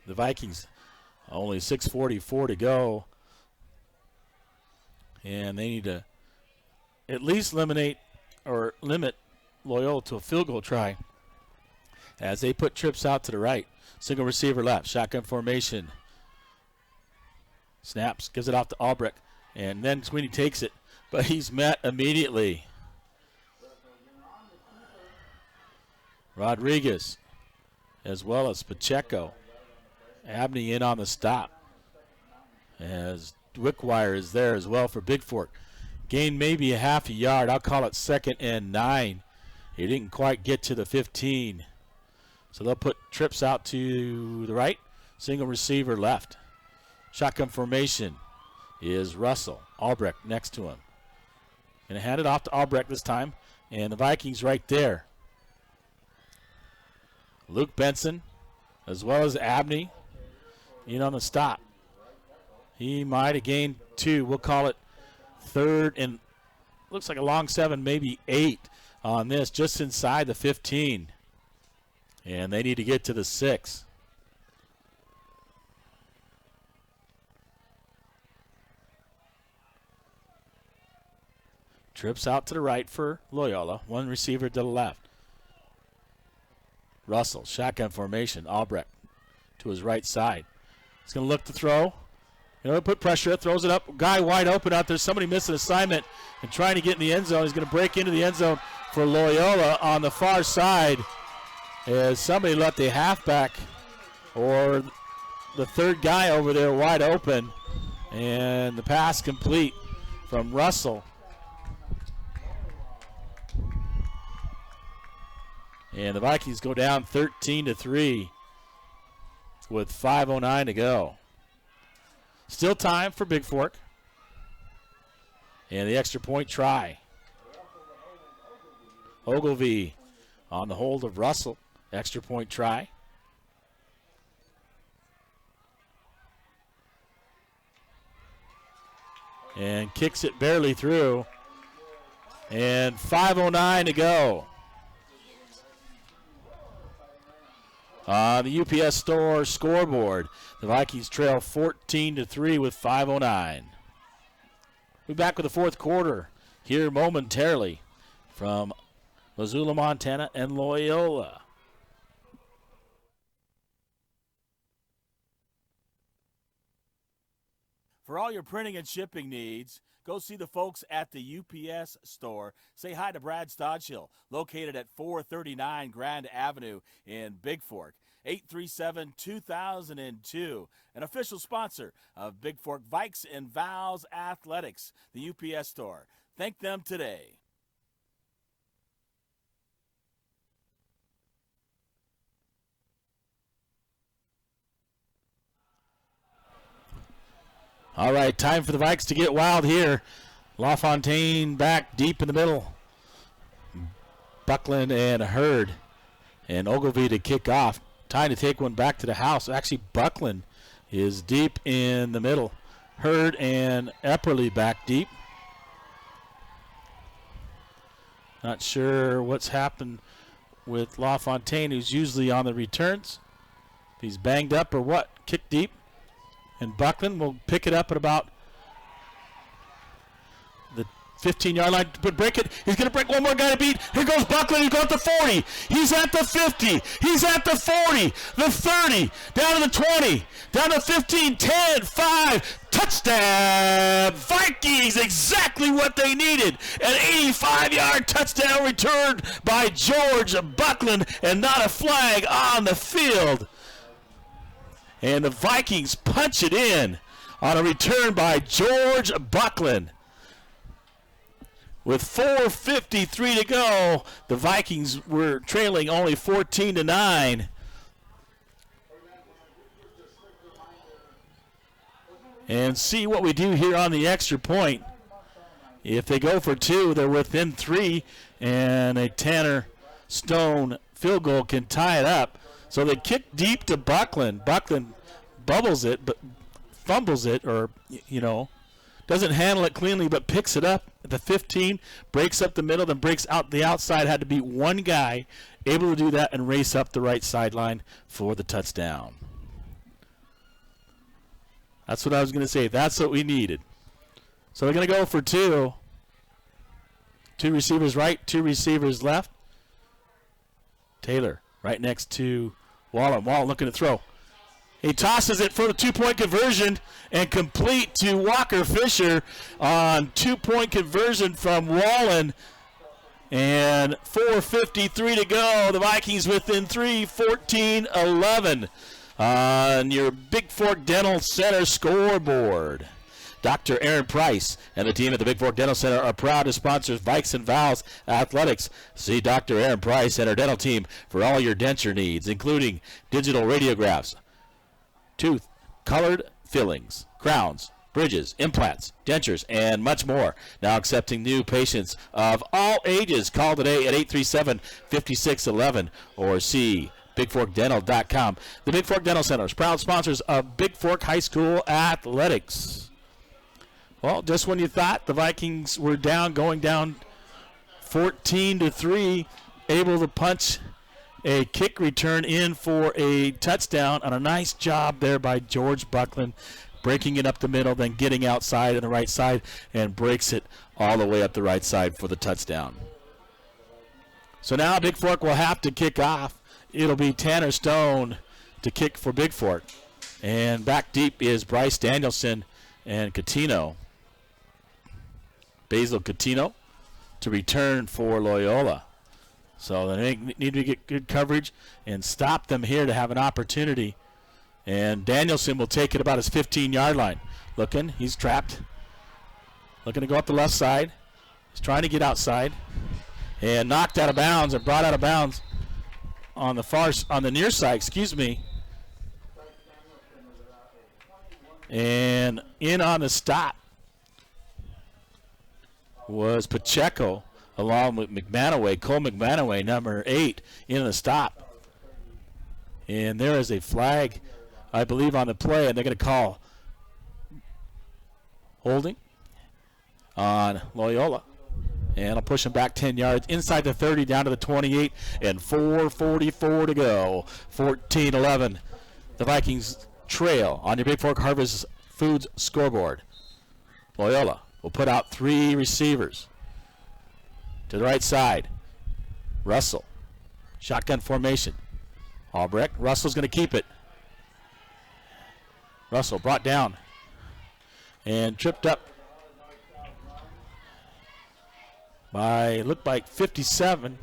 The Vikings, only 6:44 to go. And they need to at least limit Loyola to a field goal try as they put trips out to the right. Single receiver left, shotgun formation. Snaps, gives it off to Albrecht, and then Sweeney takes it, but he's met immediately. Rodriguez, as well as Pacheco. Abney in on the stop, as Wickwire is there as well for Bigfork. Gain maybe a half a yard. I'll call it 2nd and 9. He didn't quite get to the 15. So they'll put trips out to the right. Single receiver left. Shotgun formation is Russell. Albrecht next to him. Going to hand it off to Albrecht this time. And the Vikings right there. Luke Benson, as well as Abney, in on the stop. He might have gained 2. We'll call it 3rd and looks like a long 7, maybe 8 on this, just inside the 15. And they need to get to the 6. Trips out to the right for Loyola. One receiver to the left. Russell, shotgun formation. Albrecht to his right side. He's going to look to throw. Put pressure, throws it up. Guy wide open out there. Somebody missed an assignment and trying to get in the end zone. He's going to break into the end zone for Loyola on the far side as somebody let the halfback or the third guy over there wide open. And the pass complete from Russell. And the Vikings go down 13-3 with 5:09 to go. Still time for Bigfork. And the extra point try. Ogilvie on the hold of Russell. Extra point try. And kicks it barely through. And 5:09 to go. On the UPS Store scoreboard, the Vikings trail 14-3 with 5:09. We'll be back with the fourth quarter here momentarily from Missoula, Montana and Loyola. For all your printing and shipping needs, go see the folks at the UPS Store. Say hi to Brad Stodchill, located at 439 Grand Avenue in Bigfork. 837-2002, an official sponsor of Bigfork Vikes and Vows Athletics, the UPS Store. Thank them today. All right, time for the Vikes to get wild here. LaFontaine back deep in the middle. Buckland and Hurd and Ogilvie to kick off. Time to take one back to the house. Actually, Buckland is deep in the middle. Hurd and Epperly back deep. Not sure what's happened with LaFontaine, who's usually on the returns. If he's banged up or what. Kick deep. And Buckland will pick it up at about the 15-yard line to break it. He's going to break one more guy to beat. Here goes Buckland. He's got the 40. He's at the 50. He's at the 40. The 30. Down to the 20. Down to 15, 10, 5. Touchdown! Vikings, exactly what they needed. An 85-yard touchdown returned by George Buckland, and not a flag on the field. And the Vikings punch it in on a return by George Buckland. With 4:53 to go, the Vikings were trailing only 14-9. And see what we do here on the extra point. If they go for two, they're within 3, and a Tanner Stone field goal can tie it up. So they kick deep to Buckland. Buckland bubbles it, but fumbles it, or, doesn't handle it cleanly, but picks it up at the 15, breaks up the middle, then breaks out the outside. Had to be one guy able to do that and race up the right sideline for the touchdown. That's what I was going to say. That's what we needed. So they're going to go for two. 2 receivers right, 2 receivers left. Taylor right next to Wallen. Wallen looking to throw. He tosses it for the 2-point conversion and complete to Walker Fisher on 2-point conversion from Wallen. And 4:53 to go. The Vikings within 3, 14-11 on your Bigfork Dental Center scoreboard. Dr. Aaron Price and the team at the Bigfork Dental Center are proud to sponsor Vikes and Vows Athletics. See Dr. Aaron Price and her dental team for all your denture needs, including digital radiographs, tooth, colored fillings, crowns, bridges, implants, dentures, and much more. Now accepting new patients of all ages. Call today at 837-5611 or see BigForkDental.com. The Bigfork Dental Center is proud sponsors of Bigfork High School Athletics. Well, just when you thought the Vikings were going down 14-3, able to punch a kick return in for a touchdown, on a nice job there by George Buckland, breaking it up the middle, then getting outside on the right side, and breaks it all the way up the right side for the touchdown. So now Bigfork will have to kick off. It'll be Tanner Stone to kick for Bigfork. And back deep is Bryce Danielson and Catino. Basil Catino to return for Loyola. So they need to get good coverage and stop them here to have an opportunity. And Danielson will take it about his 15-yard line. Looking, he's trapped. Looking to go up the left side. He's trying to get outside. And knocked out of bounds, and brought out of bounds on the near side, And in on the stop was Pacheco, along with Cole McManaway, number 8, in the stop. And there is a flag, I believe, on the play, and they're going to call holding on Loyola. And I'll push him back 10 yards inside the 30 down to the 28 and 4:44 to go. 14-11. The Vikings trail on your Bigfork Harvest Foods scoreboard. Loyola will put out 3 receivers. To the right side, Russell. Shotgun formation. Albrecht. Russell's going to keep it. Russell brought down and tripped up by, looked like 57.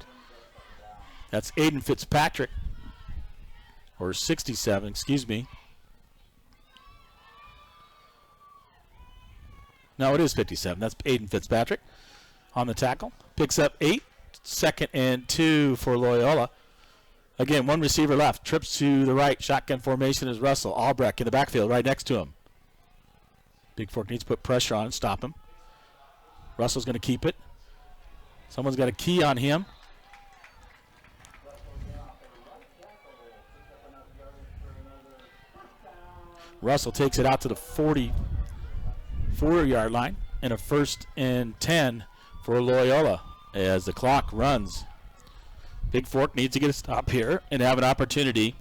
That's Aiden Fitzpatrick. Or 67, excuse me. No, it is 57. That's Aiden Fitzpatrick on the tackle. Picks up 8. 2nd and 2 for Loyola. Again, 1 receiver left. Trips to the right. Shotgun formation is Russell. Albrecht in the backfield right next to him. Bigfork needs to put pressure on and stop him. Russell's going to keep it. Someone's got a key on him. Russell takes it out to the 44-yard line, and a 1st and 10 for Loyola as the clock runs. Bigfork needs to get a stop here and have an opportunity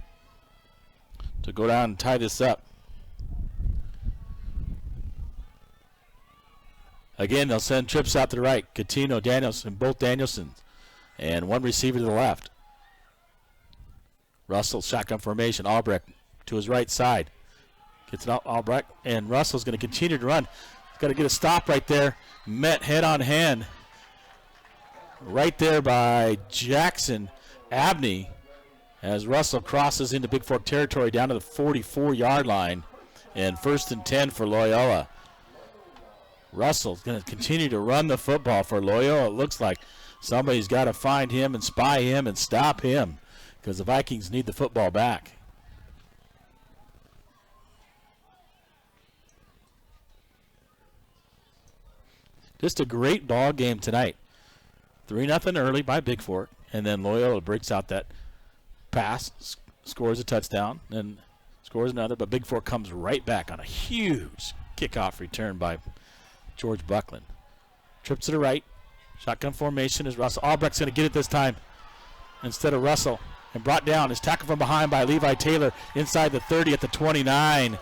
to go down and tie this up. Again, they'll send trips out to the right. Catino, Danielson, both Danielsons, and 1 receiver to the left. Russell, shotgun formation. Albrecht to his right side. Gets it out, Albrecht, and Russell's going to continue to run. He's got to get a stop right there. Met head on hand right there by Jackson Abney as Russell crosses into Bigfork territory down to the 44-yard line, and 1st and 10 for Loyola. Russell's going to continue to run the football for Loyola. It looks like somebody's got to find him and spy him and stop him because the Vikings need the football back. Just a great ball game tonight. 3-0 early by Bigfork, and then Loyola breaks out that pass, scores a touchdown, and scores another, but Bigfork comes right back on a huge kickoff return by George Buckland. Trips to the right. Shotgun formation is Russell. Albrecht's going to get it this time instead of Russell, and brought down. Is tackled from behind by Levi Taylor inside the 30 at the 29,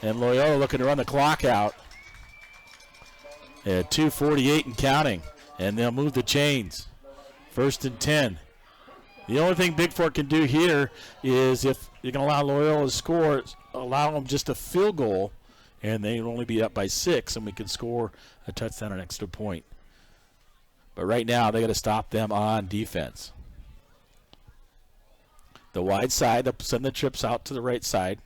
and Loyola looking to run the clock out at 2:48 and counting. And they'll move the chains. 1st and 10. The only thing Bigfork can do here is if you're going to allow Loyola to score, allow them just a field goal, and they'll only be up by 6, and we can score a touchdown or an extra point. But right now, they got to stop them on defense. The wide side, they'll send the trips out to the right side.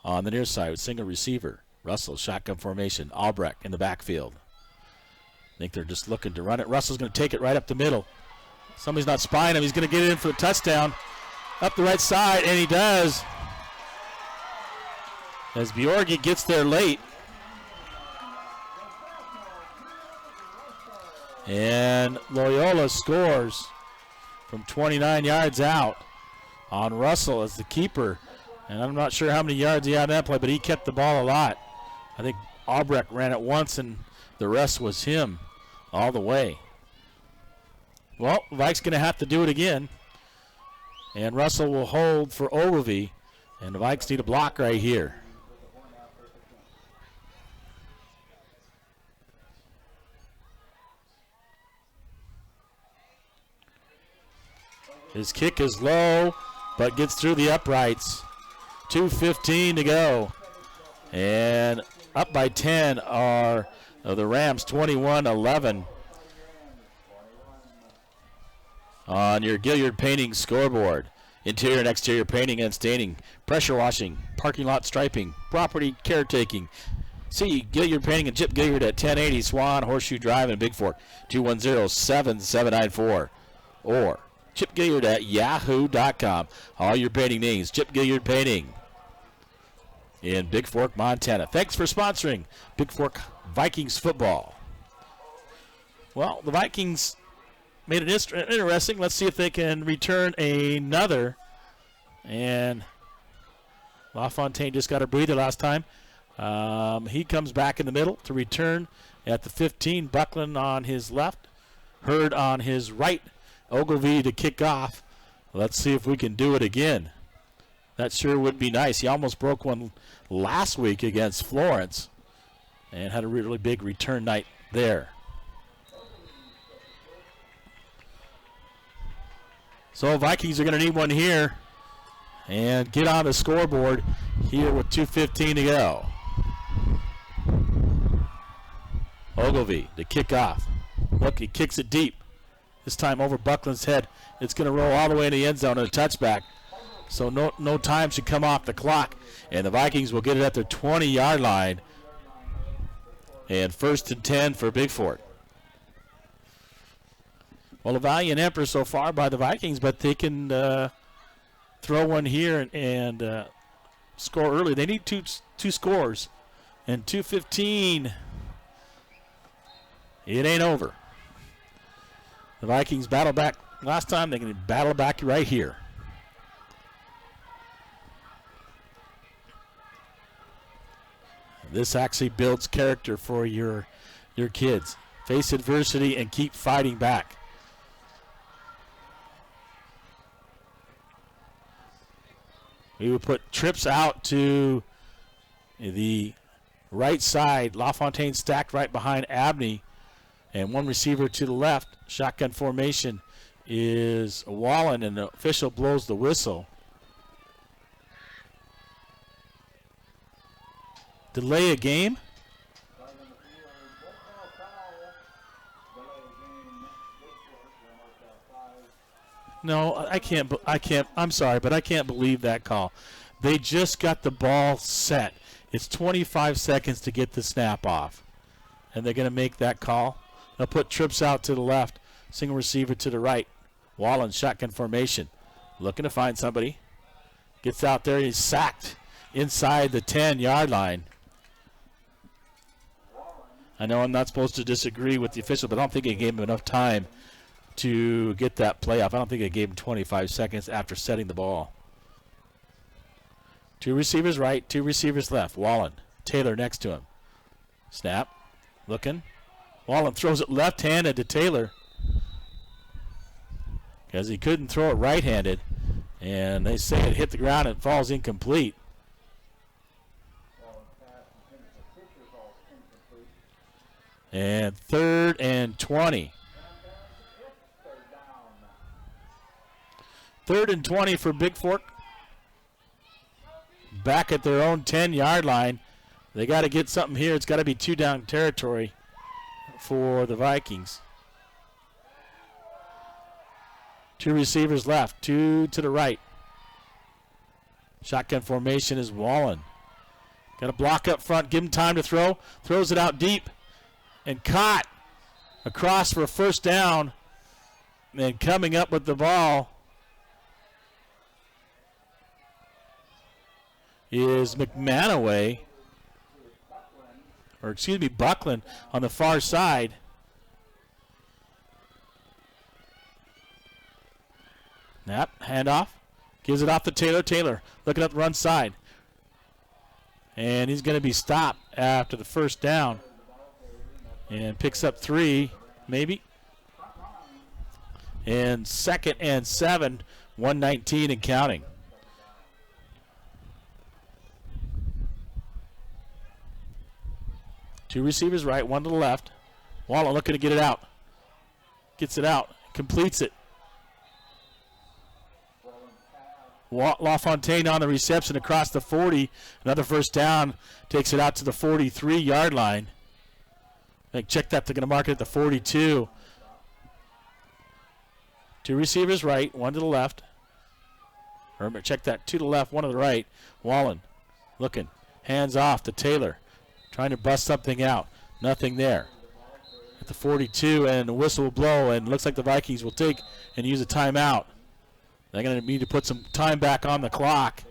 On the near side, with single receiver. Russell, shotgun formation. Albrecht in the backfield. I think they're just looking to run it. Russell's going to take it right up the middle. Somebody's not spying him. He's going to get it in for the touchdown. Up the right side, and he does. As Bjorgi gets there late. And Loyola scores from 29 yards out on Russell as the keeper. And I'm not sure how many yards he had in that play, but he kept the ball a lot. I think Albrecht ran it once, and the rest was him all the way. Well, Vikes going to have to do it again. And Russell will hold for Ogilvie. And the Vikes need a block right here. His kick is low, but gets through the uprights. 2:15 to go. And up by 10 are the Rams, 21-11. On your Gilliard Painting scoreboard. Interior and exterior painting and staining, pressure washing, parking lot striping, property caretaking. See Gilliard Painting and Chip Gilliard at 1080 Swan, Horseshoe Drive in Bigfork, 210-7794. Or Chip Gilliard at yahoo.com. All your painting needs, Chip Gilliard Painting in Bigfork, Montana. Thanks for sponsoring Bigfork Vikings football. Well, the Vikings made it interesting. Let's see if they can return another. And LaFontaine just got a breather last time. He comes back in the middle to return at the 15. Buckland on his left Hurd on his right. Ogilvie to kick off. Let's see if we can do it again. That sure would be nice. He almost broke one last week against Florence and had a really big return night there. So Vikings are going to need one here and get on the scoreboard here with 2:15 to go. Ogilvie to kick off. Look, he kicks it deep. This time over Buckland's head. It's going to roll all the way in the end zone and a touchback. So no time should come off the clock. And the Vikings will get it at their 20-yard line. And 1st and 10 for Bigfork. Well, a valiant effort so far by the Vikings, but they can throw one here and score early. They need two scores. And 2:15, it ain't over. The Vikings battle back last time. They can battle back right here. This actually builds character for your kids. Face adversity and keep fighting back. We would put trips out to the right side. LaFontaine stacked right behind Abney. And one receiver to the left. Shotgun formation is Wallen, and the official blows the whistle. Delay a game? No, I can't. I'm sorry, but I can't believe that call. They just got the ball set. It's 25 seconds to get the snap off. And they're going to make that call. They'll put trips out to the left. Single receiver to the right. Wallen, shotgun formation. Looking to find somebody. Gets out there. He's sacked inside the 10-yard line. I know I'm not supposed to disagree with the official, but I don't think he gave him enough time to get that play off. I don't think they gave him 25 seconds after setting the ball. Two receivers right, two receivers left. Wallen, Taylor next to him. Snap, looking. Wallen throws it left-handed to Taylor because he couldn't throw it right-handed, and they say it hit the ground and falls incomplete. And 3rd and 20. 3rd and 20 for Bigfork. Back at their own 10-yard line. They got to get something here. It's got to be 2-down territory for the Vikings. Two receivers left, two to the right. Shotgun formation is Wallen. Got a block up front, give him time to throw. Throws it out deep and caught across for a 1st down. And coming up with the ball is McManaway, or excuse me, Buckland on the far side. Snap, handoff, gives it off to Taylor. Taylor looking up the run side. And he's going to be stopped after the 1st down. And picks up 3, maybe. And 2nd and 7, 1:19 and counting. Two receivers right, one to the left. Wallen looking to get it out. Gets it out, completes it. LaFontaine on the reception across the 40. Another 1st down, takes it out to the 43-yard line. Check that, they're going to mark it at the 42. Two receivers right, one to the left. Remember, check that, two to the left, one to the right. Wallen looking, hands off to Taylor. Trying to bust something out. Nothing there. At the 42, and the whistle will blow, and looks like the Vikings will take and use a timeout. They're going to need to put some time back on the clock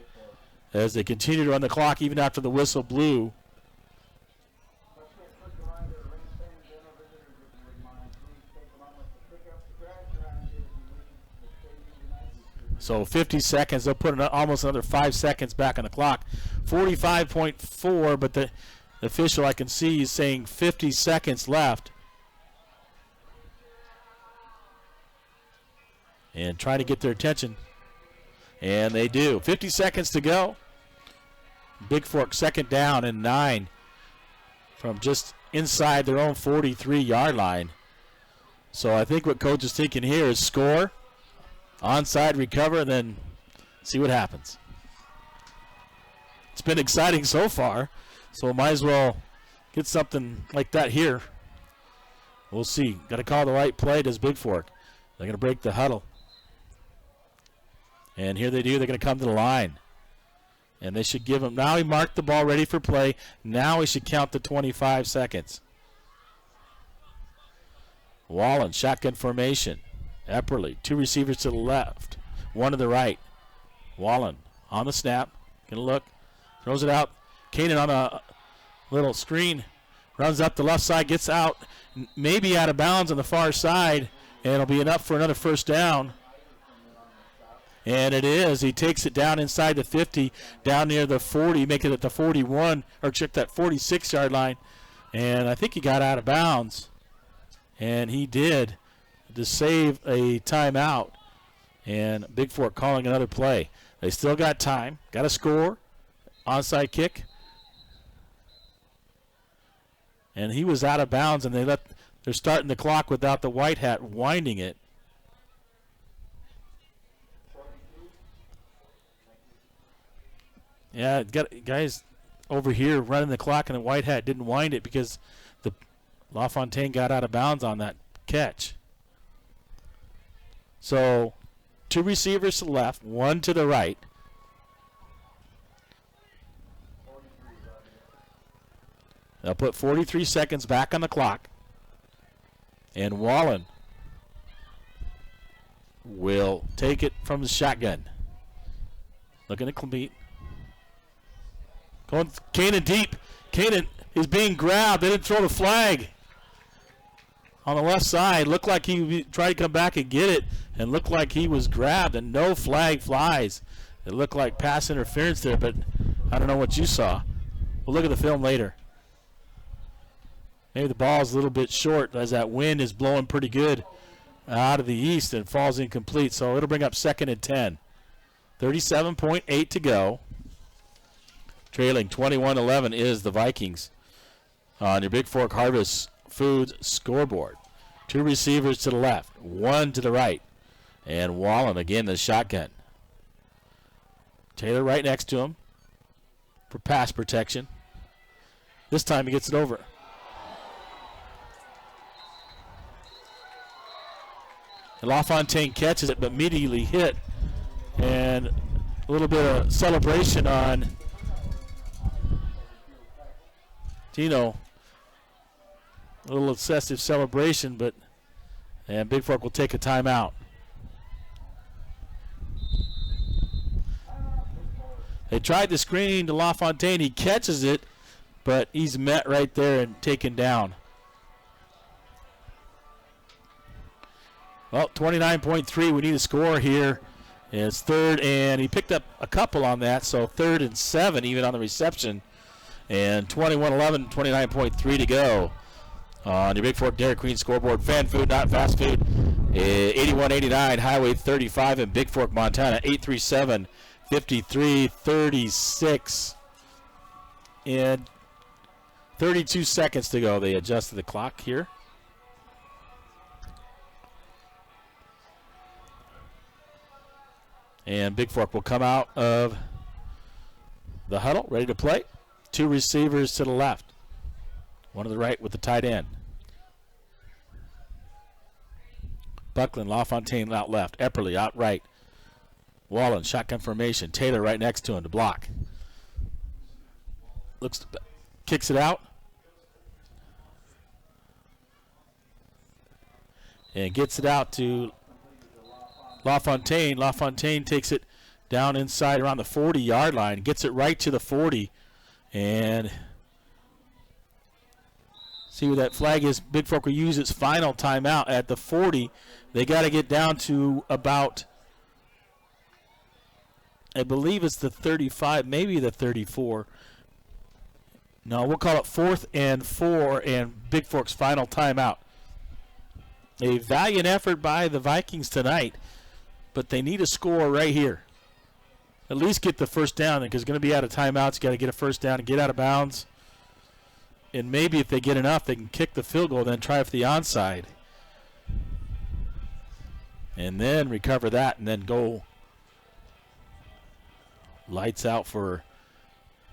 as they continue to run the clock even after the whistle blew. So 50 seconds, they'll put almost another 5 seconds back on the clock. 45.4, but the official I can see is saying 50 seconds left. and try to get their attention. And they do. 50 seconds to go. Bigfork second down and 9 from just inside their own 43-yard line. So I think what coach is thinking here is score, onside recover, and then see what happens. It's been exciting so far, so might as well get something like that here. We'll see. Got to call the right play, does Bigfork. They're going to break the huddle. And here they do. They're going to come to the line. And they should give him. Now he marked the ball ready for play. Now he should count the 25 seconds. Wallen, shotgun formation. Epperly, 2 receivers to the left, 1 to the right. Wallen on the snap. Going to look. Throws it out. Kanan on a little screen. Runs up the left side. Gets out. Maybe out of bounds on the far side. And it'll be enough for another first down. And it is. He takes it down inside the 50, down near the 40, make it at the 41, or check that 46-yard line. And I think he got out of bounds. And he did, to save a timeout. And Bigfork calling another play. They still got time. Got to score. Onside kick. And he was out of bounds, and they're starting the clock without the white hat winding it. Yeah, got guys over here running the clock, and the white hat didn't wind it because the LaFontaine got out of bounds on that catch. So 2 receivers to the left, 1 to the right. They'll put 43 seconds back on the clock. And Wallen will take it from the shotgun. Looking at Clemete. Going Kanan deep. Kanan is being grabbed. They didn't throw the flag. On the left side, looked like he tried to come back and get it, and looked like he was grabbed, and no flag flies. It looked like pass interference there, but I don't know what you saw. We'll look at the film later. Maybe the ball's a little bit short as that wind is blowing pretty good out of the east and falls incomplete. So it'll bring up 2nd and 10. 37.8 to go. Trailing 21-11 is the Vikings on your Bigfork Harvest Foods scoreboard. 2 receivers to the left, 1 to the right. And Wallen again the shotgun. Taylor right next to him for pass protection. This time he gets it over. And LaFontaine catches it but immediately hit. And a little bit of celebration on Tino. A little excessive celebration, and Bigfork will take a timeout. They tried the screen to LaFontaine. He catches it, but he's met right there and taken down. Well, 29.3. We need a score here. It's 3rd, and he picked up a couple on that, so 3rd and 7 even on the reception. And 21-11, 29.3 to go. On your Bigfork Dairy Queen scoreboard, fan food, not fast food. 8189 Highway 35 in Bigfork, Montana. 837-5336. And 32 seconds to go. They adjusted the clock here. And Bigfork will come out of the huddle, ready to play. 2 receivers to the left. 1 to the right with the tight end. Buckland, LaFontaine out left. Epperly out right. Wallen, shotgun formation. Taylor right next to him to block. Kicks it out. And gets it out to LaFontaine. LaFontaine takes it down inside around the 40-yard line. Gets it right to the 40. And see where that flag is. Bigfork will use its final timeout at the 40. They got to get down to about, I believe it's the 35, maybe the 34. No, we'll call it 4th and 4 and Bigfork's final timeout. A valiant effort by the Vikings tonight. but they need a score right here. At least get the first down, because it's going to be out of timeouts. Got to get a first down and get out of bounds. And maybe if they get enough, they can kick the field goal, then try for the onside. And then recover that, and then go lights out for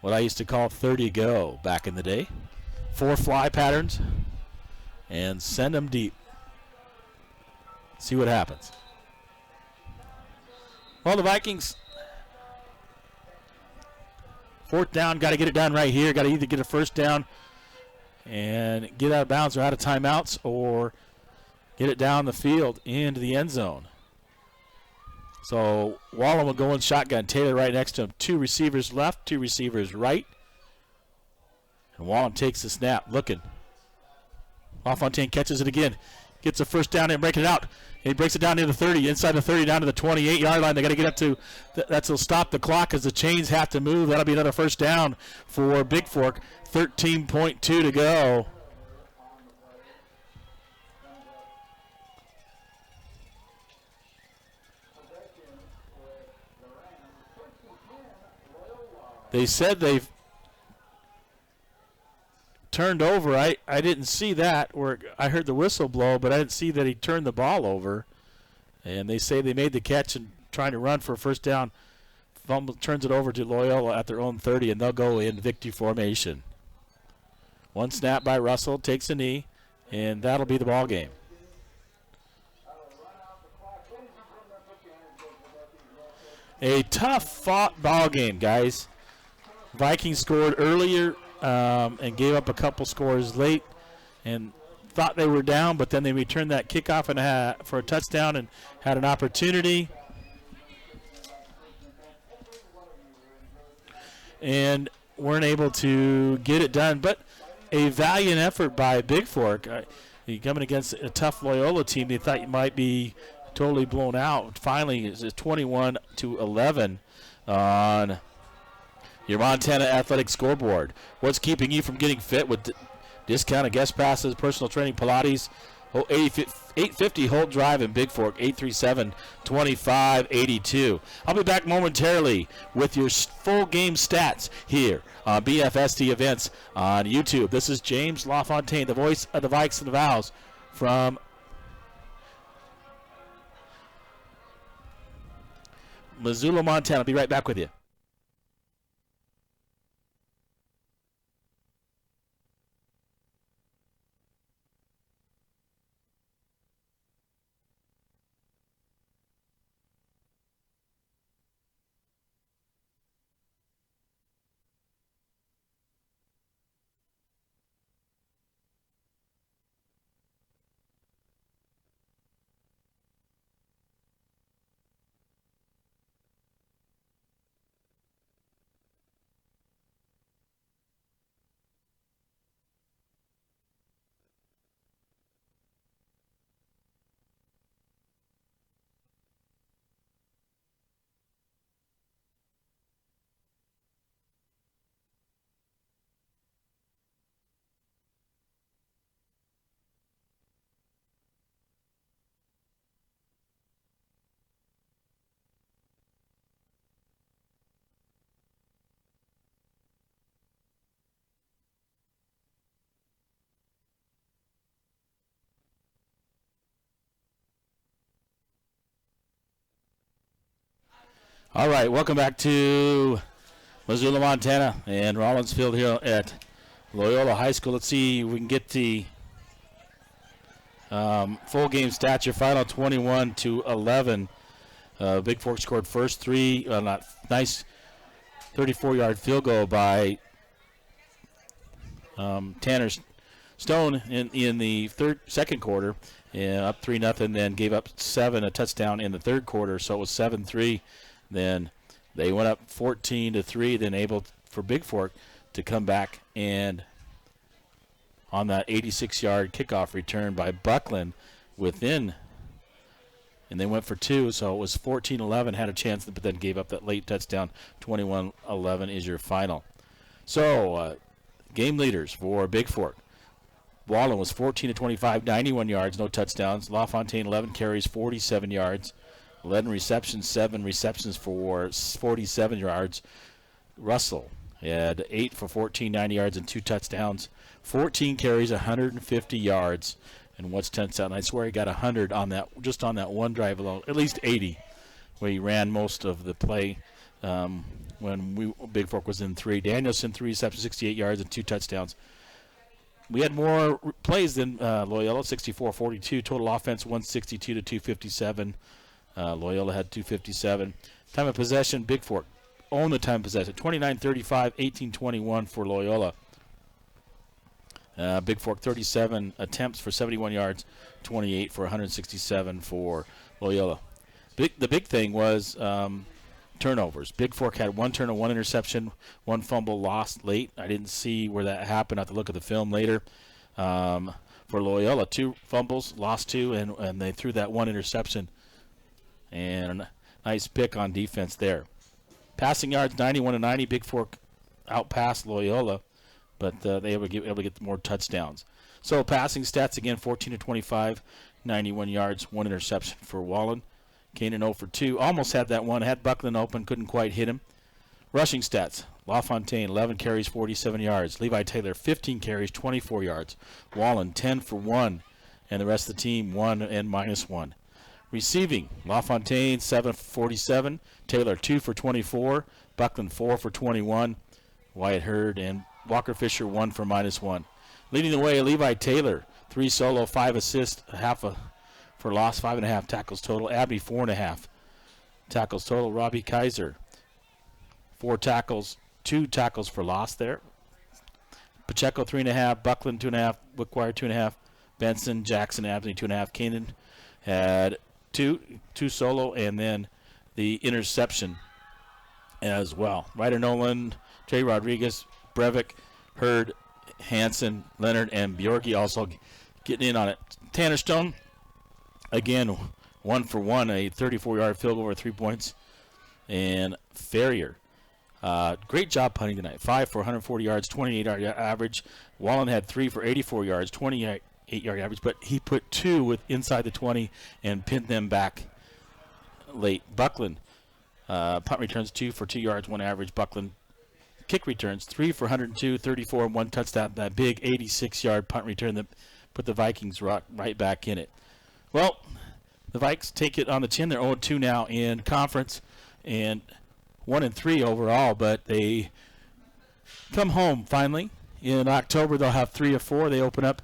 what I used to call 30 go back in the day. 4 fly patterns, and send them deep. See what happens. Well, the Vikings, 4th down, got to get it done right here. Got to either get a first down and get out of bounds or out of timeouts, or get it down the field into the end zone. So Wallen will go in shotgun. Taylor right next to him. 2 receivers left, 2 receivers right. And Wallen takes the snap, looking. LaFontaine catches it again. Gets a first down and breaking it out. He breaks it down into the 30, inside the 30, down to the 28-yard line. They got to get up to, that'll stop the clock as the chains have to move. That'll be another first down for Bigfork. 13.2 to go. They said they've turned over. I didn't see that. Or I heard the whistle blow, but I didn't see that he turned the ball over. And they say they made the catch and trying to run for a first down. Fumble, turns it over to Loyola at their own 30, and they'll go in victory formation. 1 snap by Russell, takes a knee, and that'll be the ball game. A tough-fought ball game, guys. Vikings scored earlier and gave up a couple scores late and thought they were down, but then they returned that kickoff and for a touchdown and had an opportunity. And weren't able to get it done. But a valiant effort by Bigfork. Coming against a tough Loyola team, they thought you might be totally blown out. Finally, it's 21-11 on your Montana Athletic scoreboard. What's keeping you from getting fit with discounted guest passes, personal training, Pilates, 850 Holt Drive in Bigfork, 837-2582. I'll be back momentarily with your full game stats here on BFST Events on YouTube. This is James LaFontaine, the voice of the Vikes and the Vows from Missoula, Montana. I'll be right back with you. All right, welcome back to Missoula, Montana, and Rollins Field here at Loyola High School. Let's see if we can get the full game stats. Your final 21-11. Bigfork scored first 3. Nice 34-yard field goal by Tanner Stone in the second quarter, up 3-0. Then gave up 7, a touchdown in the third quarter, so it was 7-3. Then they went up 14-3, then able for Bigfork to come back and on that 86-yard kickoff return by Buckland within, and they went for 2, so it was 14-11, had a chance, but then gave up that late touchdown. 21-11 is your final. So game leaders for Bigfork. Wallen was 14-25, 91 yards, no touchdowns. LaFontaine 11 carries, 47 yards. led in receptions, 7 receptions for 47 yards. Russell had 8 for 14, 90 yards and 2 touchdowns. 14 carries, 150 yards, and what's touchdown? I swear he got 100 on that, just on that one drive alone, at least 80, where he ran most of the play when Bigfork was in 3. Danielson, 3 receptions, 68 yards and 2 touchdowns. We had more plays than Loyola, 64-42. Total offense, 162 to 257. Loyola had 257. Time of possession, Bigfork owned the time of possession, 29-35, 18-21 for Loyola. Bigfork, 37 attempts for 71 yards, 28 for 167 for Loyola. The big thing was turnovers. Bigfork had 1 turnover, 1 interception, 1 fumble lost late. I didn't see where that happened. I have to look at the film later. For Loyola, 2 fumbles, lost 2, and they threw that 1 interception. And a nice pick on defense there. Passing yards, 91-90. Bigfork outpassed Loyola, but they were able to get more touchdowns. So passing stats again, 14-25, 91 yards, 1 interception for Wallen. Kanan 0 for 2. Almost had that one. Had Buckland open. Couldn't quite hit him. Rushing stats. LaFontaine, 11 carries, 47 yards. Levi Taylor, 15 carries, 24 yards. Wallen, 10 for 1. And the rest of the team, 1 and -1. Receiving. LaFontaine, 7 for 47. Taylor, 2 for 24. Buckland, 4 for 21. Wyatt Hurd and Walker Fisher, 1 for -1. Leading the way, Levi Taylor, 3 solo, 5 assists, for loss, 5.5 tackles total. Abney, 4.5 tackles total. Robbie Kaiser, 4 tackles, 2 tackles for loss there. Pacheco, 3.5. Buckland, 2.5. Wickwire, 2.5. Benson, Jackson, Abney, 2.5. Kanan had 2 solo, and then the interception as well. Ryder Nolan, Trey Rodriguez, Breivik, Hurd, Hansen, Leonard, and Bjorgi also getting in on it. Tanner Stone, again, 1 for 1, a 34-yard field goal over 3 points. And Ferrier, great job punting tonight. 5 for 140 yards, 28-yard average. Wallen had 3 for 84 yards, 28-yard average, but he put 2 with inside the 20 and pinned them back late. Buckland, punt returns 2 for 2 yards, 1 average. Buckland kick returns 3 for 102, 34, and 1 touchdown. That big 86-yard punt return that put the Vikings right back in it. Well, the Vikes take it on the chin. They're 0-2 now in conference and 1-3 overall, but they come home finally. In October, they'll have 3 of 4. They open up.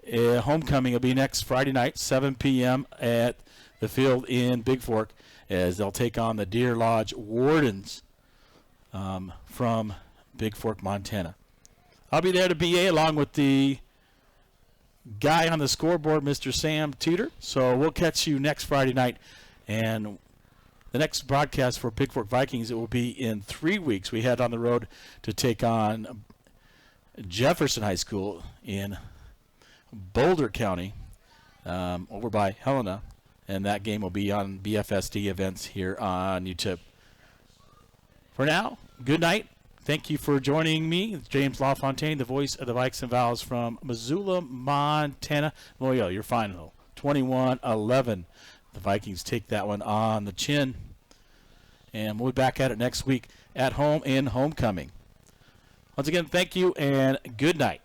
Homecoming will be next Friday night, 7 p.m. at the field in Bigfork, as they'll take on the Deer Lodge Wardens from Bigfork, Montana. I'll be there to BA along with the guy on the scoreboard, Mr. Sam Tudor. So we'll catch you next Friday night. And the next broadcast for Bigfork Vikings, it will be in 3 weeks. We head on the road to take on Jefferson High School in Boulder County over by Helena. And that game will be on BFSD events here on YouTube. For now, good night. Thank you for joining me. It's James LaFontaine, the voice of the Vikes and Vows from Missoula, Montana. Loyola, your final, 21-11. The Vikings take that one on the chin. And we'll be back at it next week at home in homecoming. Once again, thank you and good night.